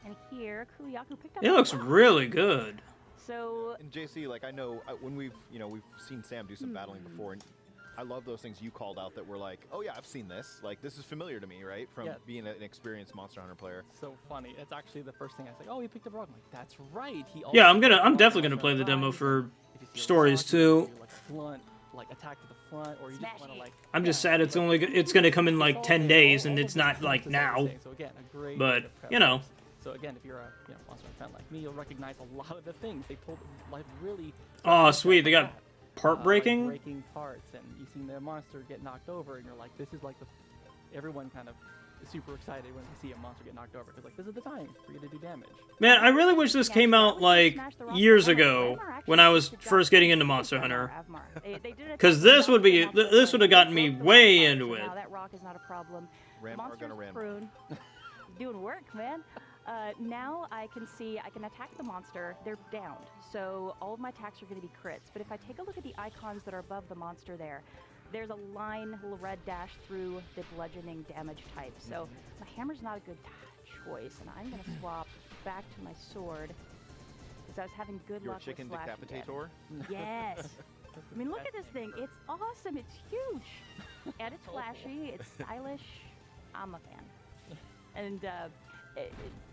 And here, Kuliyaku picked up... It looks really good. So... And JC, like, I know when we've seen Sam do some battling before, and I love those things you called out that were like, oh yeah, I've seen this. Like, this is familiar to me, right? From being an experienced Monster Hunter player. So funny. It's actually the first thing I say. Oh, he picked up a rock. I'm like, that's right. He Yeah, I'm definitely gonna play the demo for stories too. Like blunt, like attack to the front, or you just want to like. I'm just sad it's gonna come in like 10 days, and it's not like now. So again, a great but you know. So again, if you're a Monster Hunter fan like me, you'll recognize a lot of the things they pulled. Like really. Oh, sweet! They got part breaking. Like breaking parts, and you've seen the monster get knocked over, and you're like, this is like everyone kind of is super excited when they see a monster get knocked over because like this is the time for you to do damage. Man, I really wish this came out like years ago when I was first getting into Monster Hunter. Because this would have gotten me way into it. Now that rock is not a problem. Ram are gonna ram. Prune. Doing work, man. Now I can attack the monster, they're downed, so all of my attacks are going to be crits. But if I take a look at the icons that are above the monster there's a line, little red dash through the bludgeoning damage type. So my hammer's not a good choice, and I'm going to swap back to my sword, because I was having good Your luck chicken with slash decapitator? Yes. I mean, look at this thing. It's awesome. It's huge. And it's flashy. It's stylish. I'm a fan. And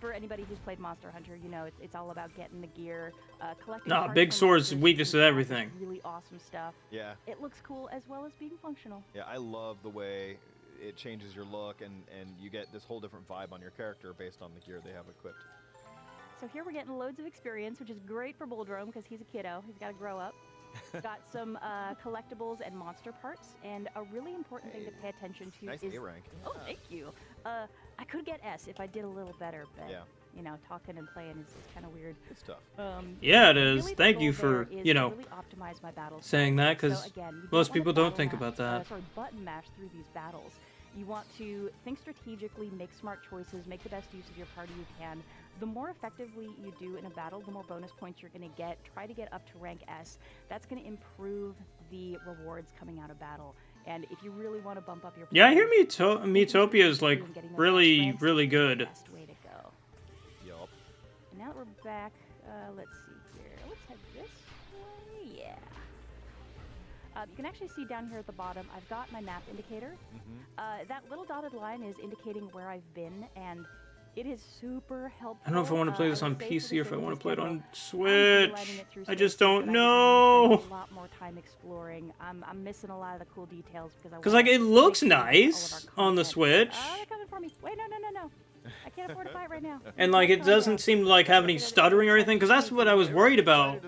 for anybody who's played Monster Hunter, you know it's all about getting the gear, collecting. Nah, big sword's weakness to everything. Really awesome stuff. Yeah. It looks cool as well as being functional. Yeah, I love the way it changes your look, and you get this whole different vibe on your character based on the gear they have equipped. So here we're getting loads of experience, which is great for Boldrome because he's a kiddo. He's got to grow up. Got some collectibles and monster parts, and a really important thing to pay attention to Nice is... A rank. Oh, thank you. I could get S if I did a little better, but you know, talking and playing is kind of weird. Good stuff. Yeah, it is. Really Thank the you goal for, there is you to know, really optimize my battle saying style. that, because So again, you most don't people wanna don't battle think mash, about that. button mash through these battles. You want to think strategically, make smart choices, make the best use of your party you can. The more effectively you do in a battle, the more bonus points you're going to get. Try to get up to rank S. That's going to improve the rewards coming out of battle. And if you really want to bump up your Yeah, I hear points, Metopia is like really, really good. best way to go. Yup. And now that we're back, let's see here. Let's head this way. Yeah. You can actually see down here at the bottom, I've got my map indicator. That little dotted line is indicating where I've been, and it is super helpful. I don't know if I want to play this on would say for PC the or if I sake of want this to play it demo, on I'm Switch. highlighting it through I just Switch so don't that I can know. spend a lot more time exploring. I'm missing a lot of the cool details because I Because, wanna like, it make looks sure that all of our nice on the content- Switch. they're coming for me. Wait, no. I can't afford to fight right now. And, like, it doesn't seem to, like, have any stuttering or anything, because that's what I was worried about.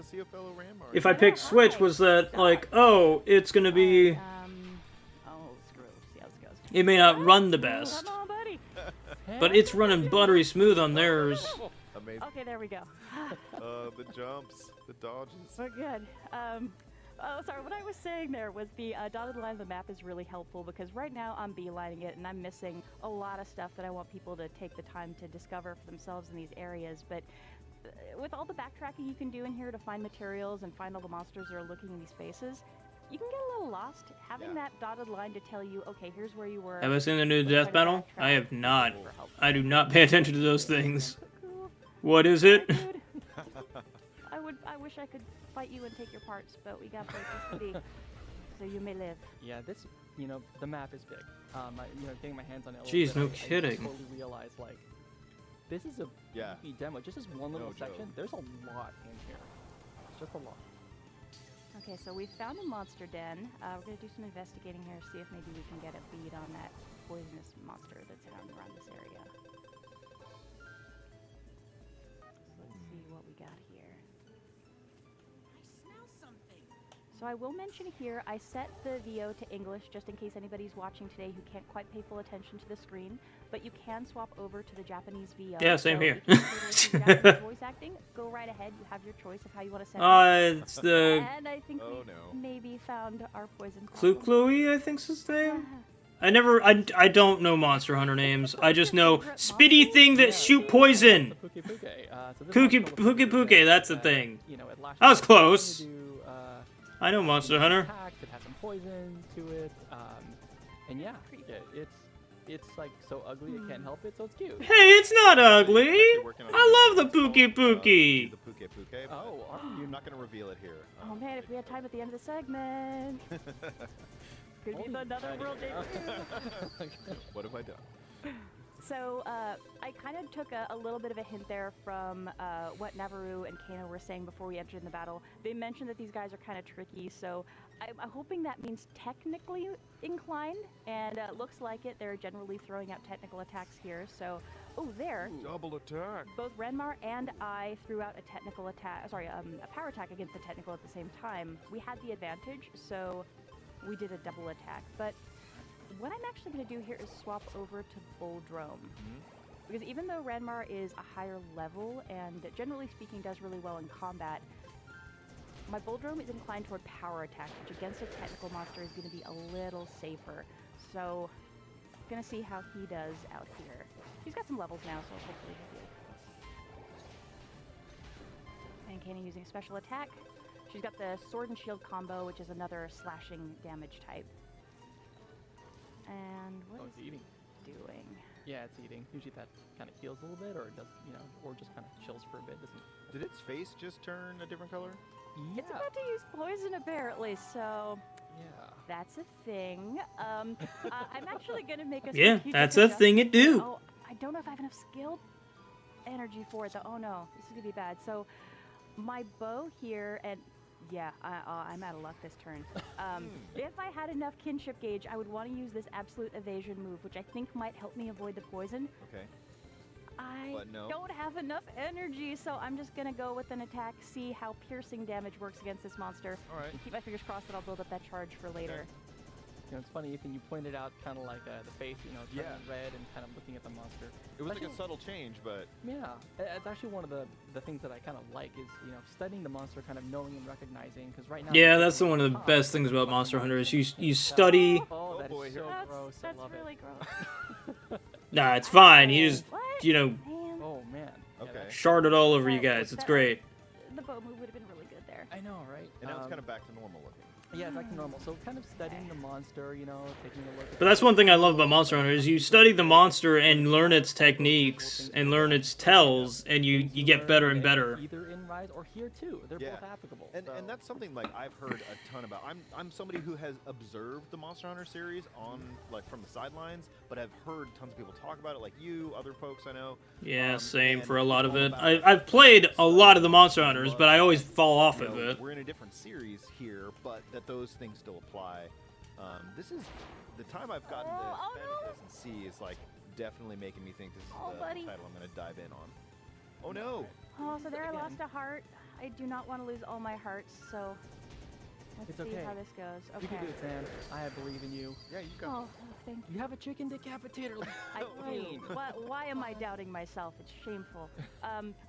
If I picked Switch, was that, like, oh, it's going to be... Oh, screw it. See how this goes. It may not run the best. Come on, buddy. But it's running buttery smooth on theirs. Amazing. Okay, there we go. The jumps, the dodges. We're good. Oh, sorry. What I was saying there was the dotted line of the map is really helpful because right now I'm beelining it and I'm missing a lot of stuff that I want people to take the time to discover for themselves in these areas. But with all the backtracking you can do in here to find materials and find all the monsters that are looking in these spaces, you can get a little lost. Having that dotted line to tell you, okay, here's where you were. Have I seen the new Death Battle? I have not. I do not pay attention to those things. What is it? I wish I could fight you and take your parts, but we got places to be, so you may live. Yeah, this, the map is big. Getting my hands on it. Jeez, no I kidding. totally realized, like, this is a beefy demo. Just as one little section, there's a lot in here. Just a lot. Okay, so we found a monster den. We're gonna do some investigating here, see if maybe we can get a bead on that poisonous monster that's around this area. So let's see what we got here. So I will mention here, I set the VO to English just in case anybody's watching today who can't quite pay full attention to the screen, but you can swap over to the Japanese VO. Yeah, same so here. If you're Japanese voice acting, go right ahead. You have your choice of how you want to set it. It's the... And I think we maybe found our poison. Cluey, I think's his name? I don't know Monster Hunter names. I just know spitty thing that shoot poison. Puke, that's the thing. I was close. I know Monster Hunter. It has some poison to it, and it's like so ugly it can't help it, so it's cute. Hey, it's not ugly. I love the Puke. The Puke, Oh, you're not going to reveal it here. Oh man, if we had time at the end of the segment. could be another world debut. What have I done? So I kind of took a little bit of a hint there from what Navarro and Kano were saying before we entered in the battle. They mentioned that these guys are kind of tricky, so I'm hoping that means technically inclined, and looks like it. They're generally throwing out technical attacks here, so... Oh, there. Double attack. Both Renmar and I threw out a technical attack, a power attack against the technical at the same time. We had the advantage, so we did a double attack, but what I'm actually going to do here is swap over to Bulldrome. Because even though Renmar is a higher level and generally speaking does really well in combat, my Bulldrome is inclined toward power attack, which against a technical monster is going to be a little safer. So, gonna see how he does out here. He's got some levels now, so hopefully he'll do. And Kano using a special attack. She's got the Sword and Shield combo, which is another slashing damage type. And what is eating. Doing? Yeah, it's eating. Usually that kind of heals a little bit, or it does, or just kind of chills for a bit. Did its face just turn a different color? Yeah. It's about to use poison apparently, so yeah, that's a thing. I'm actually gonna make a Yeah, strategic that's a thing it do. Oh, I don't know if I have enough skill energy for it though. Oh no, this is gonna be bad. So my bow here, and yeah, I'm out of luck this turn. If I had enough kinship gauge, I would want to use this absolute evasion move, which I think might help me avoid the poison. Okay. I But no. don't have enough energy, so I'm just gonna go with an attack, see how piercing damage works against this monster. All right. And keep my fingers crossed that I'll build up that charge for later. It's funny, Ethan, you pointed out kind of like the face, turning red and kind of looking at the monster. It was like a Especially- subtle change, but Yeah, it's actually one of the things that I kind of like is, studying the monster, kind of knowing and recognizing, because right now... Yeah, that's the one of the best things about Monster Hunter is you study. Oh, that is so That's, gross. that's I love really it. gross. Nah, it's fine. You just Man. Oh, man. okay. shard it all over you guys. It's great. The bow move would have been really good there. I know, right? And now it's kind of back to normal looking. Yeah, it's back to normal. So kind of studying the monster, taking a look at... But that's one thing I love about Monster Hunter is you study the monster and learn its techniques and learn its tells, and you get better and better. Either in Rise or here too. They're both applicable. And that's something like I've heard a ton about. I'm somebody who has observed the Monster Hunter series on from the sidelines, but I've heard tons of people talk about it, like you, other folks I know. Yeah, same and for a lot of all it. about I've played a lot of the Monster Hunters, but I always fall off of it. We're in a different series here, but that those things still apply. This is the time I've gotten to spend with this and see is like definitely making me think this is the buddy. title I'm going to dive in on. Oh no! Oh, so there I lost a heart. I do not want to lose all my hearts, so let's It's see okay. how this goes. Okay. You can do it, Sam. I believe in you. Yeah, you Oh, thank you. You have a chicken decapitator. I do. Why am I doubting myself? It's shameful.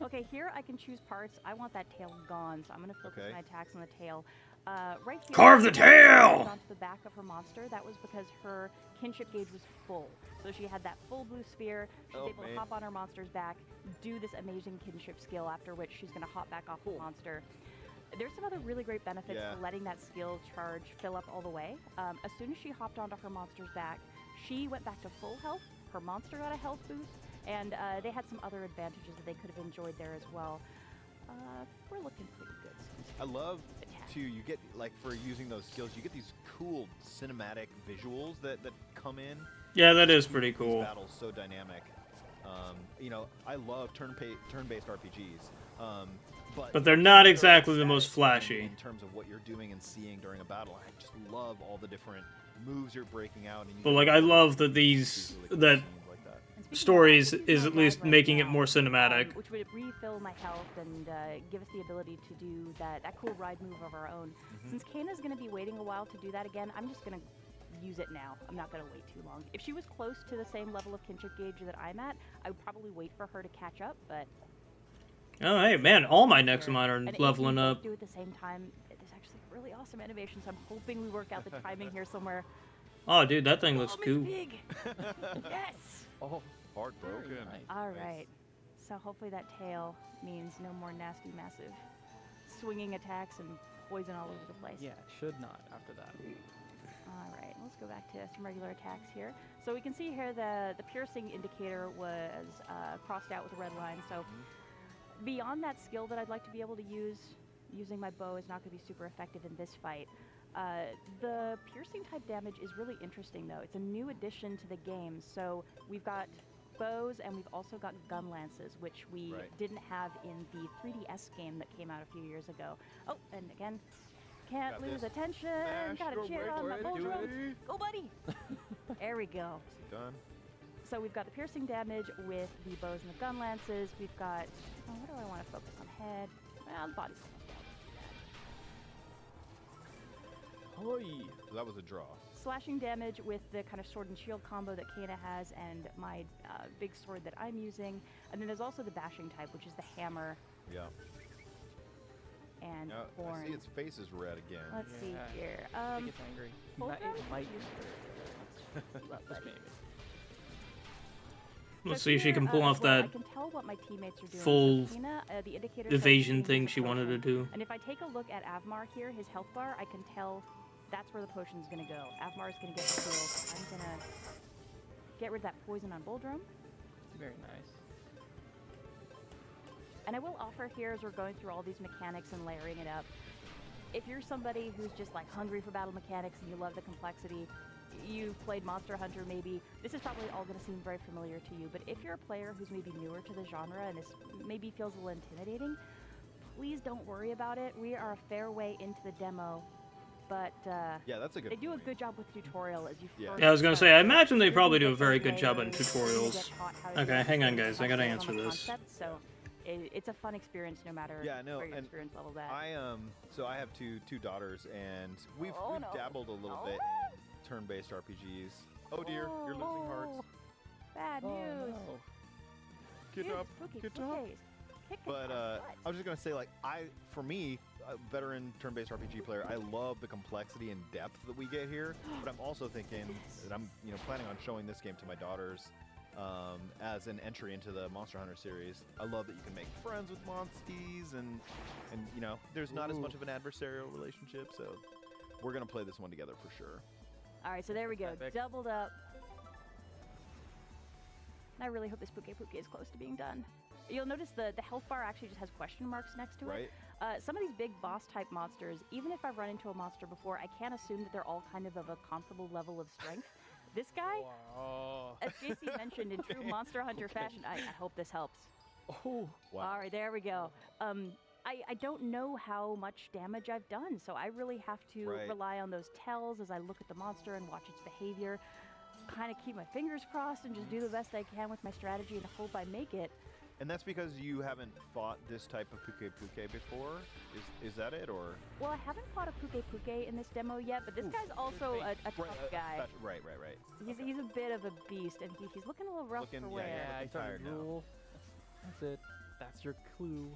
Okay, here I can choose parts. I want that tail gone, so I'm going to focus my attacks on the tail. Right here, Carve the tail! onto the back of her monster. That was because her kinship gauge was full. So she had that full blue sphere. She's able to hop on her monster's back, do this amazing kinship skill, after which she's going to hop back off the monster. There's some other really great benefits to letting that skill charge fill up all the way. As soon as she hopped onto her monster's back, she went back to full health. Her monster got a health boost, and they had some other advantages that they could have enjoyed there as well. We're looking pretty good. I love too. You get like for using those skills, you get these cool cinematic visuals that come in. Yeah, that is Keep pretty these cool. battles so dynamic. I love turn-based RPGs. But they're not exactly the most flashy. In terms of what you're doing and seeing during a battle, I just love all the different moves you're breaking out. And But like, I love that stories is at least making it more cinematic. Which would refill my health and give us the ability to do that cool ride move of our own. Since Kana's going to be waiting a while to do that again, I'm just going to use it now. I'm not going to wait too long. If she was close to the same level of kinship gauge that I'm at, I would probably wait for her to catch up, but... Oh, hey, man, all my Nexamon are And if leveling we both up. do it at the same time, it's actually really awesome animation, so I'm hoping we work out the timing here somewhere. Oh, dude, that thing looks cool. Big. Yes! Oh, heartbroken. Alright. So hopefully that tail means no more nasty, massive swinging attacks and poison all over the place. Yeah, it should not after that. Alright, let's go back to some regular attacks here. So we can see here the piercing indicator was crossed out with a red line, so beyond that skill that I'd like to be able to use, using my bow is not going to be super effective in this fight. The piercing type damage is really interesting, though. It's a new addition to the game. So we've got bows and we've also got gun lances, which we didn't have in the 3DS game that came out a few years ago. Oh, and again, can't Got lose this. attention. Smash Gotta your cheer way on my for it, bull do drum. it. Go, buddy. There we go. Done. So we've got the piercing damage with the bows and the gun lances. We've got, what do I want to focus on? Head. Well, the body's almost dead. So that was a draw. Slashing damage with the kind of sword and shield combo that Kana has and my big sword that I'm using. And then there's also the bashing type, which is the hammer Yeah. and Now, horn. I see its face is red again. Let's see here. I think it's angry. Full It drum? might. Just maybe. Let's see if she can Here, pull as off well, that I can tell what my teammates are doing. full So Kana, the indicator says evasion she thing needs a she wanted to potion. do. And if I take a look at Avmar here, his health bar, I can tell that's where the potion's going to go. Avmar is going to get the kills. I'm going to get rid of that poison on Buldrum. Very nice. And I will offer here, as we're going through all these mechanics and layering it up, if you're somebody who's just like hungry for battle mechanics and you love the complexity, you've played Monster Hunter maybe, this is probably all going to seem very familiar to you. But if you're a player who's maybe newer to the genre and this maybe feels a little intimidating, please don't worry about it. We are a fair way into the demo. But yeah, that's a good they do a good job with the tutorial as you first Yeah, I was gonna say, I start. imagine they You're probably gonna do a get very those good job on layers, you're gonna get tutorials. taught how to Okay, do hang on, it, guys. I gotta on the answer this. concept, so it's a fun experience no matter Yeah, no, where your and experience level's at. so I have two daughters, and we've no. dabbled a little bit in turn-based RPGs. Oh dear, you're losing hearts. Bad news. Get Dude, up, Pookie, get Pookies. up. Kick But I was just gonna say, like, for me, a veteran turn-based RPG player, I love the complexity and depth that we get here. But I'm also thinking that I'm, planning on showing this game to my daughters as an entry into the Monster Hunter series. I love that you can make friends with monsties, and there's not as much of an adversarial relationship. So we're gonna play this one together for sure. All right, so there we go. Epic. Doubled up. I really hope this Puke is close to being done. You'll notice the health bar actually just has question marks next to it. Some of these big boss type monsters, even if I've run into a monster before, I can't assume that they're all kind of a comparable level of strength. This guy, as JC mentioned, in true Monster Hunter fashion, I hope this helps. Oh, wow. All right, there we go. I don't know how much damage I've done, so I really have to rely on those tells as I look at the monster and watch its behavior. Kind of keep my fingers crossed and just do the best I can with my strategy and hope I make it. And that's because you haven't fought this type of Puke before? Is that it, or? Well, I haven't fought a Puke in this demo yet, but this guy's also a tough guy. Right. He's a bit of a beast, and he's looking a little rough for wear. Yeah, he's tired now. That's it. That's your clue.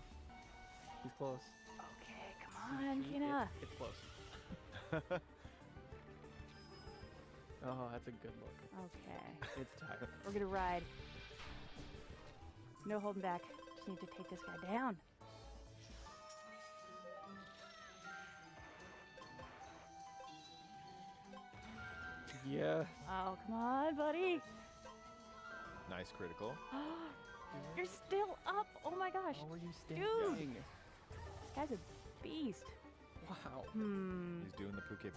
He's close. Okay, come on, Kina. It's close. Oh, that's a good look. Okay. It's tired. We're gonna ride. No holding back. Just need to take this guy down. Yeah. Oh, come on, buddy. Nice critical. You're still up. Oh my gosh. How are you Dude. standing? This guy's a beast. Wow. He's doing the Puke.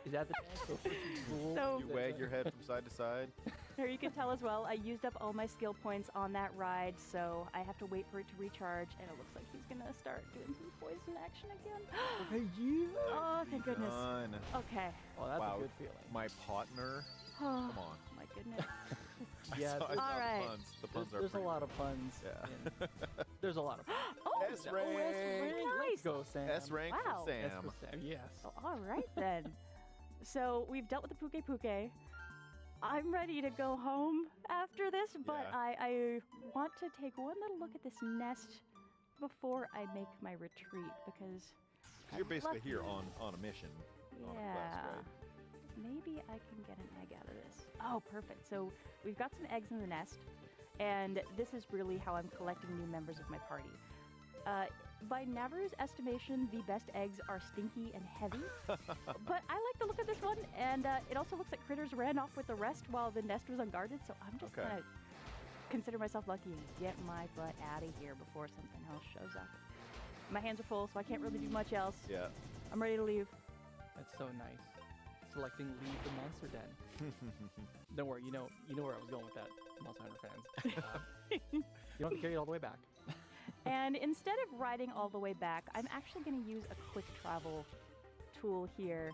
Is that the cool? So- You wag your head from side to side. Here you can tell as well, I used up all my skill points on that ride, so I have to wait for it to recharge, and it looks like he's gonna start doing some poison action again. Oh, thank goodness. Done. Okay. Well, that's wow. a good feeling. My partner. Oh, Come on. my goodness. Yeah, I saw all right. the puns. The puns are There's a pretty lot of puns. Yeah. There's a lot of Oh, S-rank. nice. Let's go, Sam. S-rank Wow. for Sam. S for Sam. Yes. Oh, all right then. So we've dealt with the Puke. I'm ready to go home after this, but Yeah. I want to take one little look at this nest before I make my retreat, because You're I'm basically lucky. here on a mission. On a quest, right? Maybe I can get an egg out of this. Oh, perfect. So we've got some eggs in the nest, and this is really how I'm collecting new members of my party. By Navarro's estimation, the best eggs are stinky and heavy, but I like the look of this one, and it also looks like critters ran off with the rest while the nest was unguarded, so I'm just gonna consider myself lucky and get my butt out of here before something else shows up. My hands are full, so I can't really do much else. Yeah. I'm ready to leave. That's so nice. Selecting leave the monster den. Don't worry, you know where I was going with that, Monster Hunter fans. You don't have to carry it all the way back. And instead of riding all the way back, I'm actually going to use a quick travel tool here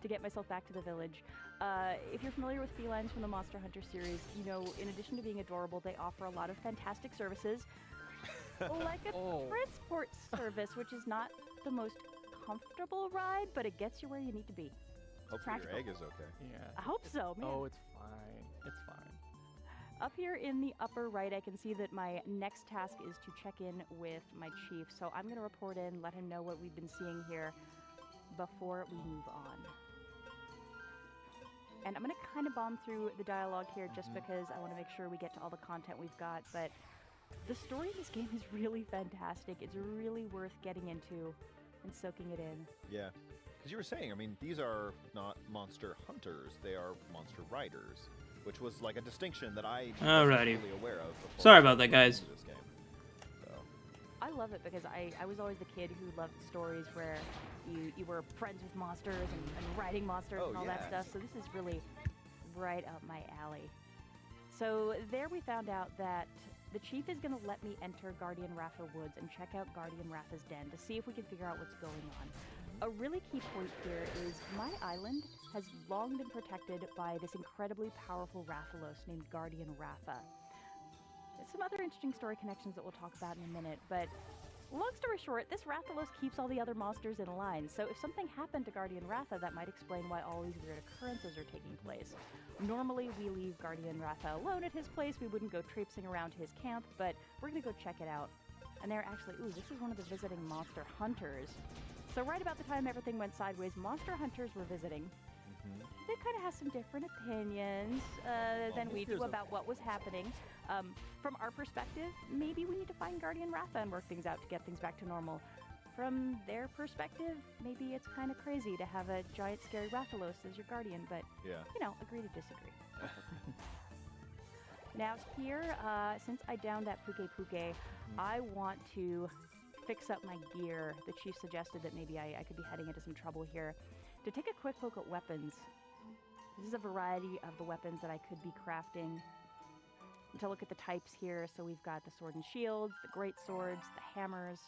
to get myself back to the village. If you're familiar with felines from the Monster Hunter series, you know, in addition to being adorable, they offer a lot of fantastic services, like a transport service, which is not the most comfortable ride, but it gets you where you need to be. Hopefully your egg is okay. Yeah. I hope so, man. Oh, it's fine. It's fine. Up here in the upper right, I can see that my next task is to check in with my chief. So I'm going to report in, let him know what we've been seeing here before we move on. And I'm going to kind of bomb through the dialogue here just because I want to make sure we get to all the content we've got. But the story of this game is really fantastic. It's really worth getting into and soaking it in. Yeah. Because you were saying, I mean, these are not monster hunters, they are monster riders, which was like a distinction that I wasn't really aware of before. Sorry about that, guys. This game. So. I love it because I was always the kid who loved stories where you were friends with monsters and riding monsters and all that stuff. So this is really right up my alley. So there we found out that the chief is going to let me enter Guardian Raffa Woods and check out Guardian Raffa's den to see if we can figure out what's going on. A really key point here is my island has long been protected by this incredibly powerful Rathalos named Guardian Raffa. There's some other interesting story connections that we'll talk about in a minute, but long story short, this Rathalos keeps all the other monsters in line, so if something happened to Guardian Raffa, that might explain why all these weird occurrences are taking place. Normally, we leave Guardian Raffa alone at his place, we wouldn't go traipsing around to his camp, but we're gonna go check it out. And they're actually, ooh, this is one of the visiting monster hunters. So right about the time everything went sideways, monster hunters were visiting. They kind of have some different opinions than we do about what was happening. From our perspective, maybe we need to find Guardian Raffa and work things out to get things back to normal. From their perspective, maybe it's kind of crazy to have a giant scary Rathalos as your guardian, but, you know, agree to disagree. Now here, since I downed that Puke Puke, I want to fix up my gear. The chief suggested that maybe I could be heading into some trouble here. To take a quick look at weapons, this is a variety of the weapons that I could be crafting. And to look at the types here, so we've got the sword and shields, the great swords, the hammers,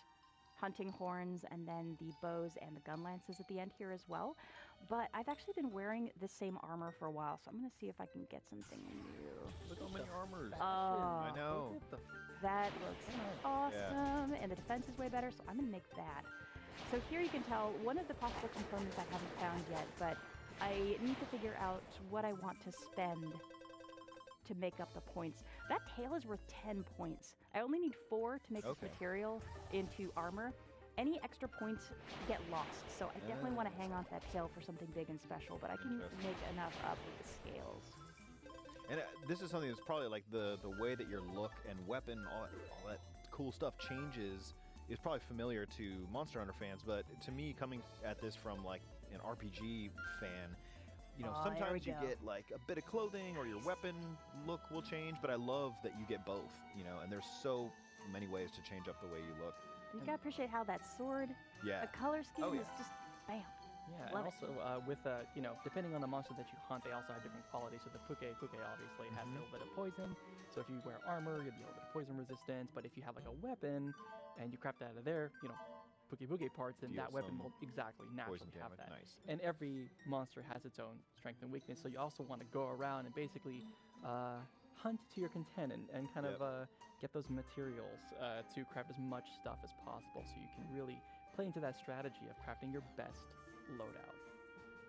hunting horns, and then the bows and the gun lances at the end here as well. But I've actually been wearing the same armor for a while, so I'm going to see if I can get something new. Look how many armors. Oh, I know. that looks awesome, and the defense is way better, so I'm going to make that. So here you can tell one of the possible components I haven't found yet, but I need to figure out what I want to spend to make up the points. That tail is worth 10 points. I only need 4 to make this material into armor. Any extra points get lost, so I definitely want to hang on to that tail for something big and special, but I can make enough up with the scales. And this is something that's probably like the way that your look and weapon, all that cool stuff changes is probably familiar to Monster Hunter fans, but to me, coming at this from like an RPG fan, you know, sometimes you get like a bit of clothing or your weapon look will change, but I love that you get both, you know, and there's so many ways to change up the way you look. You gotta appreciate how that sword, the color scheme is just bam. Yeah, Love and also with, you know, depending on the monster that you hunt, they also have different qualities. So the Puke obviously has a little bit of poison. So if you wear armor, you'll be a little bit of poison resistance. But if you have like a weapon and you craft that out of their, you know, Puke parts, then that weapon will naturally have that. Nice. And every monster has its own strength and weakness. So you also want to go around and basically hunt to your content and kind of get those materials to craft as much stuff as possible, so you can really play into that strategy of crafting your best loadout.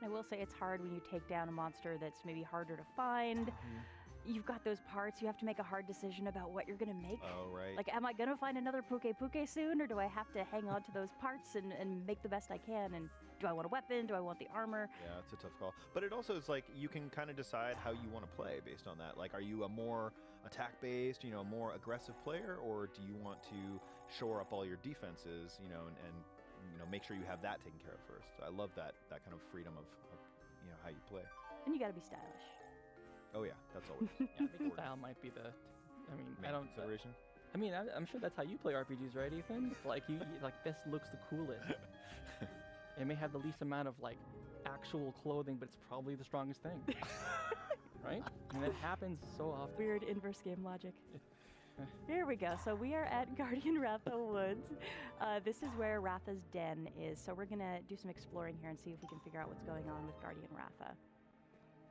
I will say it's hard when you take down a monster that's maybe harder to find. You've got those parts, you have to make a hard decision about what you're going to make. Oh, right. Like, am I going to find another Puke soon, or do I have to hang on to those parts and make the best I can? And do I want a weapon? Do I want the armor? Yeah, it's a tough call. But it also is like you can kind of decide how you want to play based on that. Like, are you a more attack-based, you know, more aggressive player, or do you want to shore up all your defenses, you know, and you know, make sure you have that taken care of first? I love that kind of freedom of you know, how you play. And you got to be stylish. Oh yeah, that's always. Yeah, I think style might be the. I mean, I don't. Consideration. I mean, I'm sure that's how you play RPGs, right, Ethan? Like you like this looks the coolest. It may have the least amount of like actual clothing, but it's probably the strongest thing. Right? And it happens so often. Weird inverse game logic. Here we go. So we are at Guardian Ratha Woods. This is where Ratha's den is. So we're going to do some exploring here and see if we can figure out what's going on with Guardian Ratha.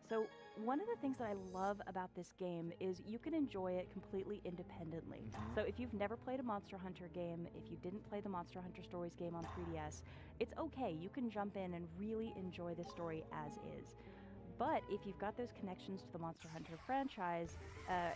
So one of the things that I love about this game is you can enjoy it completely independently. So if you've never played a Monster Hunter game, if you didn't play the Monster Hunter Stories game on 3DS, it's okay. You can jump in and really enjoy the story as is. But if you've got those connections to the Monster Hunter franchise,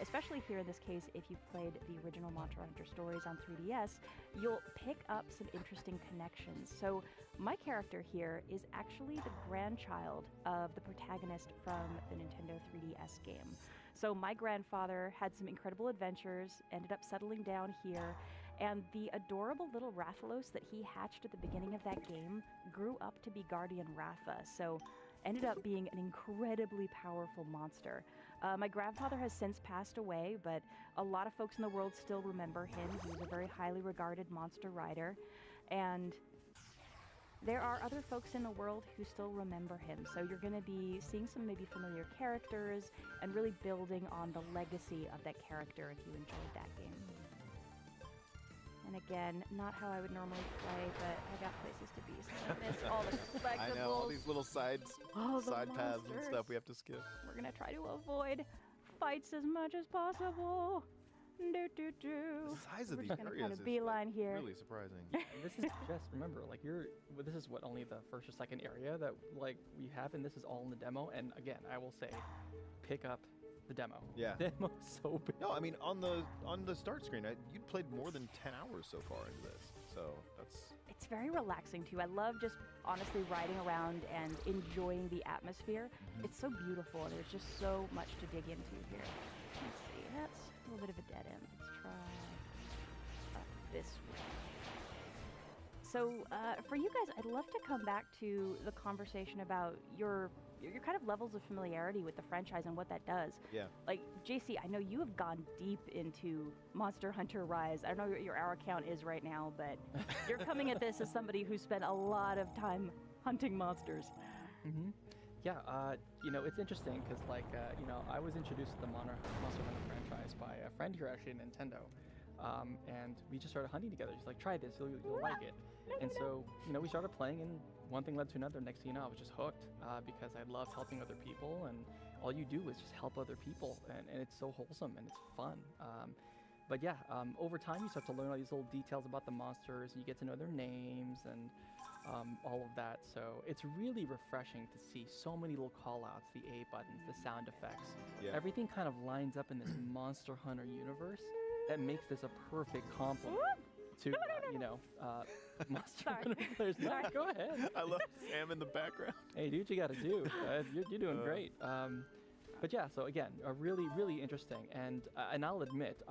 especially here in this case, if you've played the original Monster Hunter Stories on 3DS, you'll pick up some interesting connections. So my character here is actually the grandchild of the protagonist from the Nintendo 3DS game. So my grandfather had some incredible adventures, ended up settling down here, and the adorable little Rathalos that he hatched at the beginning of that game grew up to be Guardian Ratha. So ended up being an incredibly powerful monster. My grandfather has since passed away, but a lot of folks in the world still remember him. He was a very highly regarded monster rider, and there are other folks in the world who still remember him. So you're going to be seeing some maybe familiar characters and really building on the legacy of that character if you enjoyed that game. And again, not how I would normally play, but I got places to be, so I missed all the collectibles. I know, all these little side paths and stuff we have to skip. We're gonna try to avoid fights as much as possible. The size of We're these just gonna areas kind is of beeline here. really surprising. This is just, remember, like this is what, only the first or second area that like we have, and this is all in the demo. And again, I will say, pick up the demo. Yeah. The demo is so big. No, I mean on the start screen, you'd played more than 10 hours so far into this. So that's... It's very relaxing too. I love just honestly riding around and enjoying the atmosphere. It's so beautiful, and there's just so much to dig into here. Let's see, that's a little bit of a dead end. Let's try up this way. So for you guys, I'd love to come back to the conversation about your kind of levels of familiarity with the franchise and what that does. Yeah. Like, JC, I know you have gone deep into Monster Hunter Rise. I don't know what your hour count is right now, but you're coming at this as somebody who spent a lot of time hunting monsters. Yeah, you know, it's interesting because, like, you know, I was introduced to the Monster Hunter franchise by a friend here actually at Nintendo. And we just started hunting together. She's like, try this, you'll like it. And so, you know, we started playing, and one thing led to another. Next thing you know, I was just hooked because I loved helping other people, and all you do is just help other people, and it's so wholesome and it's fun. But yeah, over time you start to learn all these little details about the monsters, and you get to know their names and all of that. So it's really refreshing to see so many little call-outs, the A buttons, the sound effects. Yeah. Everything kind of lines up in this Monster Hunter universe that makes this a perfect complement to, you know, Monster Hunter players. No, go ahead. I love Sam in the background. Hey, do what you got to do. You're doing great. But yeah, so again, really, really interesting. And I'll admit,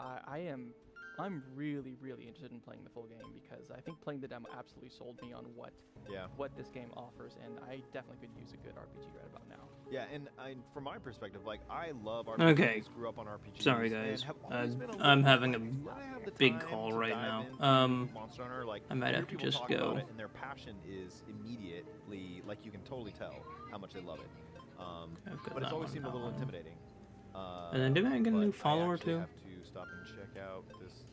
I'm really, really interested in playing the full game because I think playing the demo absolutely sold me on what this game offers, and I definitely could use a good RPG right about now. Yeah, and from my perspective, like, I love RPGs. Okay. Grew up on RPGs. Sorry, guys. and have always been a I'm little having like, a when I have the big time call to right dive now. into Monster Hunter, like, I might hear have to people just talk go. about it, and their passion is immediately, like, you can totally tell how much they love it. I've got But it's that always one, seemed a that little one. intimidating. And then did I get a new but follower I actually too? have to stop and check out this.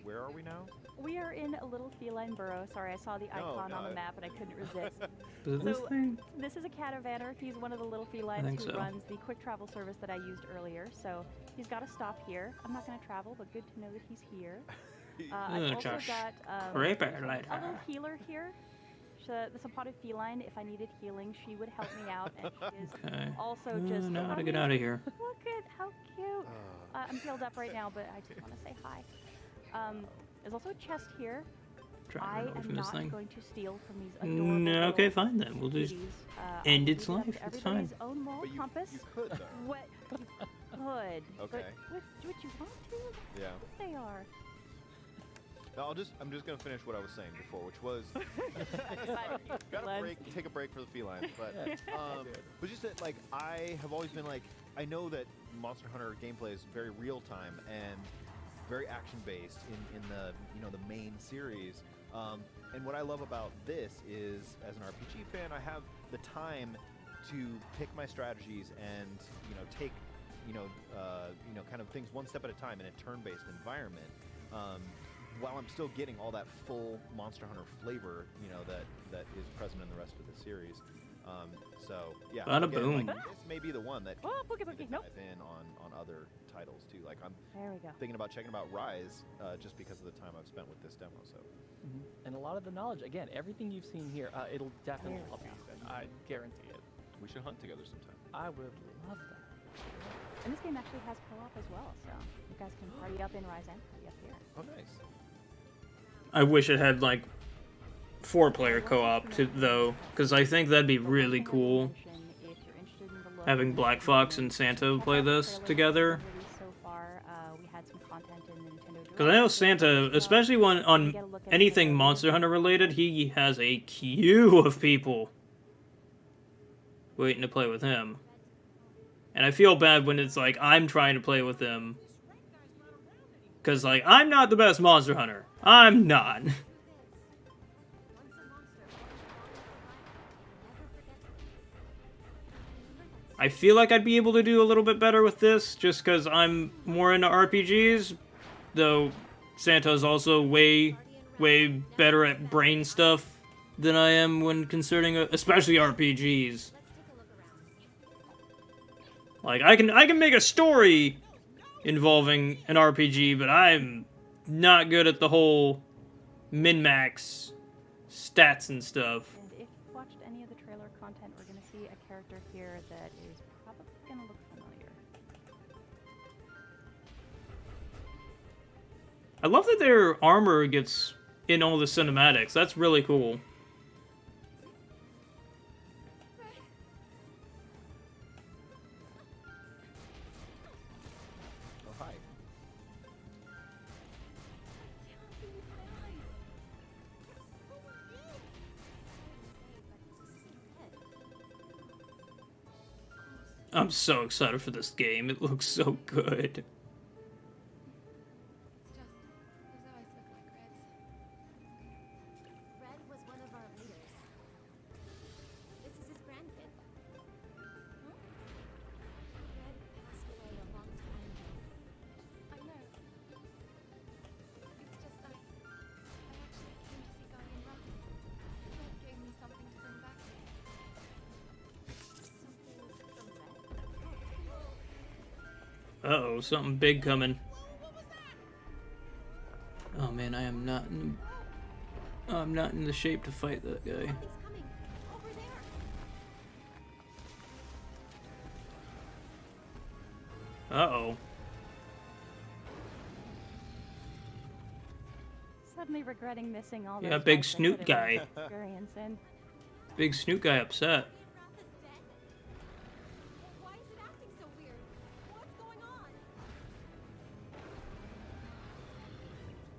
Where are we now? We are in a little feline burrow. Sorry, I saw the icon on the map and I couldn't resist. Is it this thing? This is a catavaner. He's one of the little I felines think who so. runs the quick travel service that I used earlier. So he's got to stop here. I'm not going to travel, but good to know that he's here. I've also Just got creepy a little later. healer here. The spotted feline, if I needed healing, she would help me out, and she is Okay. also just. Know how to I get mean, out of here. Look at how cute. I'm peeled up right now, but I just want to say hi. There's also a chest here. Trying to run away I am from this not thing. going to steal from these adorable No, okay, little fine then. We'll just cuties. end I'll its leave it up life. to It's everybody's fine. own moral compass. You could, though. What? You could. Okay. But do what you want to. Yeah. They are. I'm just gonna finish what I was saying before, which was take a break for the feline, but just that, like, I have always been like, I know that Monster Hunter gameplay is very real time and very action based in the the main series, And what I love about this is, as an RPG fan, I have the time to pick my strategies and take kind of things one step at a time in a turn-based environment, while I'm still getting all that full Monster Hunter flavor that is present in the rest of the series. So yeah, Bada again, boom. like, this may be the one that Oh, boogie, boogie. Nope. dive in on other titles too. Like I'm There we go. thinking about checking out Rise just because of the time I've spent with this demo. So. And a lot of the knowledge, again, everything you've seen here, it'll definitely help you. I guarantee it. We should hunt together sometime. I would love that. And this game actually has co-op as well, so you guys can party up in Rise and party up here. Oh, nice. I wish it had like 4-player co-op though, because I think that'd be really cool. Having Black Fox and Santa play this together. Because I know Santa, especially on anything Monster Hunter related, he has a queue of people waiting to play with him. And I feel bad when it's like I'm trying to play with him. Because, like, I'm not the best Monster Hunter. I'm not. I feel like I'd be able to do a little bit better with this, just because I'm more into RPGs. Though Santa's also way better at brain stuff than I am when concerning, especially RPGs. Like, I can make a story involving an RPG, but I'm not good at the whole min-max stats and stuff. And if you watched any of the trailer content, we're going to see a character here that is probably going to look familiar. I love that their armor gets in all the cinematics. That's really cool. Oh, hi. I'm so excited for this game. It looks so good. Red was one of our leaders. This is his grandkid. Huh? Red passed away a long time ago. I know. It's just I actually came to see Guardian Rocket. Red gave me something to bring back here. Uh-oh, something big coming. Oh man, I'm not in the shape to fight that guy. Uh-oh. Suddenly regretting missing all those Yeah, big fights I snoot could've guy. had experience in. Big snoot guy upset. Why is it acting so weird? What's going on?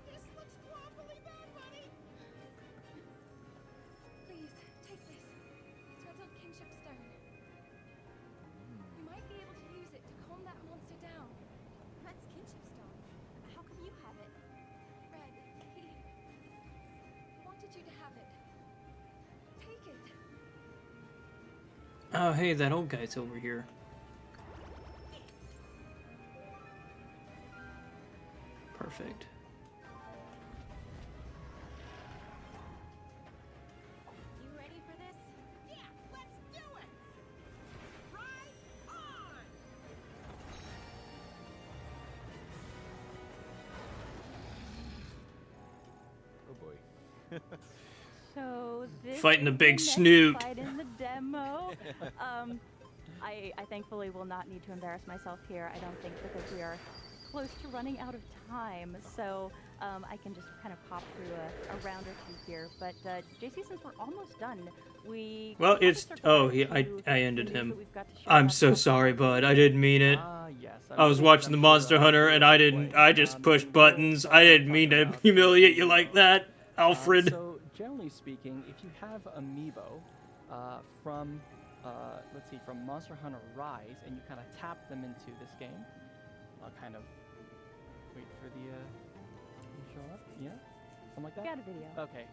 This looks awfully bad, buddy. Please, take this. It's Red's old kinship stone. You might be able to use it to calm that monster down. Red's kinship stone? How come you have it? Red, he wanted you to have it. Take it. Oh, hey, that old guy's over here. Perfect. You ready for this? Yeah, let's do it! Ride on! Oh boy. So this Fighting the is big next snoot. fight in the demo. I thankfully will not need to embarrass myself here. I don't think, because we are close to running out of time. So I can just kind of pop through a round or two here. But JC, since we're almost done, we Well, want to it's... circle Oh, back yeah, to I ended the news him. that we've got to share I'm about so the sorry, bud. I didn't mean it. Yes, I was watching the Monster Hunter and I just pushed buttons. I didn't mean to humiliate you like that, Alfred. So generally speaking, if you have Amiibo from, let's see, from Monster Hunter Rise, and you kind of tap them into this game, I'll kind of wait for the to show up. Yeah. something like that. We got a video. Okay.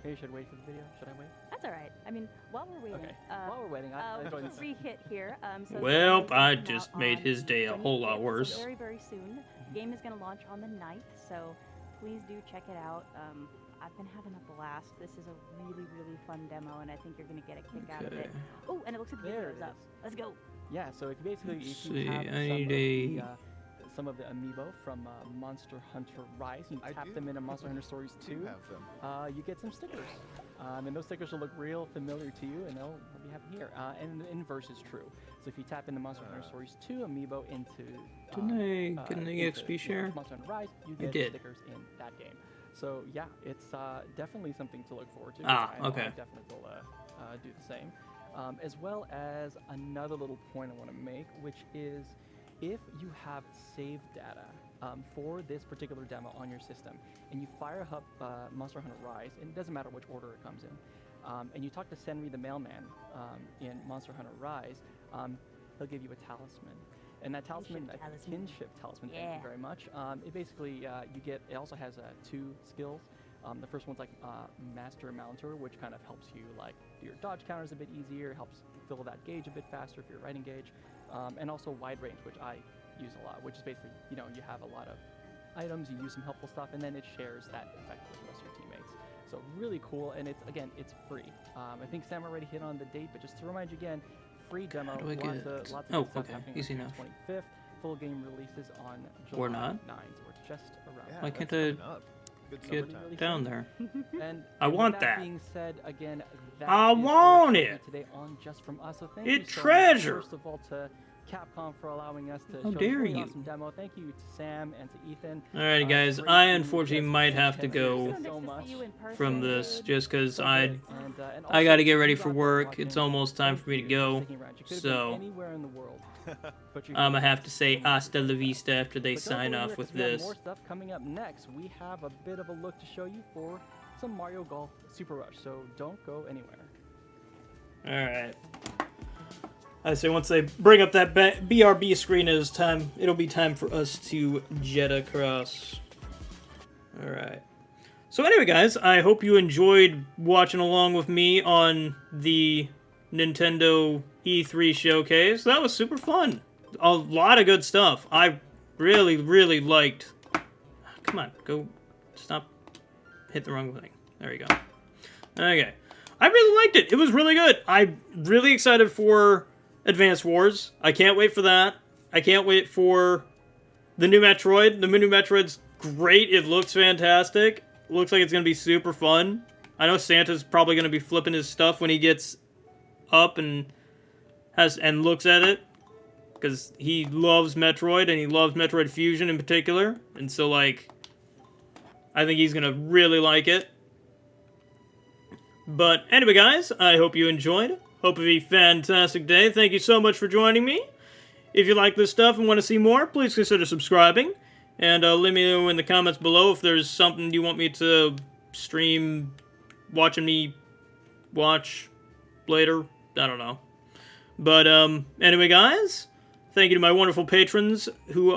Maybe you should wait for the video. Should I wait? That's all right. I mean, while we're waiting, Okay. While we're waiting, I enjoy this. Re-hit here. So Well, the game is I coming just out made on his day a the whole lot 25th, worse. So very, very soon. The game is going to launch on the 9th, so please do check it out. I've been having a blast. This is a really, really fun demo, and I think you're going to get a kick out of it. Okay. Oh, and it looks like the There video's it up. Let's go. Yeah, so if you basically Let's if you see, have I need some of the amiibo from Monster Hunter Rise, you tap them into Monster Hunter Stories 2, you get some stickers. And those stickers will look real familiar to you, and they'll be happy here. And the inverse is true. So if you tap into Monster Hunter Stories 2 amiibo into Didn't I get an EXP share? Monster Hunter Rise, you I get did. stickers in that game. So yeah, it's definitely something to look forward to. Ah, I know okay. I definitely will do the same. As well as another little point I want to make, which is if you have save data for this particular demo on your system, and you fire up Monster Hunter Rise, and it doesn't matter which order it comes in, and you talk to Senri the mailman in Monster Hunter Rise, he'll give you a talisman. And that talisman, a kinship talisman, thank you very much. It basically, it also has 2 skills. The first one's like Master Mounter, which kind of helps you like do your dodge counters a bit easier, helps fill that gauge a bit faster for your riding gauge, and also Wide Range, which I use a lot, which is basically, you have a lot of items, you use some helpful stuff, and then it shares that effect with the rest of your teammates. So really cool, and it's free. I think Sam already hit on the date, but just to remind you again, free demo, How do I get it? lots of Oh, good stuff okay, happening easy on enough. June 25th. Full game releases on July Or not. 9th, so we're just around. Why can't I get down there? And I want with that. being said, again, that I is want all it. today on Just From Us. So thank It you so treasure. much, first of all, to Capcom for allowing us to How show dare this really you. awesome demo. Thank you to Sam and to Ethan. Alrighty, guys. Great I team, unfortunately just might have to thank go you so much. from this just because So I good. And I got to also, get ready if for you're work. watching, It's almost time for me to thank you go. for sticking around. You could have been So anywhere in the world, but you're I'm gonna here. have to say hasta la vista after they But don't sign go off anywhere, with 'cause we have this. more stuff coming up next. We have a bit of a look to show you for some Mario Golf Super Rush, so don't go anywhere. Alright. I say once they bring up that BRB screen, it'll be time for us to jet across. Alright. So anyway, guys, I hope you enjoyed watching along with me on the Nintendo E3 showcase. That was super fun. A lot of good stuff. I really, really liked... Come on, go... Stop. Hit the wrong thing. There you go. Okay. I really liked it. It was really good. I'm really excited for Advance Wars. I can't wait for that. I can't wait for the new Metroid. The new Metroid's great. It looks fantastic. Looks like it's going to be super fun. I know Santa's probably going to be flipping his stuff when he gets up and looks at it, because he loves Metroid and he loves Metroid Fusion in particular. And so, like, I think he's going to really like it. But anyway, guys, I hope you enjoyed. Hope you have a fantastic day. Thank you so much for joining me. If you like this stuff and want to see more, please consider subscribing. And let me know in the comments below if there's something you want me to stream, watching me watch later. I don't know. But anyway, guys, thank you to my wonderful patrons who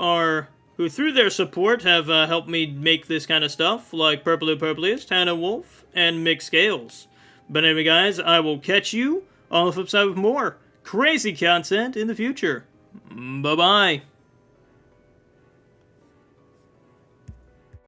through their support have helped me make this kind of stuff, like Purpleyest, Hannah Wolf, and Mick Scales. But anyway, guys, I will catch you on the flip side with more crazy content in the future. Bye-bye.